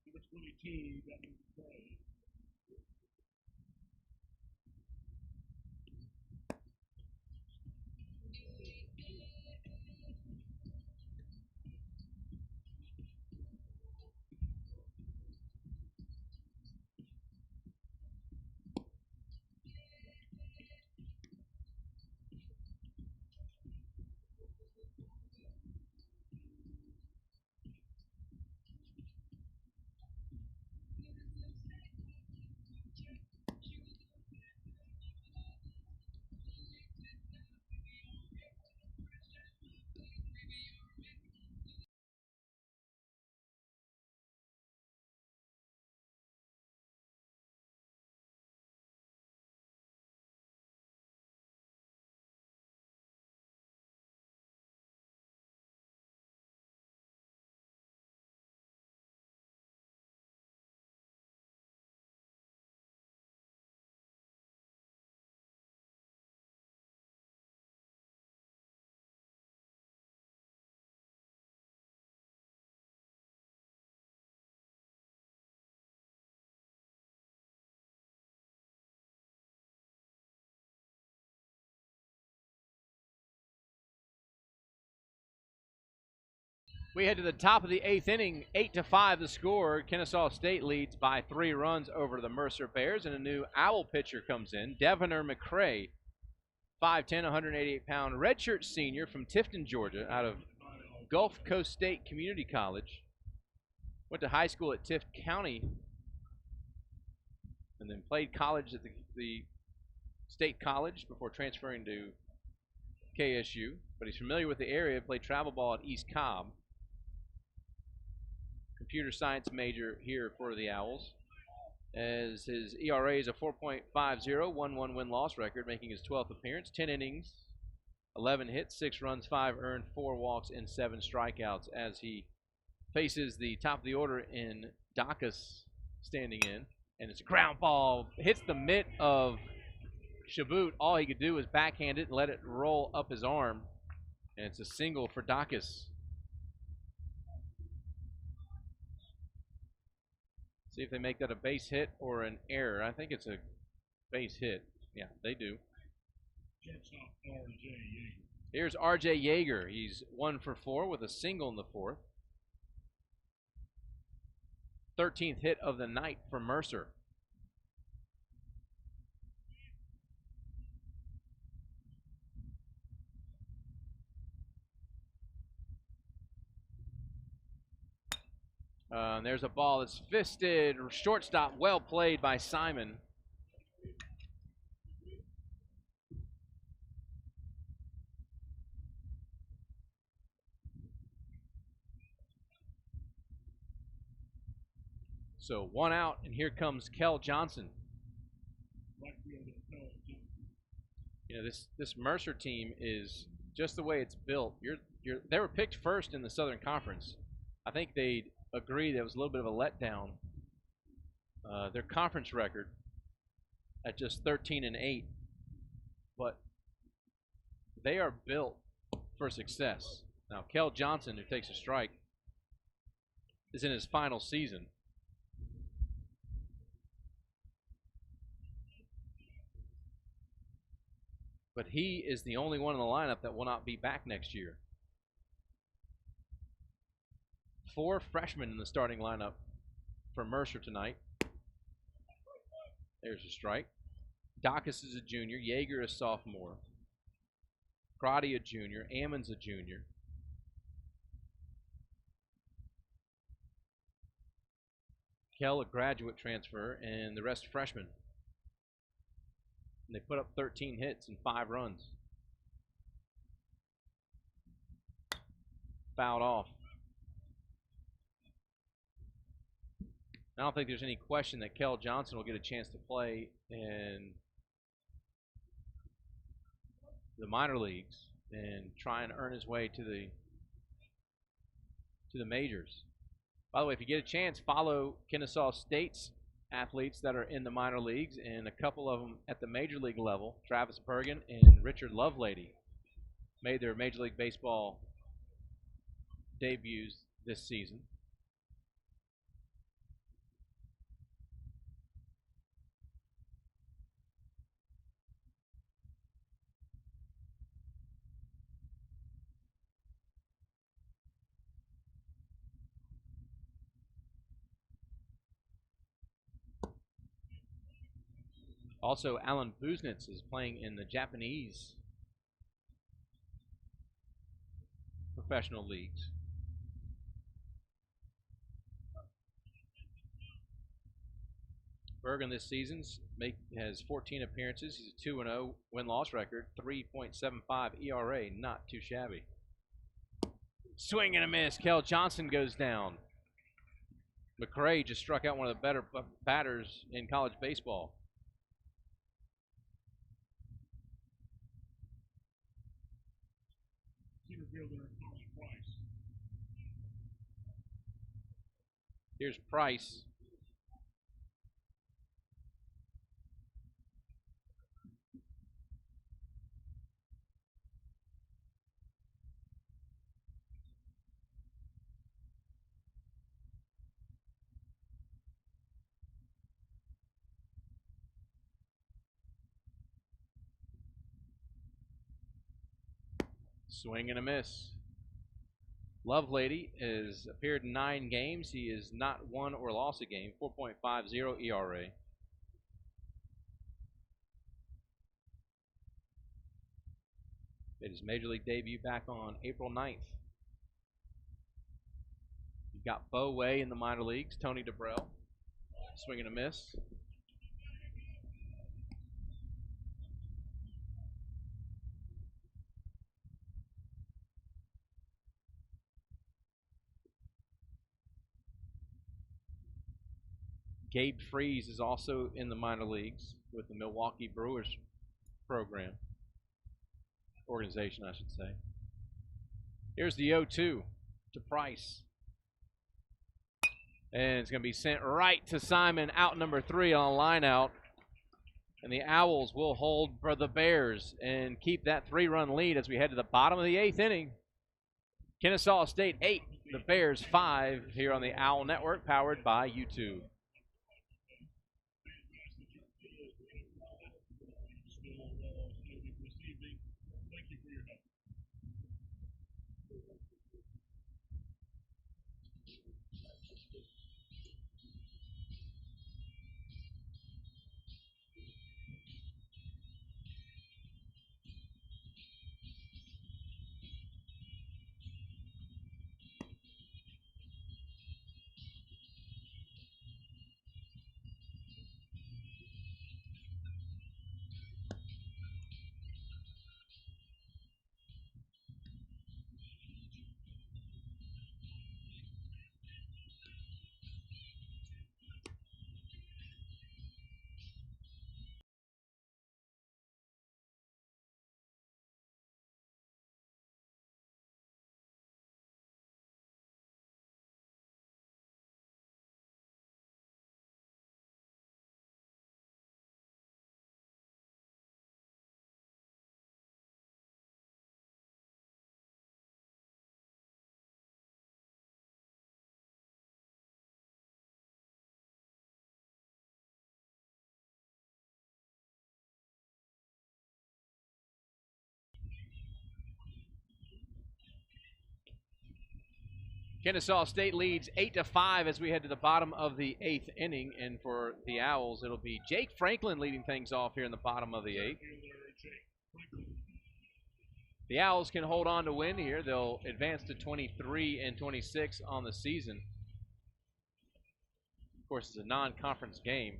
Number 22, Devon Mccrae. We head to the top of the 8th inning, 8-5 the score. Kennesaw State leads by 3 runs over the Mercer Bears, and a new Owl pitcher comes in, Devon Mccrae, 5'10", 188-pound redshirt senior from Tifton, Georgia, out of Gulf Coast State Community College. Went to high school at Tift County, and then played college at the State College before transferring to KSU. But he's familiar with the area, played travel ball at East Cobb. Computer science major here for the Owls, as his ERA is a 4.50, 1-1 win-loss record, making his 12th appearance, 10 innings, 11 hits, 6 runs, 5 earned, 4 walks, and 7 strikeouts, as he faces the top of the order in Dacus standing in, and it's a ground ball, hits the mitt of Shaboom. All he could do was backhand it and let it roll up his arm, and it's a single for Dacus. See if they make that a base hit or an error. I think it's a base hit. Yeah, they do. Here's R.J. Yeager. He's 1 for 4 with a single in the 4th. 13th hit of the night for Mercer. There's a ball that's fisted. Shortstop, well played by Simon. So 1 out, and here comes Kel Johnson. You know, this Mercer team is just the way it's built. They were picked first in the Southern Conference. I think they agree that it was a little bit of a letdown. Their conference record at just 13-8, but they are built for success. Now, Kel Johnson, who takes a strike, is in his final season. But he is the only one in the lineup that will not be back next year. 4 freshmen in the starting lineup for Mercer tonight. There's a strike. Dacus is a junior. Yeager is a sophomore. Crotty a junior. Ammon's a junior. Kell a graduate transfer, and the rest freshmen. And they put up 13 hits and 5 runs. Fouled off. I don't think there's any question that Kel Johnson will get a chance to play in the minor leagues and try and earn his way to the majors. By the way, if you get a chance, follow Kennesaw State's athletes that are in the minor leagues, and a couple of them at the major league level. Travis Bergen and Richard Lovelady made their Major League Baseball debuts this season. Also, Alan Buznitz is playing in the Japanese professional leagues. Bergen this season has 14 appearances. He's a 2-0 win-loss record, 3.75 ERA, not too shabby. Swing and a miss. Kel Johnson goes down. Mccrae just struck out one of the better batters in college baseball. Here's Price. Swing and a miss. Lovelady has appeared in 9 games. He has not won or lost a game, 4.50 ERA. Made his Major League debut back on April 9th. You've got Bo Way in the minor leagues, Tony DeBrell, swing and a miss. Gabe Freese is also in the minor leagues with the Milwaukee Brewers program. Organization, I should say. Here's the 0-2 to Price. And it's going to be sent right to Simon, out number 3 on line out. And the Owls will hold for the Bears and keep that 3-run lead as we head to the bottom of the 8th inning. Kennesaw State 8, the Bears 5 here on the Owl Network, powered by YouTube. Kennesaw State leads 8-5 as we head to the bottom of the 8th inning. And for the Owls, it'll be Jake Franklin leading things off here in the bottom of the 8th. The Owls can hold on to win here. They'll advance to 23-26 on the season. Of course, it's a non-conference game.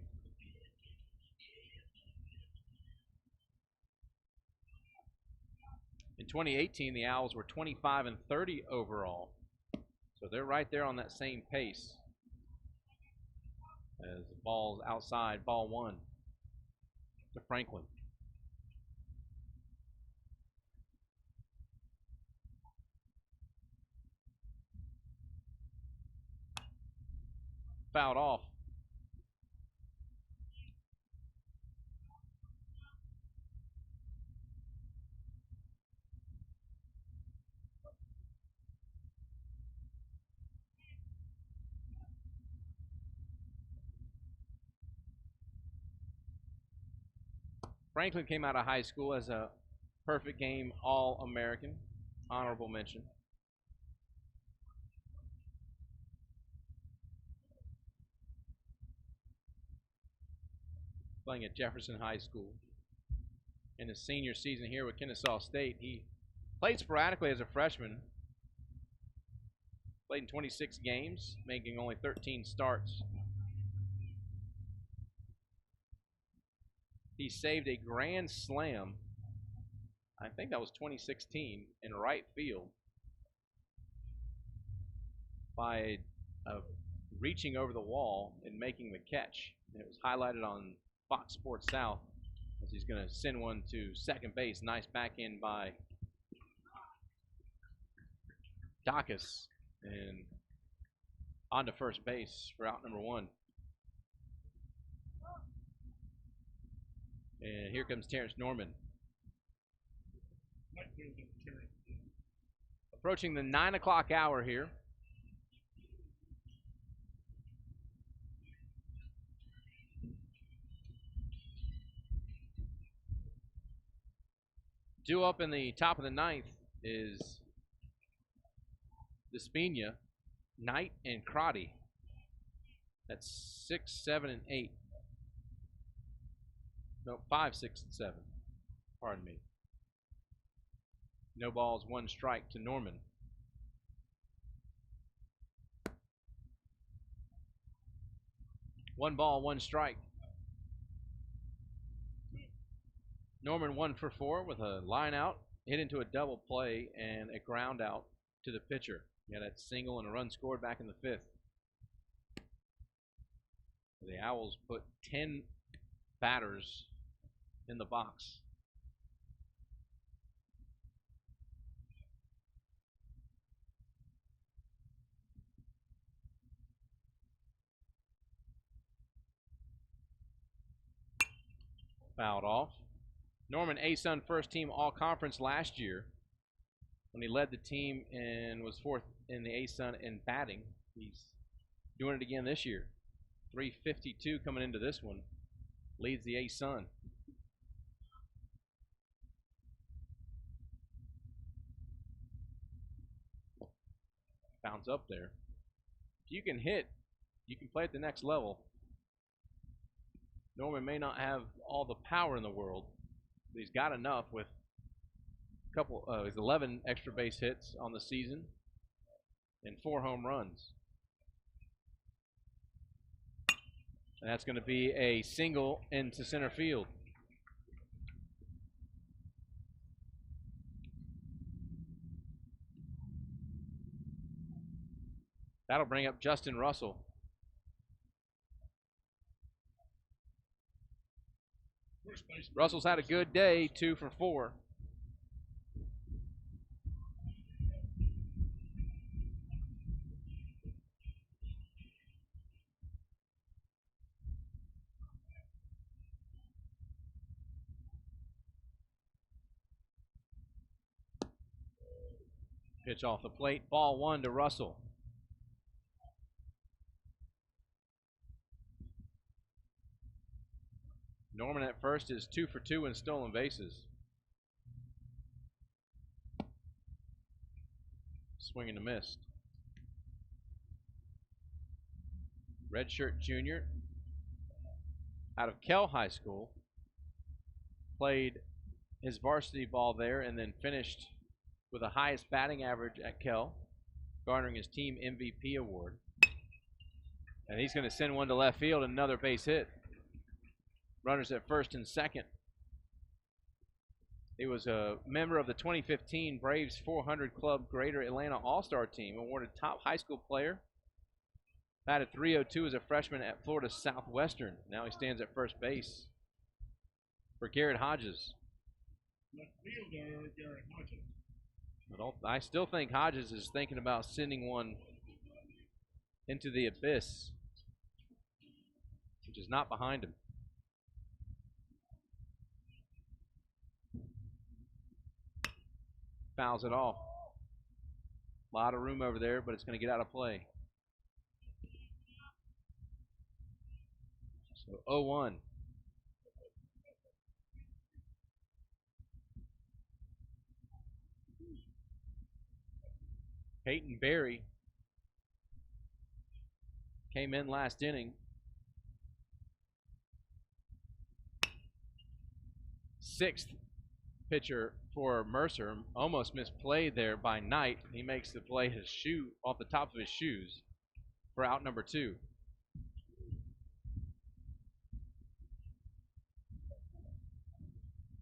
In 2018, the Owls were 25-30 overall. So they're right there on that same pace. As the ball's outside, ball 1 to Franklin. Fouled off. Franklin came out of high school as a perfect game All-American, honorable mention. Playing at Jefferson High School. In his senior season here with Kennesaw State, he played sporadically as a freshman. Played in 26 games, making only 13 starts. He saved a grand slam, I think that was 2016, in right field by reaching over the wall and making the catch. And it was highlighted on Fox Sports South as he's going to send one to second base. Nice back end by Dacus, and on to first base for out number 1. And here comes Terrence Norman. Approaching the 9 o'clock hour here. Due up in the top of the 9th is Dyspnea, Knight, and Crotty. That's 6, 7, and 8. No, 5, 6, and 7. Pardon me. No balls, 1 strike to Norman. One ball, 1 strike. Norman 1 for 4 with a line out, hit into a double play, and a ground out to the pitcher. Yeah, that single and a run scored back in the 5th. The Owls put 10 batters in the box. Fouled off. Norman A-Sun first team all-conference last year when he led the team and was 4th in the A-Sun in batting. He's doing it again this year. 352 coming into this one. Leads the A-Sun. Bounce up there. If you can hit, you can play at the next level. Norman may not have all the power in the world, but he's got enough with his 11 extra base hits on the season and 4 home runs. And that's going to be a single into center field. That'll bring up Justin Russell. Russell's had a good day, 2 for 4. Pitch off the plate, ball 1 to Russell. Norman at first is 2 for 2 in stolen bases. Swing and a miss. Redshirt junior out of Kell High School. Played his varsity ball there and then finished with the highest batting average at Kell, garnering his team MVP award. And he's going to send one to left field, another base hit. Runners at first and second. He was a member of the 2015 Braves 400 Club Greater Atlanta All-Star Team, awarded top high school player. Batted .302 as a freshman at Florida Southwestern. Now he stands at first base for Garrett Hodges. Left fielder, Garrett Hodges. I still think Hodges is thinking about sending one into the abyss, which is not behind him. Fouls it off. A lot of room over there, but it's going to get out of play. So 0-1. Peyton Berry came in last inning. 6th pitcher for Mercer. Almost misplayed there by Knight. He makes the play his shoe off the top of his shoes for out number 2.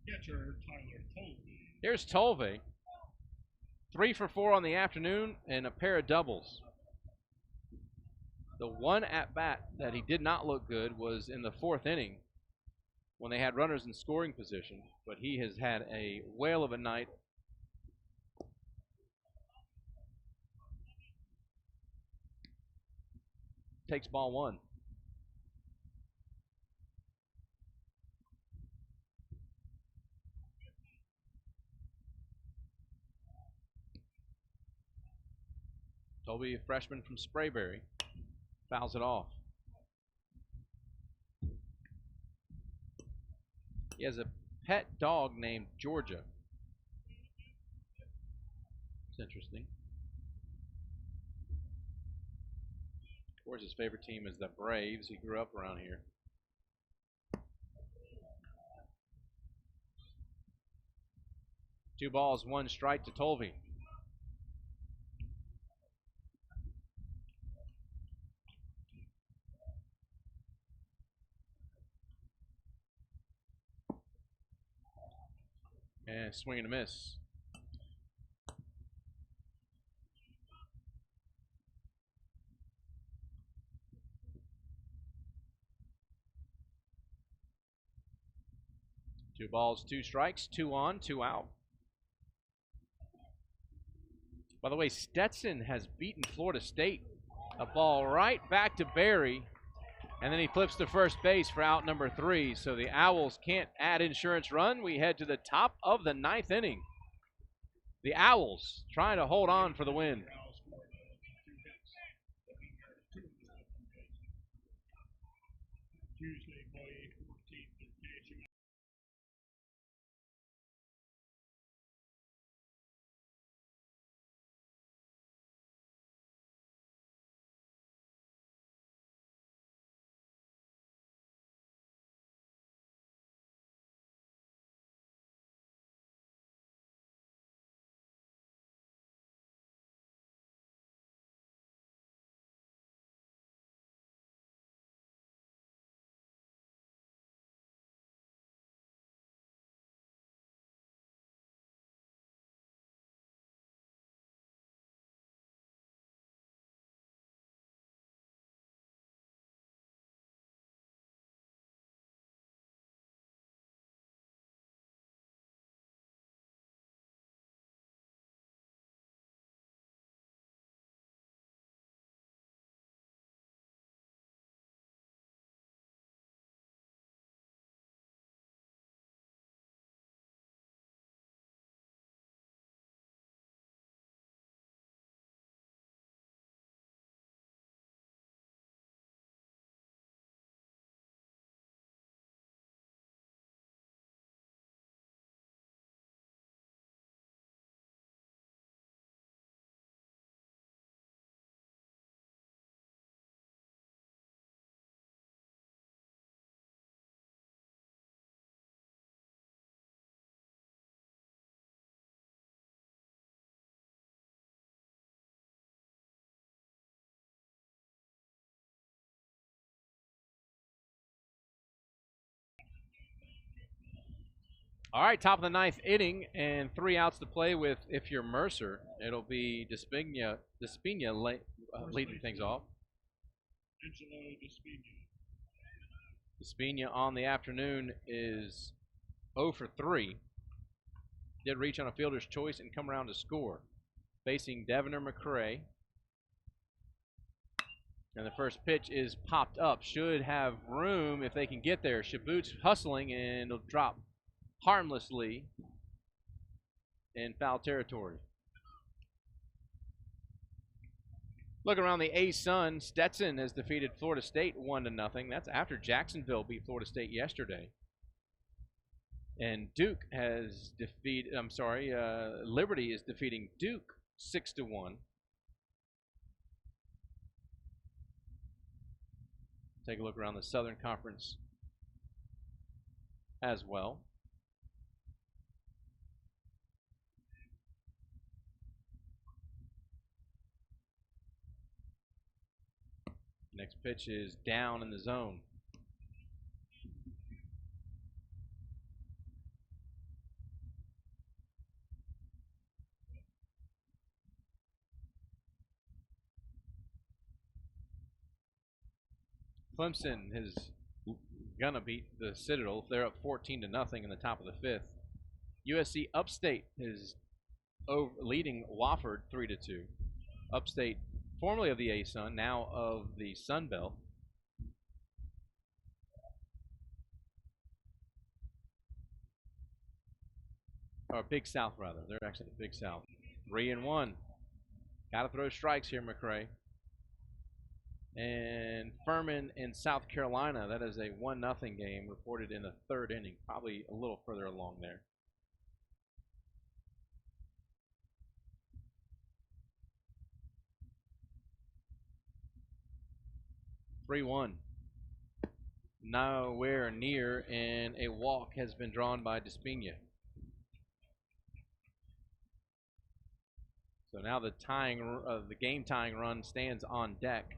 Catcher Tyler Tolby. Here's Tolby. 3 for 4 on the afternoon and a pair of doubles. The one at-bat that he did not look good was in the 4th inning when they had runners in scoring position, but he has had a whale of a night. Takes ball 1. Toby, a freshman from Sprayberry, fouls it off. He has a pet dog named Georgia. It's interesting. course, his favorite team is the Braves. He grew up around here. Two balls, one strike to Tolvey. And swing and a miss. Two balls, two strikes, 2 on, 2 out. By the way, Stetson has beaten Florida State. A ball right back to Barry, and then he flips to first base for out number 3. So the Owls can't add insurance run. We head to the top of the 9th inning. The Owls trying to hold on for the win. Tuesday, May 14th at KSU. All right, top of the 9th inning, and 3 outs to play with. If you're Mercer, it'll be Dyspnea leading things off. Dyspnea on the afternoon is 0 for 3. Did reach on a fielder's choice and come around to score. Facing Devon or Mccrae. And the first pitch is popped up. Should have room if they can get there. Shaboom's hustling, and it'll drop harmlessly in foul territory. Look around the A-Sun. Stetson has defeated Florida State 1-0. That's after Jacksonville beat Florida State yesterday. And Duke has defeated, Liberty is defeating Duke 6-1. Take a look around the Southern Conference as well. Next pitch is down in the zone. Clemson is gonna beat the Citadel. They're up 14-0 in the top of the 5th. USC Upstate is leading Wofford 3-2. Upstate, formerly of the A-Sun, now of the Sun Belt. Or Big South, rather. They're actually the Big South. 3-1. Got to throw strikes here, Mccrae. And Furman in South Carolina, that is a 1-0 game reported in the 3rd inning. Probably a little further along there. 3-1. Nowhere near, and a walk has been drawn by Dyspnea. So now the game tying run stands on deck.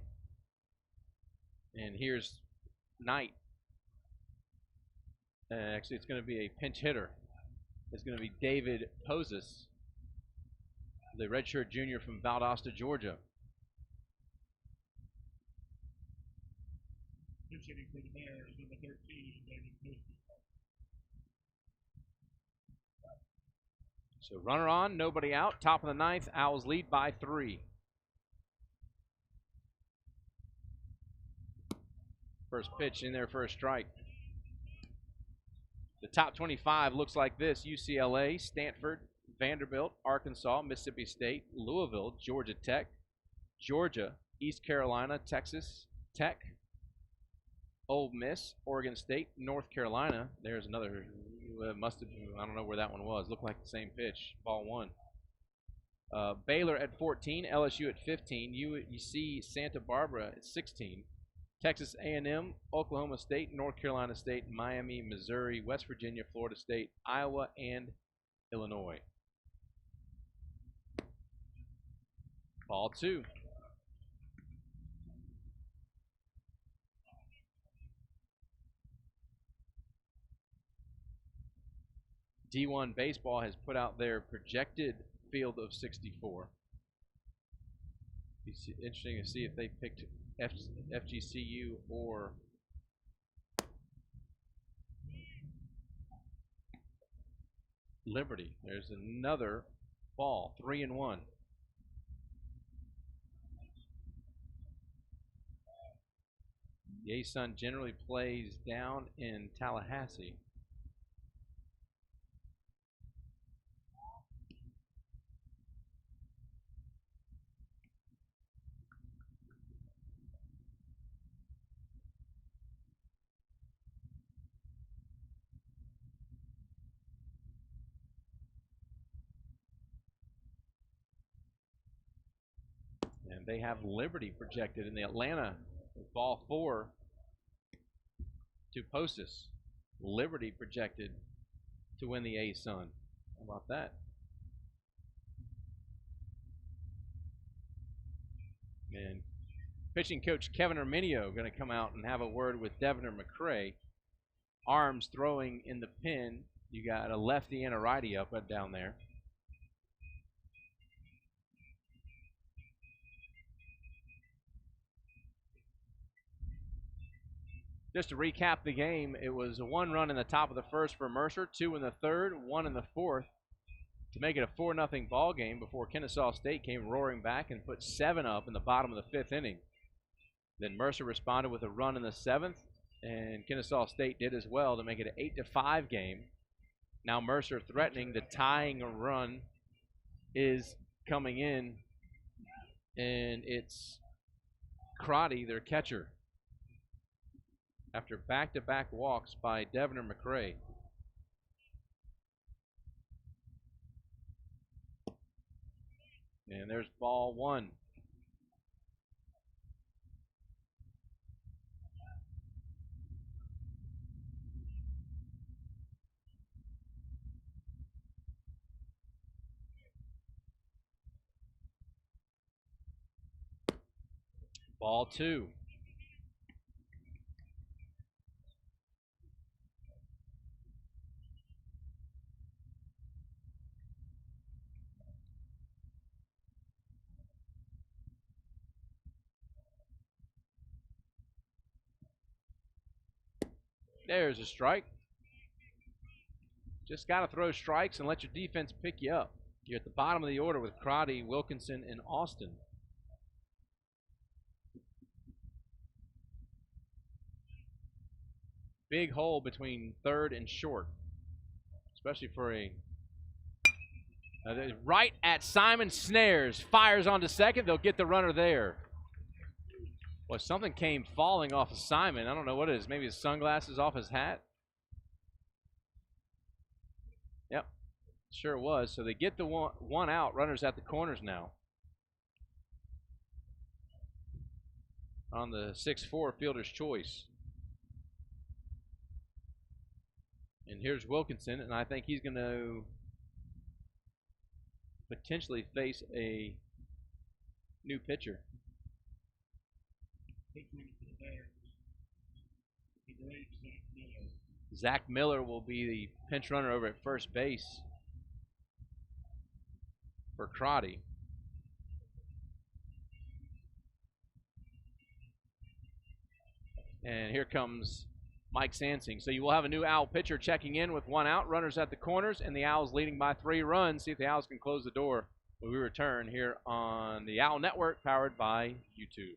And here's Knight. Actually, it's going to be a pinch hitter. It's going to be David Pozis, the redshirt junior from Valdosta, Georgia. Hitting for the Bears, number 13, David Pozis. So runner on, nobody out. Top of the ninth, Owls lead by 3. First pitch in there for a strike. The top 25 looks like this: UCLA, Stanford, Vanderbilt, Arkansas, Mississippi State, Louisville, Georgia Tech, Georgia, East Carolina, Texas Tech, Ole Miss, Oregon State, North Carolina. There's another. Must have. I don't know where that one was. Looked like the same pitch. Ball 1. Baylor at 14, LSU at 15, UC Santa Barbara at 16, Texas A&M, Oklahoma State, North Carolina State, Miami, Missouri, West Virginia, Florida State, Iowa, and Illinois. Ball 2. D1 Baseball has put out their projected field of 64. It's interesting to see if they picked FGCU or Liberty. There's another ball, 3-1. The A-Sun generally plays down in Tallahassee. And they have Liberty projected in the Atlanta with ball 4 to Postis. Liberty projected to win the A-Sun. How about that? And pitching coach Kevin Arminio going to come out and have a word with Devon Mccrae. Arms throwing in the pin. You got a lefty and a righty up and down there. Just to recap the game, it was a 1 run in the top of the first for Mercer, 2 in the third, 1 in the fourth, to make it a 4-0 ball game before Kennesaw State came roaring back and put 7 up in the bottom of the 5th inning. Then Mercer responded with a run in the 7th, and Kennesaw State did as well to make it an 8-5 game. Now Mercer threatening the tying run is coming in, and it's Crotty, their catcher, after back-to-back walks by Devon Mccrae. And there's ball 1. Ball 2. There's a strike. Just got to throw strikes and let your defense pick you up. You're at the bottom of the order with Crotty, Wilkinson, and Austin. Big hole between third and short, especially for a right at Simon Snares. Fires onto second. They'll get the runner there. Well, something came falling off of Simon. I don't know what it is. Maybe his sunglasses off his hat. Yep, sure was. So they get the one out. Runners at the corners now. on the 6-4 fielder's choice. And here's Wilkinson, and I think he's going to potentially face a new pitcher. Zach Miller will be the pinch runner over at first base for Crotty. And here comes Mike Sansing. So you will have a new Owl pitcher checking in with 1 out, runners at the corners, and the Owls leading by 3 runs. See if the Owls can close the door when we return here on the Owl Network, powered by YouTube.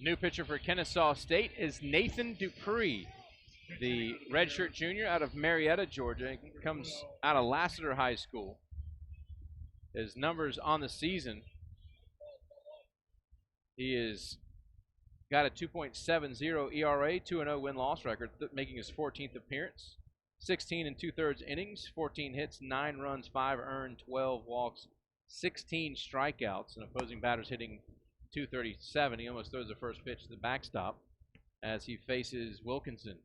New pitcher for Kennesaw State is Nathan Dupree, the redshirt junior out of Marietta, Georgia. He comes out of Lassiter High School. His numbers on the season, he is got a 2.70 ERA, 2-0 win-loss record, making his 14th appearance. 16 and 2/3 innings, 14 hits, 9 runs, 5 earned, 12 walks, 16 strikeouts, and opposing batters hitting .237. He almost throws the first pitch to the backstop as he faces Wilkinson.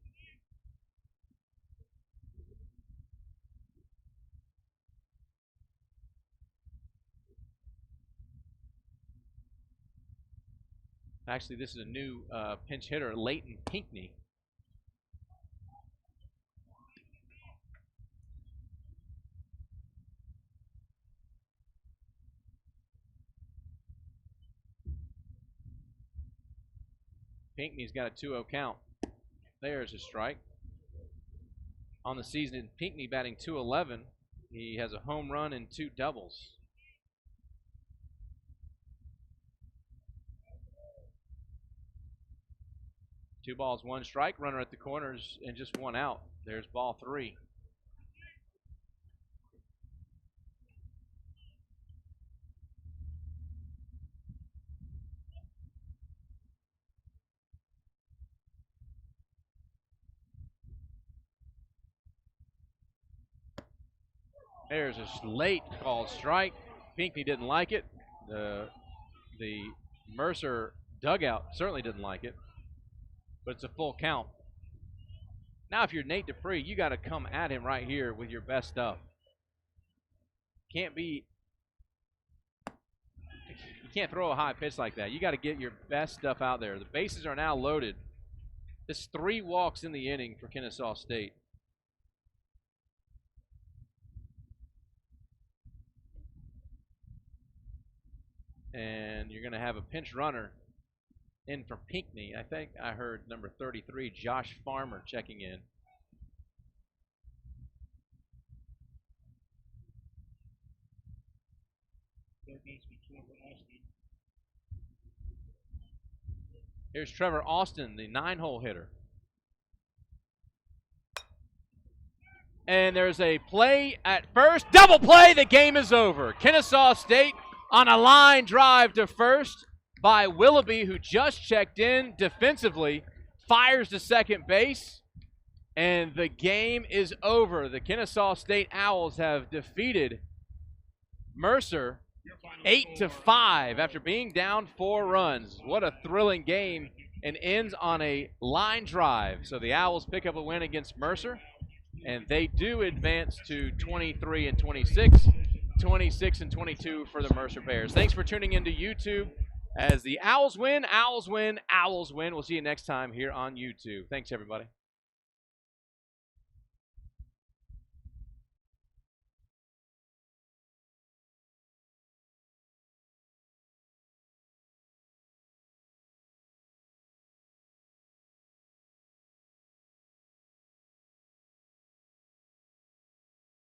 Actually, this is a new pinch hitter, Leighton Pinckney. Pinckney's got a 2-0 count. There's a strike. On the season, Pinckney batting .211. He has a home run and 2 doubles. Two balls, 1 strike. Runner at the corners and just 1 out. There's ball 3. There's a late called strike. Pinckney didn't like it. The Mercer dugout certainly didn't like it. But it's a full count. Now, if you're Nate Dupree, you got to come at him right here with your best stuff. You can't throw a high pitch like that. You got to get your best stuff out there. The bases are now loaded. It's 3 walks in the inning for Kennesaw State. And you're going to have a pinch runner in for Pinckney. I think I heard number 33, Josh Farmer, checking in. Here's Trevor Austin, the 9-hole hitter. And there's a play at first. Double play. The game is over. Kennesaw State on a line drive to first by Willoughby, who just checked in defensively, fires to second base, and the game is over. The Kennesaw State Owls have defeated Mercer 8-5 after being down 4 runs. What a thrilling game, and ends on a line drive. So the Owls pick up a win against Mercer, and they do advance to 23-26, 26-22 for the Mercer Bears. Thanks for tuning into YouTube. As the Owls win, Owls win, Owls win. We'll see you next time here on YouTube. Thanks, everybody.